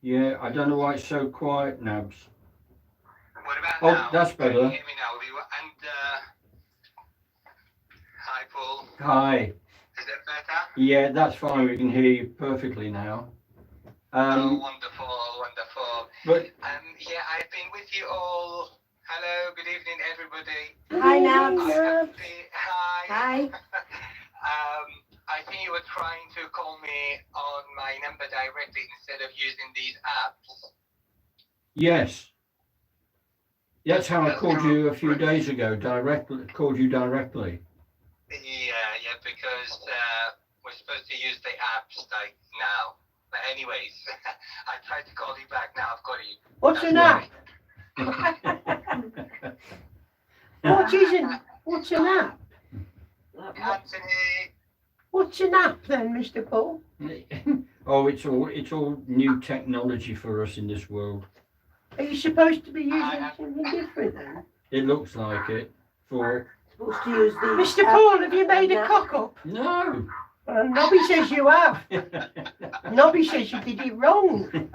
B: Yeah, I don't know why it's so quiet, Nabs.
A: What about
B: Oh,
A: now?
B: that's
A: Can you
B: better.
A: hear me now? Hi, Paul.
B: Hi.
A: Is that better?
B: Yeah, that's fine, we can hear you perfectly now.
A: Oh, wonderful, wonderful.
B: But
A: Yeah, I've been with you all. Hello, good evening, everybody.
C: Hi, Nabs.
A: Hi.
C: Hi.
A: I think you were trying to call me on my number directly instead of using these apps.
B: yes. That's how I called you a few days ago, called you directly.
A: Yeah, because we're supposed to use the apps like now. But anyways, I tried to call you back now. I've got you.
F: What's an app? What is it? What's an app?
A: Anthony.
F: What's an app then, Mr. Paul?
B: Oh, it's all new technology for us in this world.
F: Are you supposed to be using something different then?
B: It looks like it. For
C: Supposed to use the.
F: Mr. Paul, have you made a cock up?
B: no.
F: Nobby says you have. Nobby says you did it wrong.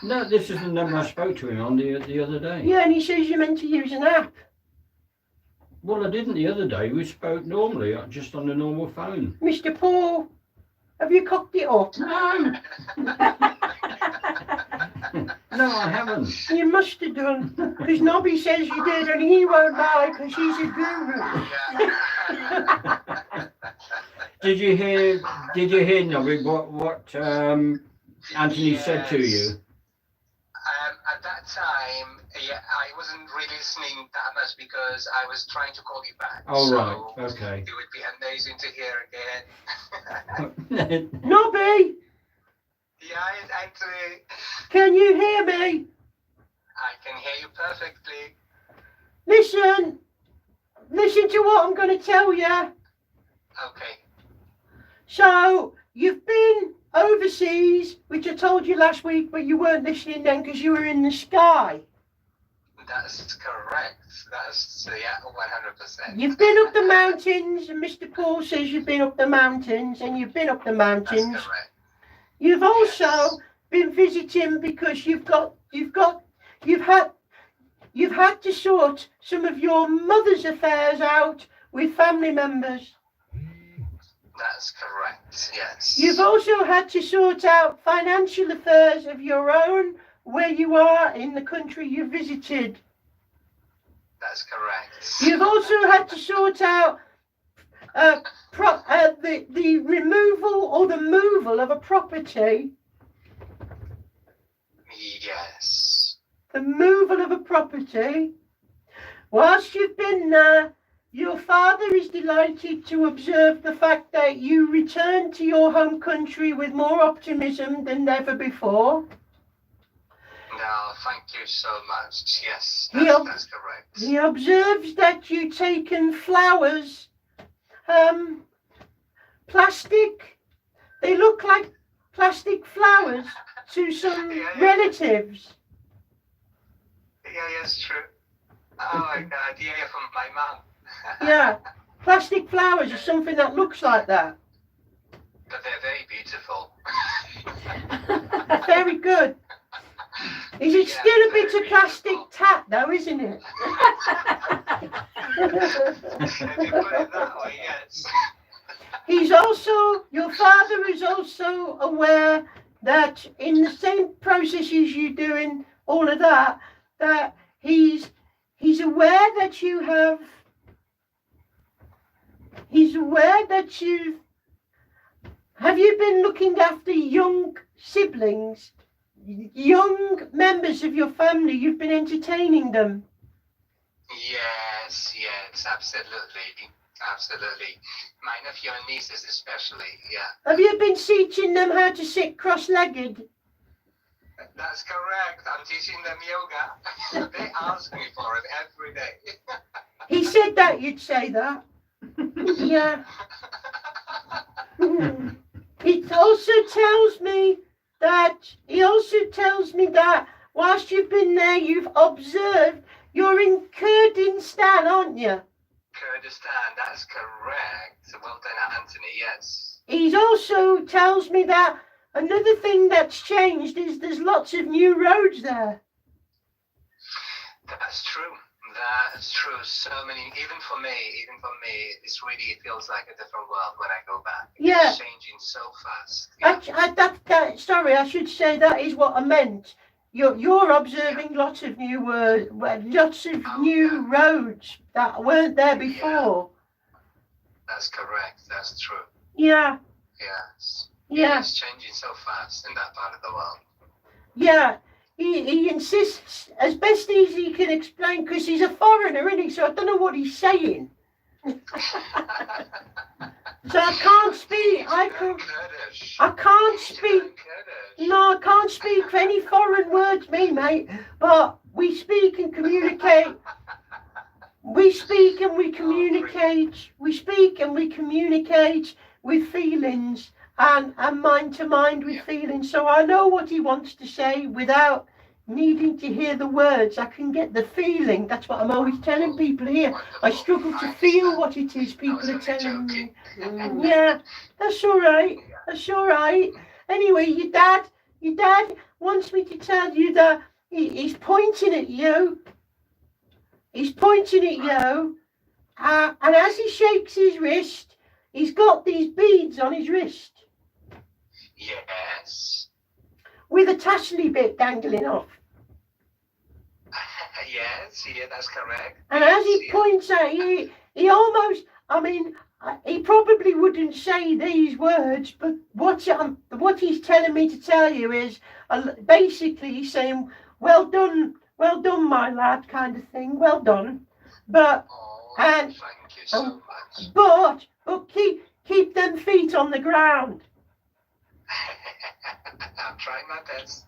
B: No, this is the number I spoke to him on the other day.
F: Yeah, and he says you're meant to use an app.
B: Well, I didn't the other day. We spoke normally, just on the normal phone.
F: Mr. Paul, have you cocked it up?
B: No. No, I haven't.
F: You must have done, because Nobby says you did, and he won't lie because he's a guru.
B: Did you hear, Nobby, what Anthony said to you?
A: At that time, yeah, I wasn't really listening that much because I was trying to call you back.
B: Oh,
A: so
B: right, okay.
A: It would be amazing to hear again.
F: Nobby,
A: Yeah, it's Anthony.
F: can you hear me?
A: I can hear you perfectly.
F: Listen to what I'm going to tell you.
A: Okay.
F: So, you've been overseas, which I told you last week, but you weren't listening then because you were in the sky.
A: That's correct. That's, yeah, 100%.
F: You've been up the mountains, and Mr. Paul says you've been up the mountains, and you've been up the mountains.
A: That's correct.
F: You've also been visiting because you've had to sort some of your mother's affairs out with family members.
A: That's correct, yes.
F: You've also had to sort out financial affairs of your own where you are in the country you visited.
A: That's correct.
F: You've also had to sort out the removal or the moval of a property.
A: Yes.
F: The moval of a property. Whilst you've been there, your father is delighted to observe the fact that you returned to your home country with more optimism than ever before.
A: No, thank you so much. Yes,
F: He
A: that's correct.
F: He observes that you've taken flowers, plastic, they look like plastic flowers to some relatives.
A: Yeah, yes, true. Oh my God, yeah, from my mom.
F: Yeah. plastic flowers or something that looks like that.
H: But they're very beautiful.
F: Very good. Is it
H: Yeah,
F: still a bit
H: very
F: of plastic
H: beautiful.
F: tat though, isn't it?
H: If you put it that way, yes.
F: He's also, your father is also aware that in the same processes you doing all of that, that he's aware that you have, he's aware that have you been looking after young siblings, young members of your family? You've been entertaining them.
H: Yes, absolutely. Absolutely. My nephew and nieces especially, yeah.
F: Have you been teaching them how to sit cross-legged?
H: That's correct. I'm teaching them yoga. They ask me for it every day.
F: He said that you'd say that. Yeah. He also tells me that whilst you've been there, you've observed. You're in Kurdistan, aren't you?
H: Kurdistan, that's correct. Well done, Anthony, yes.
F: He also tells me that another thing that's changed is there's lots of new roads there.
H: That's true. That's true. So many, even for me, it feels like a different world when I go back.
F: Yeah.
H: It's changing so fast. Yeah.
F: Sorry, I should say that is what I meant. You're observing lots of new new roads that weren't there before.
H: That's correct. That's true.
F: Yeah.
H: Yes.
F: Yeah.
H: It's changing so fast in that part of the world.
F: Yeah. He insists as best as he can explain, because he's a foreigner, isn't he? So I don't know what he's saying. So I can't speak. I can't speak. No, I can't speak any foreign words, me, mate. But we speak and communicate. We speak and we communicate. We speak and we communicate with feelings and mind to mind with feelings. So I know what he wants to say without needing to hear the words. I can get the feeling. That's what I'm always telling people here. I struggle to feel what it is people are telling me. Yeah, that's all right. That's all right. Anyway, your dad wants me to tell you that he's pointing at you. He's pointing at you. And as he shakes his wrist, he's got these beads on his wrist.
H: Yes.
F: With a tassely bit dangling off.
H: Yes, yeah, that's correct.
F: And as he points at you, he almost, I mean, he probably wouldn't say these words, but what he's telling me to tell you is basically he's saying, well done, my lad, kind of thing, well done. But,
H: thank you so much.
F: But keep them feet on the ground.
H: I'm trying my best.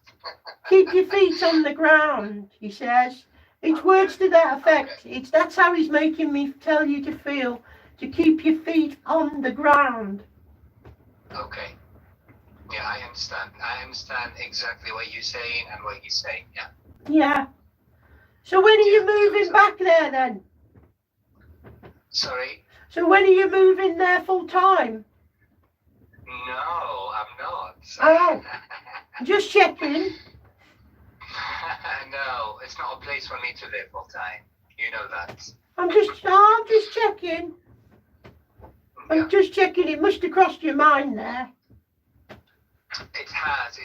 F: Keep your feet on the ground, he says. It's words to that effect. That's how he's making me tell you to feel, to keep your feet on the ground.
H: Okay. Yeah, I understand. I understand exactly what you're saying and what he's saying. Yeah.
F: Yeah. So when are you moving back there then?
H: Sorry?
F: So when are you moving there full time?
H: No, I'm not.
F: Oh, just checking.
H: No, it's not a place for me to live full time. You know that.
F: I'm just checking. I'm just checking. It must have crossed your mind there.
H: It has.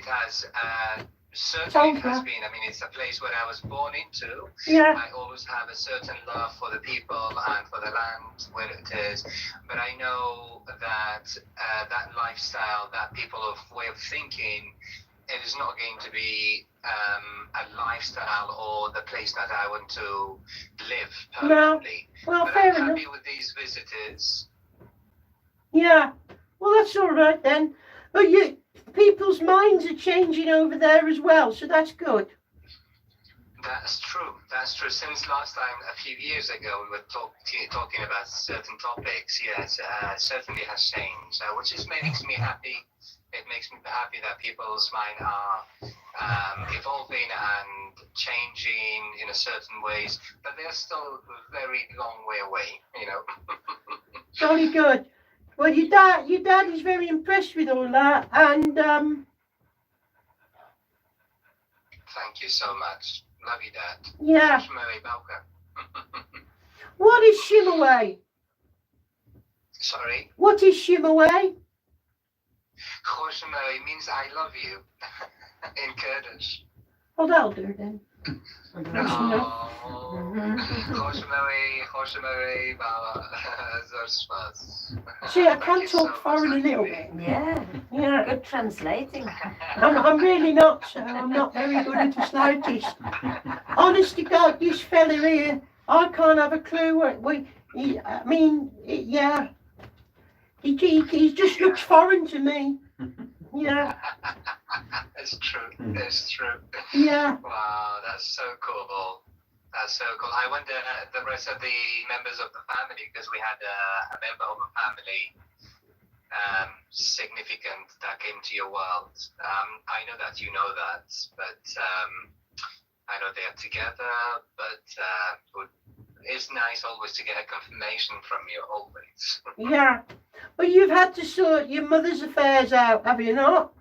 H: Certainly it has been. I mean, it's a place where I was born into.
F: Yeah.
H: I always have a certain love for the people and for the land where it is. But I know that that lifestyle, that people of way of thinking, it is not going to be a lifestyle or the place that I want to live permanently.
F: No. Well,
H: but
F: fair
H: I'm happy
F: enough.
H: with these visitors.
F: Yeah. Well, that's all right then. But people's minds are changing over there as well, so that's good.
H: That's true. That's true. Since last time, a few years ago, we were talking about certain topics. Yes, certainly has changed, which just makes me happy. It makes me happy that people's minds are evolving and changing in a certain ways, but they're still a very long way away, you know.
F: Jolly good. Well, your dad is very impressed with all that, and
H: Thank you so much. Love you, Dad.
F: yeah.
H: Rosemary, welcome.
F: What is Shimaway?
H: Sorry?
F: What is Shimaway?
H: Rosemary means I love you in Kurdish.
F: Oh, that'll do then. That's enough.
H: Rosemary, Zorspas.
F: See, I can talk foreign a little bit.
C: Yeah,
F: Yeah,
C: good translating.
F: I'm really not, so I'm not very good at the slightest. Honest to God, this fella here, I can't have a clue what yeah. He just looks foreign to me. Yeah,
H: It's true. It's true.
F: yeah.
H: Wow, that's so cool. That's so cool. I wonder the rest of the members of the family, because we had a member of a family significant that came to your world. I know that you know that, but I know they're together, but it's nice always to get a confirmation from you, always.
F: Yeah. Well, you've had to sort your mother's affairs out, have you not?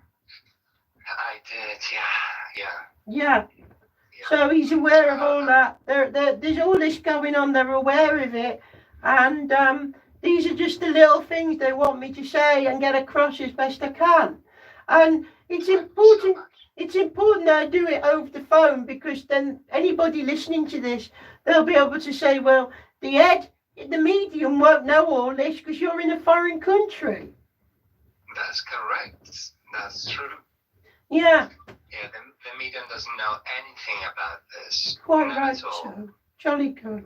H: I did, yeah.
F: Yeah. So he's aware of all that. There's all this going on. They're aware of it, and these are just the little things they want me to say and get across as best I can. And it's important. It's important that I do it over the phone, because then anybody listening to this, they'll be able to say, well, the medium won't know all this because you're in a foreign country.
H: That's correct. That's true.
F: Yeah.
H: Yeah, the medium doesn't know anything about this.
F: Quite
H: None
F: right,
H: at all.
F: so. Jolly good.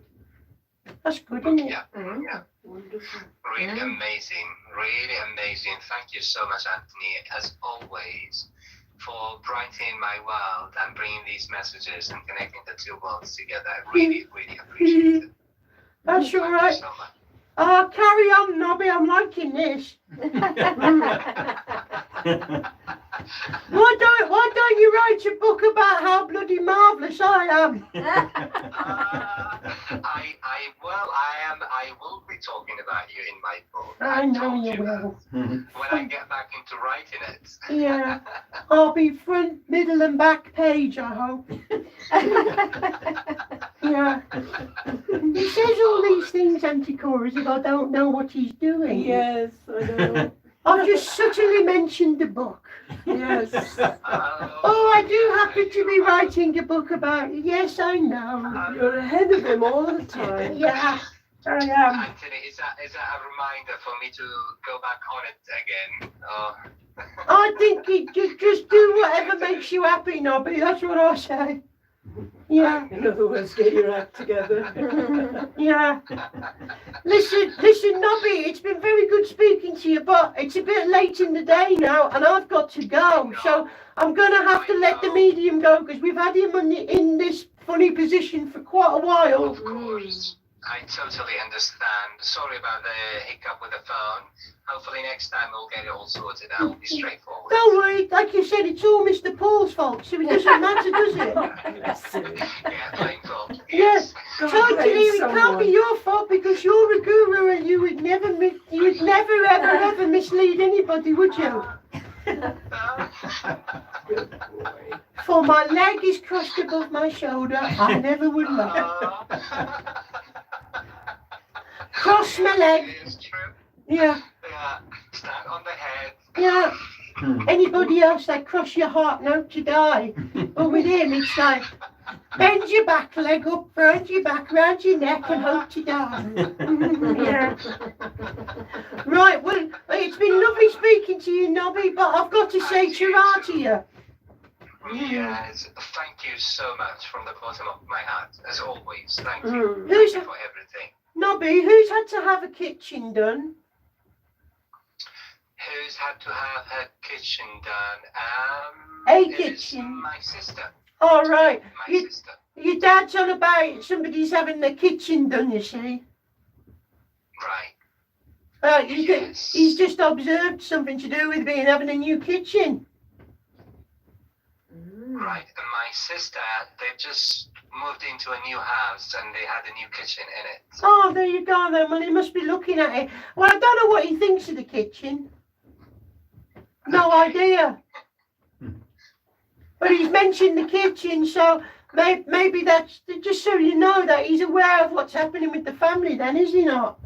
F: That's good, isn't it?
H: Yeah, yeah.
D: Wonderful.
H: Really amazing. Really amazing. Thank you so much, Anthony, as always, for brightening my world and bringing these messages and connecting the two worlds together. I really, really appreciate it.
F: That's all
H: Thank
F: right.
H: you so much.
F: Carry on, Nobby. I'm liking this. Why don't you write a book about how bloody marvellous I am?
H: I will be talking about you in my book.
F: I know
H: told
F: you
H: that.
F: will.
H: When I get back into writing it.
F: Yeah. I'll be front, middle and back page, I hope. Yeah. He says all these things, Anticor, as if I don't know what he's doing.
D: Yes, I know.
F: I've just subtly mentioned the book.
D: Yes.
F: Oh, I do happen to be writing a book about it. Yes, I know.
D: You're ahead of him all the time.
F: Yeah, I am.
H: Anthony, is that a reminder for me to go back on it again? Oh.
F: I think you just do whatever makes you happy, Nobby. That's what I say. Yeah,
D: In other words, get your act together.
F: yeah. Listen, Nobby, it's been very good speaking to you, but it's a bit late in the day now, and I've got to go. So I'm going to have to let the medium go, because we've had him in this funny position for quite a while.
H: Of course. I totally understand. Sorry about the hiccup with the phone. Hopefully next time we'll get it all sorted out. It'll be straightforward.
F: Don't worry, like you said, it's all Mr. Paul's fault, so it doesn't matter, does it?
H: Yeah, plain fault.
F: Yes,
D: God
F: totally.
D: bless
F: It can't
D: someone.
F: be your fault, because you're a guru and you would never ever mislead anybody, would you?
D: Good boy.
F: For my leg is crossed above my shoulder, I never would lie. Cross my leg.
H: It's true.
F: Yeah,
H: Yeah. Stand on the head.
F: yeah. Anybody else, they cross your heart now to die. But with him, it's like, bend your back leg up, round your back, round your neck, and hope to die. Yeah. Right, well, it's been lovely speaking to you, Nobby, but I've got to say ta-ra to you.
H: Yes. Thank you so much from the bottom of my heart, as always. Thank you.
D: Mm.
F: Who's
H: Thank you for everything.
F: Nobby, who's had to have a kitchen done?
H: Who's had to have her kitchen done?
F: A
H: it is
F: kitchen.
H: my sister.
F: All right.
H: My sister.
F: Your dad's on about somebody's having the kitchen done, you see.
H: Right.
F: He's just observed something to do with being having a new kitchen.
H: right? And my sister, they've just moved into a new house and they had a new kitchen in it.
F: Oh, there you go then. Well, he must be looking at it. Well, I don't know what he thinks of the kitchen. No idea. But he's mentioned the kitchen, so maybe that's just so you know that he's aware of what's happening with the family then, is he not?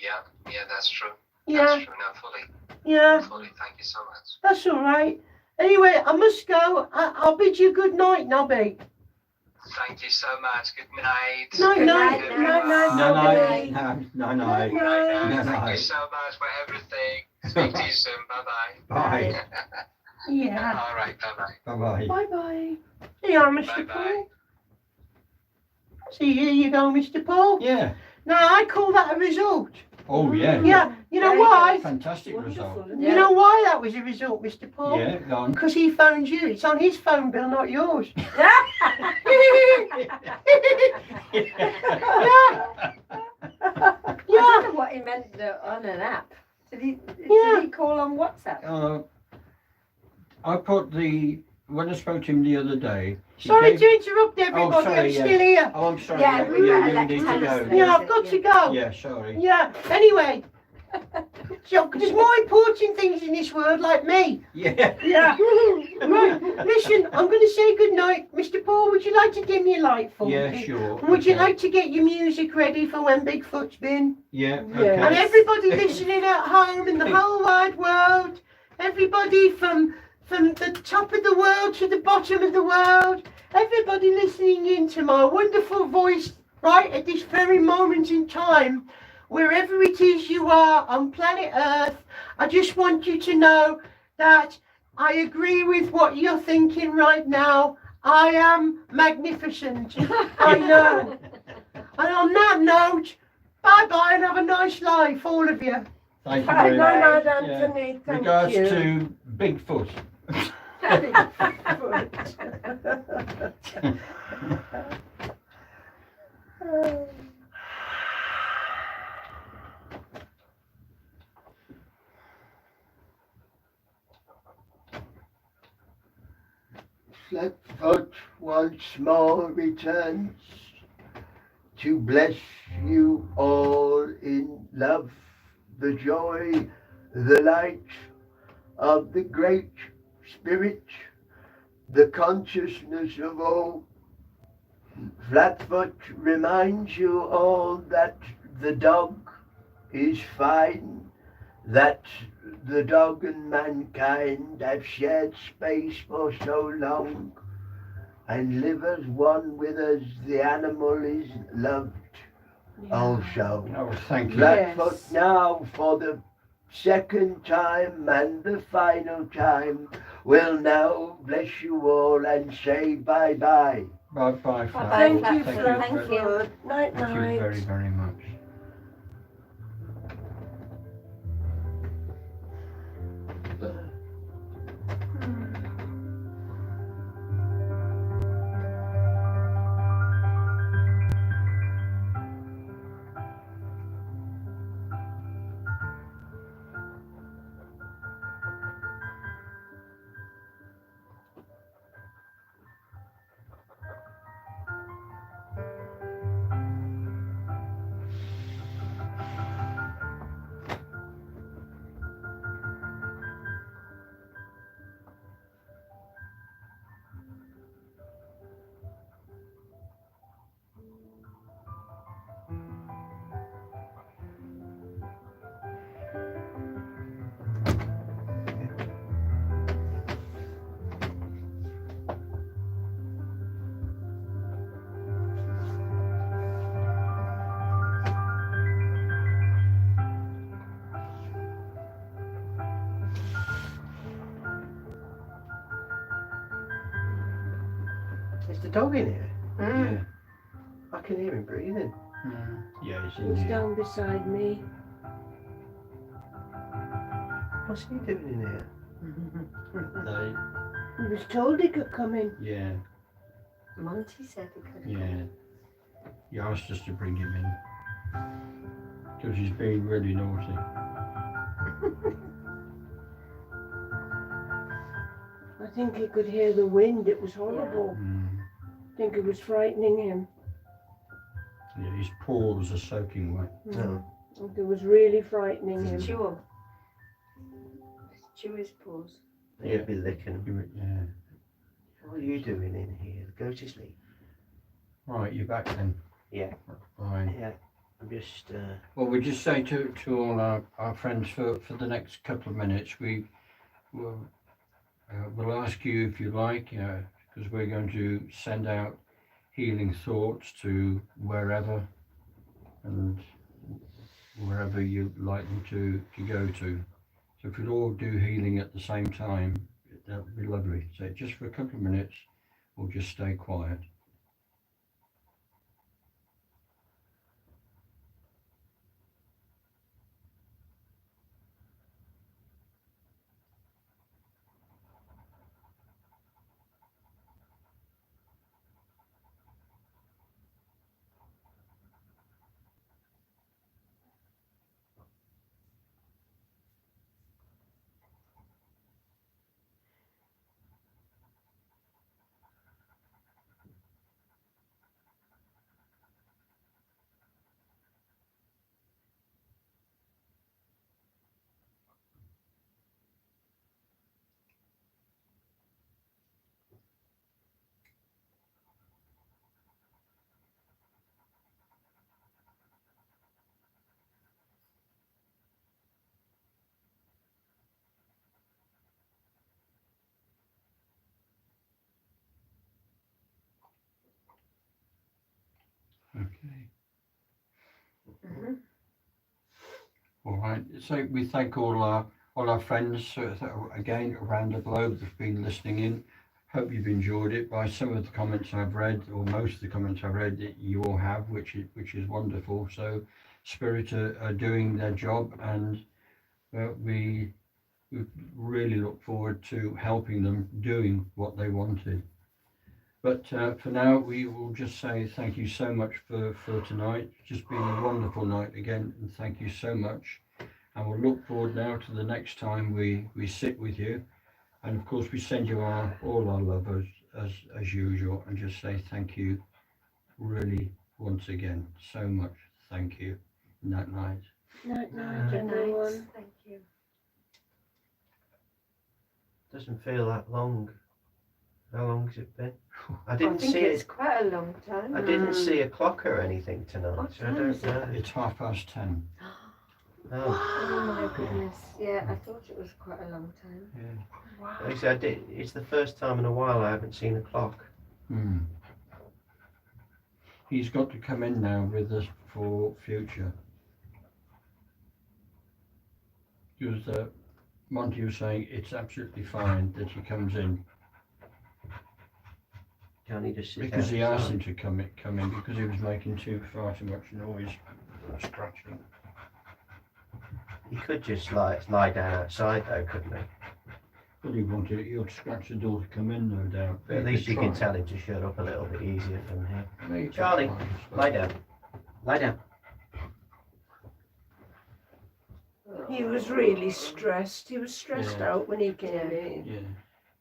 H: Yeah, that's true.
F: Yeah,
H: That's true. No, fully.
F: yeah,
H: Thank you so much.
F: that's all right. Anyway, I must go. I'll bid you good night, Nobby.
H: Thank you so much. Good night.
F: Night,
D: Good
F: night,
D: night,
F: night, night,
B: No,
F: Nobby.
B: no.
H: Night,
B: No,
H: night. Thank
B: no.
H: you so much for everything. Speak to you soon. Bye-bye.
B: Bye.
F: Yeah.
H: All right, bye-bye.
B: Bye-bye.
D: Bye-bye.
F: Here you are, Mr.
H: Bye-bye.
F: Paul. See, here you go, Mr. Paul.
B: Yeah.
F: Now, I call that a result.
B: Oh, yeah.
F: Yeah, you know
D: Very
F: why?
B: Fantastic
D: Wonderful,
B: result.
D: isn't
F: You
D: it?
F: know why that was a result, Mr. Paul?
B: Yeah, go on.
F: Because he phoned you. It's on his phone bill, not yours. Yeah.
D: I
F: Yeah.
D: don't know what he meant on an app. Did he call on WhatsApp?
B: I put when I spoke to him the other day. he
F: Sorry
B: gave-
F: to interrupt everybody.
B: sorry,
F: I'm
B: yeah.
F: still here.
B: Oh, I'm sorry.
D: Yeah, we
B: you
D: better
B: need
D: let
B: to
D: Thomas
B: go.
D: know.
F: Yeah, I've got to go.
B: Yeah, sorry.
F: Yeah. Anyway, so, there's more important things in this world, like me.
B: Yeah.
F: Yeah. Right. Listen, I'm going to say good night. Mr. Paul, would you like to dim your light for
B: Yeah,
F: me?
B: sure.
F: Would you
B: okay.
F: like to get your music ready for when Bigfoot's been?
B: Yeah,
D: Yes.
B: okay.
F: And everybody listening at home in the whole wide world, everybody from the top of the world to the bottom of the world, everybody listening into my wonderful voice right at this very moment in time, wherever it is you are on planet Earth, I just want you to know that I agree with what you're thinking right now. I am magnificent. I know. And on that note, bye-bye and have a nice life, all of you.
B: Thank you very much.
D: Bye-bye,
B: Yeah.
D: Anthony. Thank
B: Regards
D: you.
B: to Bigfoot.
E: Flatfoot once more returns to bless you all in love, the joy, the light of the Great Spirit, the consciousness of all. Flatfoot reminds you all that the dog is fine, that the dog and mankind have shared space for so long, and live as one with us. The animal is loved also.
B: Oh, thank you.
E: Flatfoot
D: Yes.
E: now for the second time and the final time will now bless you all and say bye-bye.
B: Bye-bye, Flat.
D: Thank
B: Flat.
D: you,
B: Thank
D: Flat.
B: very-
D: Thank you. Night,
B: Thank you
D: night.
B: very, very much.
A: Is the dog in here?
D: Mm.
B: Yeah.
A: I can hear him breathing.
B: Yeah, it's in
D: He's
B: here.
D: down beside me.
A: What's he doing in here?
B: They-
D: He was told he could come in.
B: Yeah,
C: Monty said he could.
B: yeah. He asked us to bring him in. Because he's being really naughty.
D: think he could hear the wind. It was horrible. I think it was frightening him.
B: Yeah, his paws are soaking wet.
A: No.
D: I think it was really frightening him.
C: Chew 'em. Chew his paws.
A: He'd be licking them.
B: Yeah.
A: What are you doing in here? Go to sleep.
B: Right, you're back then.
A: Yeah.
B: Fine.
A: Yeah. I'm just.
B: Well, we just say to all our friends for the next couple of minutes, we'll ask you if you like, because we're going to send out healing thoughts to wherever and wherever you'd like them to go to. So if we'd all do healing at the same time, that would be lovely. So just for a couple of minutes, we'll just stay quiet. Okay. All right. So we thank all our friends again around the globe that've been listening in. Hope you've enjoyed it. By some of the comments I've read, or most of the comments I've read, that you all have, which is wonderful. So Spirit are doing their job, and we really look forward to helping them doing what they wanted. But for now, we will just say thank you so much for tonight. It's just been a wonderful night again, and thank you so much. And we'll look forward now to the next time we sit with you. And of course, we send you all our love as usual, and just say thank you really once again so much. Thank you. Night night.
D: Night, night,
C: Good
D: everyone.
C: night. Thank you.
A: Doesn't feel that long. How long has it been? I
C: I
A: didn't
C: think
A: see
C: it's
A: it.
C: quite a long time.
A: I didn't see a clock or anything tonight,
C: What
A: so I
C: time
A: don't
C: is it?
A: know.
B: It's 10:30.
A: Oh.
C: Oh my goodness. Yeah, I thought it was quite a long time.
B: Yeah.
A: Like I said, it's the first time in a while I haven't seen a clock.
B: He's got to come in now with us for future. Because Monty was saying it's absolutely fine that he comes in,
A: Can't he just sit
B: because he asked
A: outside?
B: him to come in because he was making far too much noise, scratching.
A: He could just lie down outside though, couldn't he?
B: Well, he wanted you to scratch the door to come in, no doubt.
A: But at least you
B: could
A: can
B: try.
A: tell him to shut up a little bit easier from here.
B: No, you can
A: Charlie,
B: try, I suppose.
A: lie down. Lie down.
D: He was really stressed. He was stressed
B: Yeah.
D: out when he came in.
B: Yeah.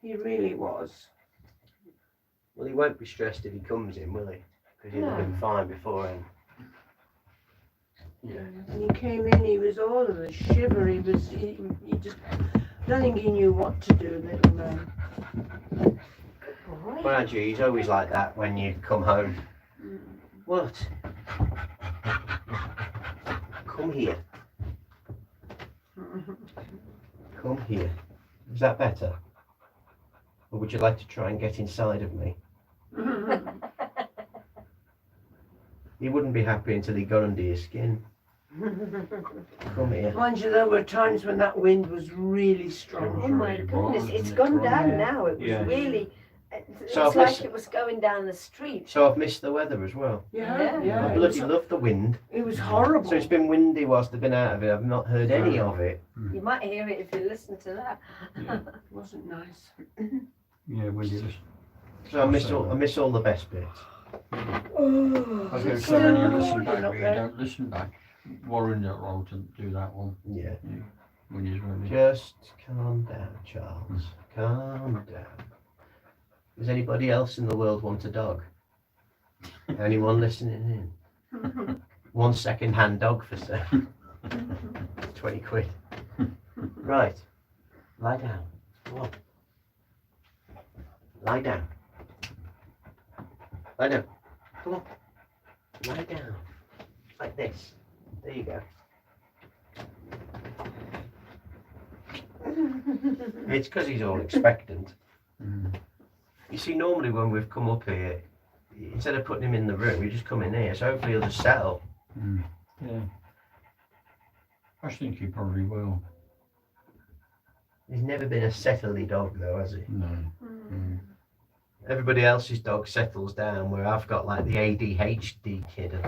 D: He really was.
A: Well, he won't be stressed if he comes in, will he? Because he'll have been fine beforehand.
B: Yeah.
D: When he came in, he was all of a shiver. He just, I don't think he knew what to do, little man.
C: Boy.
A: Well, Andrew, he's always like that when you come home. What? Come here. Come here. Is that better? Or would you like to try and get inside of me? He wouldn't be happy until he got under your skin. Come here.
D: Mind you, there were times when that wind was really strong.
C: Oh my
B: Really
C: goodness,
B: was,
C: it's
B: isn't it,
C: gone
B: Ron?
C: down
D: Yeah.
C: now. It was
B: Yeah.
C: really, it's
A: So I've
C: like
A: listened-
C: it was going down the street.
A: So I've missed the weather as well.
D: Yeah,
C: Yeah.
A: I
D: it
A: bloody
D: was,
A: love the wind.
D: it was horrible.
A: So it's been windy whilst I've been out of it. I've not heard any of it.
C: You might hear it if you listen to that.
D: It wasn't nice.
B: Yeah, when you listen.
A: So I miss all the best bits.
B: I was going to say, when you listen back,
D: Not
B: but you
D: there.
B: don't listen back. Warren not wrong to do that one
A: Yeah.
B: when he's ready.
A: Just calm down, Charles. Calm down. Does anybody else in the world want a dog? Anyone listening in? 1 second-hand dog for sale. 20 quid. Right. Lie down. Come on. Lie down. Lie down. Come on. Lie down. Like this. There you go. It's because he's all expectant. You see, normally when we've come up here, instead of putting him in the room, we just come in here, so hopefully he'll just settle.
B: Yeah. I think he probably will.
A: He's never been a settly dog though, has he?
B: No.
A: Everybody else's dog settles down, where I've got like the ADHD kid.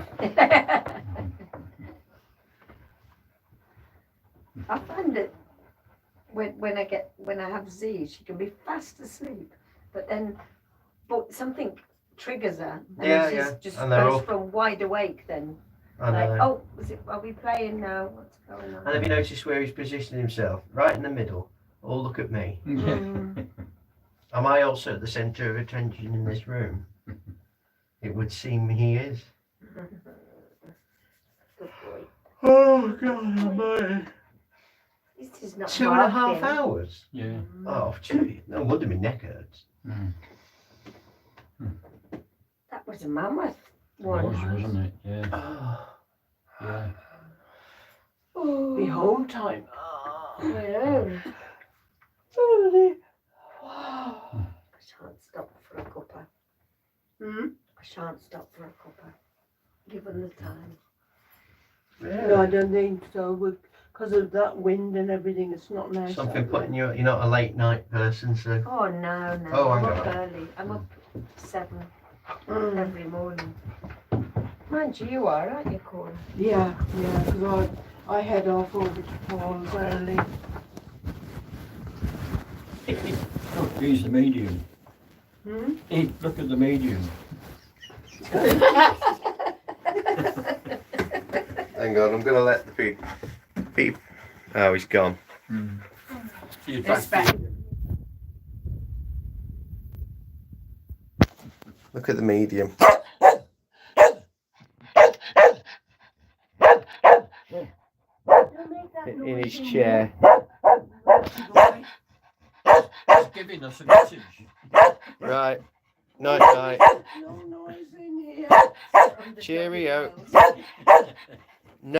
C: I find it when I have Z, she can be fast asleep, but something triggers her, and
A: Yeah,
C: she's
A: yeah.
C: just
A: And they're
C: goes
A: up.
C: from wide awake then.
A: I
C: Like,
A: know.
C: are we playing now? What's going on?
A: And have you noticed where he's positioned himself? Right in the middle. Oh, look at me.
C: Mm.
A: Am I also the centre of attention in this room? It would seem he is.
C: Good boy.
A: Oh, God almighty.
C: This is not
A: 2.5
C: barking.
A: hours?
B: Yeah.
A: Oh, gee. No wonder my neck hurts.
C: That was a mammoth
B: It was,
C: one.
B: wasn't it? Yeah.
A: Oh.
B: Yeah.
D: Be home time.
C: Yeah. I shan't stop for a cuppa. I shan't stop for a cuppa. Given the time.
D: No, I don't think so. Because of that wind and everything, it's not nice.
A: Something
D: out
A: putting
D: there.
A: you're not a late night person, so.
C: Oh no.
A: Oh,
C: I'm
A: hang
C: up
A: on.
C: early. I'm up 7
D: Mm.
C: every morning. Mind you are, aren't you, Cora?
D: Yeah, because I head off over to Paul's early.
B: Oh, he's the medium. Hey, look at the medium.
A: Hang on, I'm going to let the beep. Oh, he's gone.
B: He's
C: That's
B: back.
C: back.
A: Look at the medium. In his chair.
B: He's giving us a message.
A: Right. Night.
D: No noise in here.
A: Cheerio.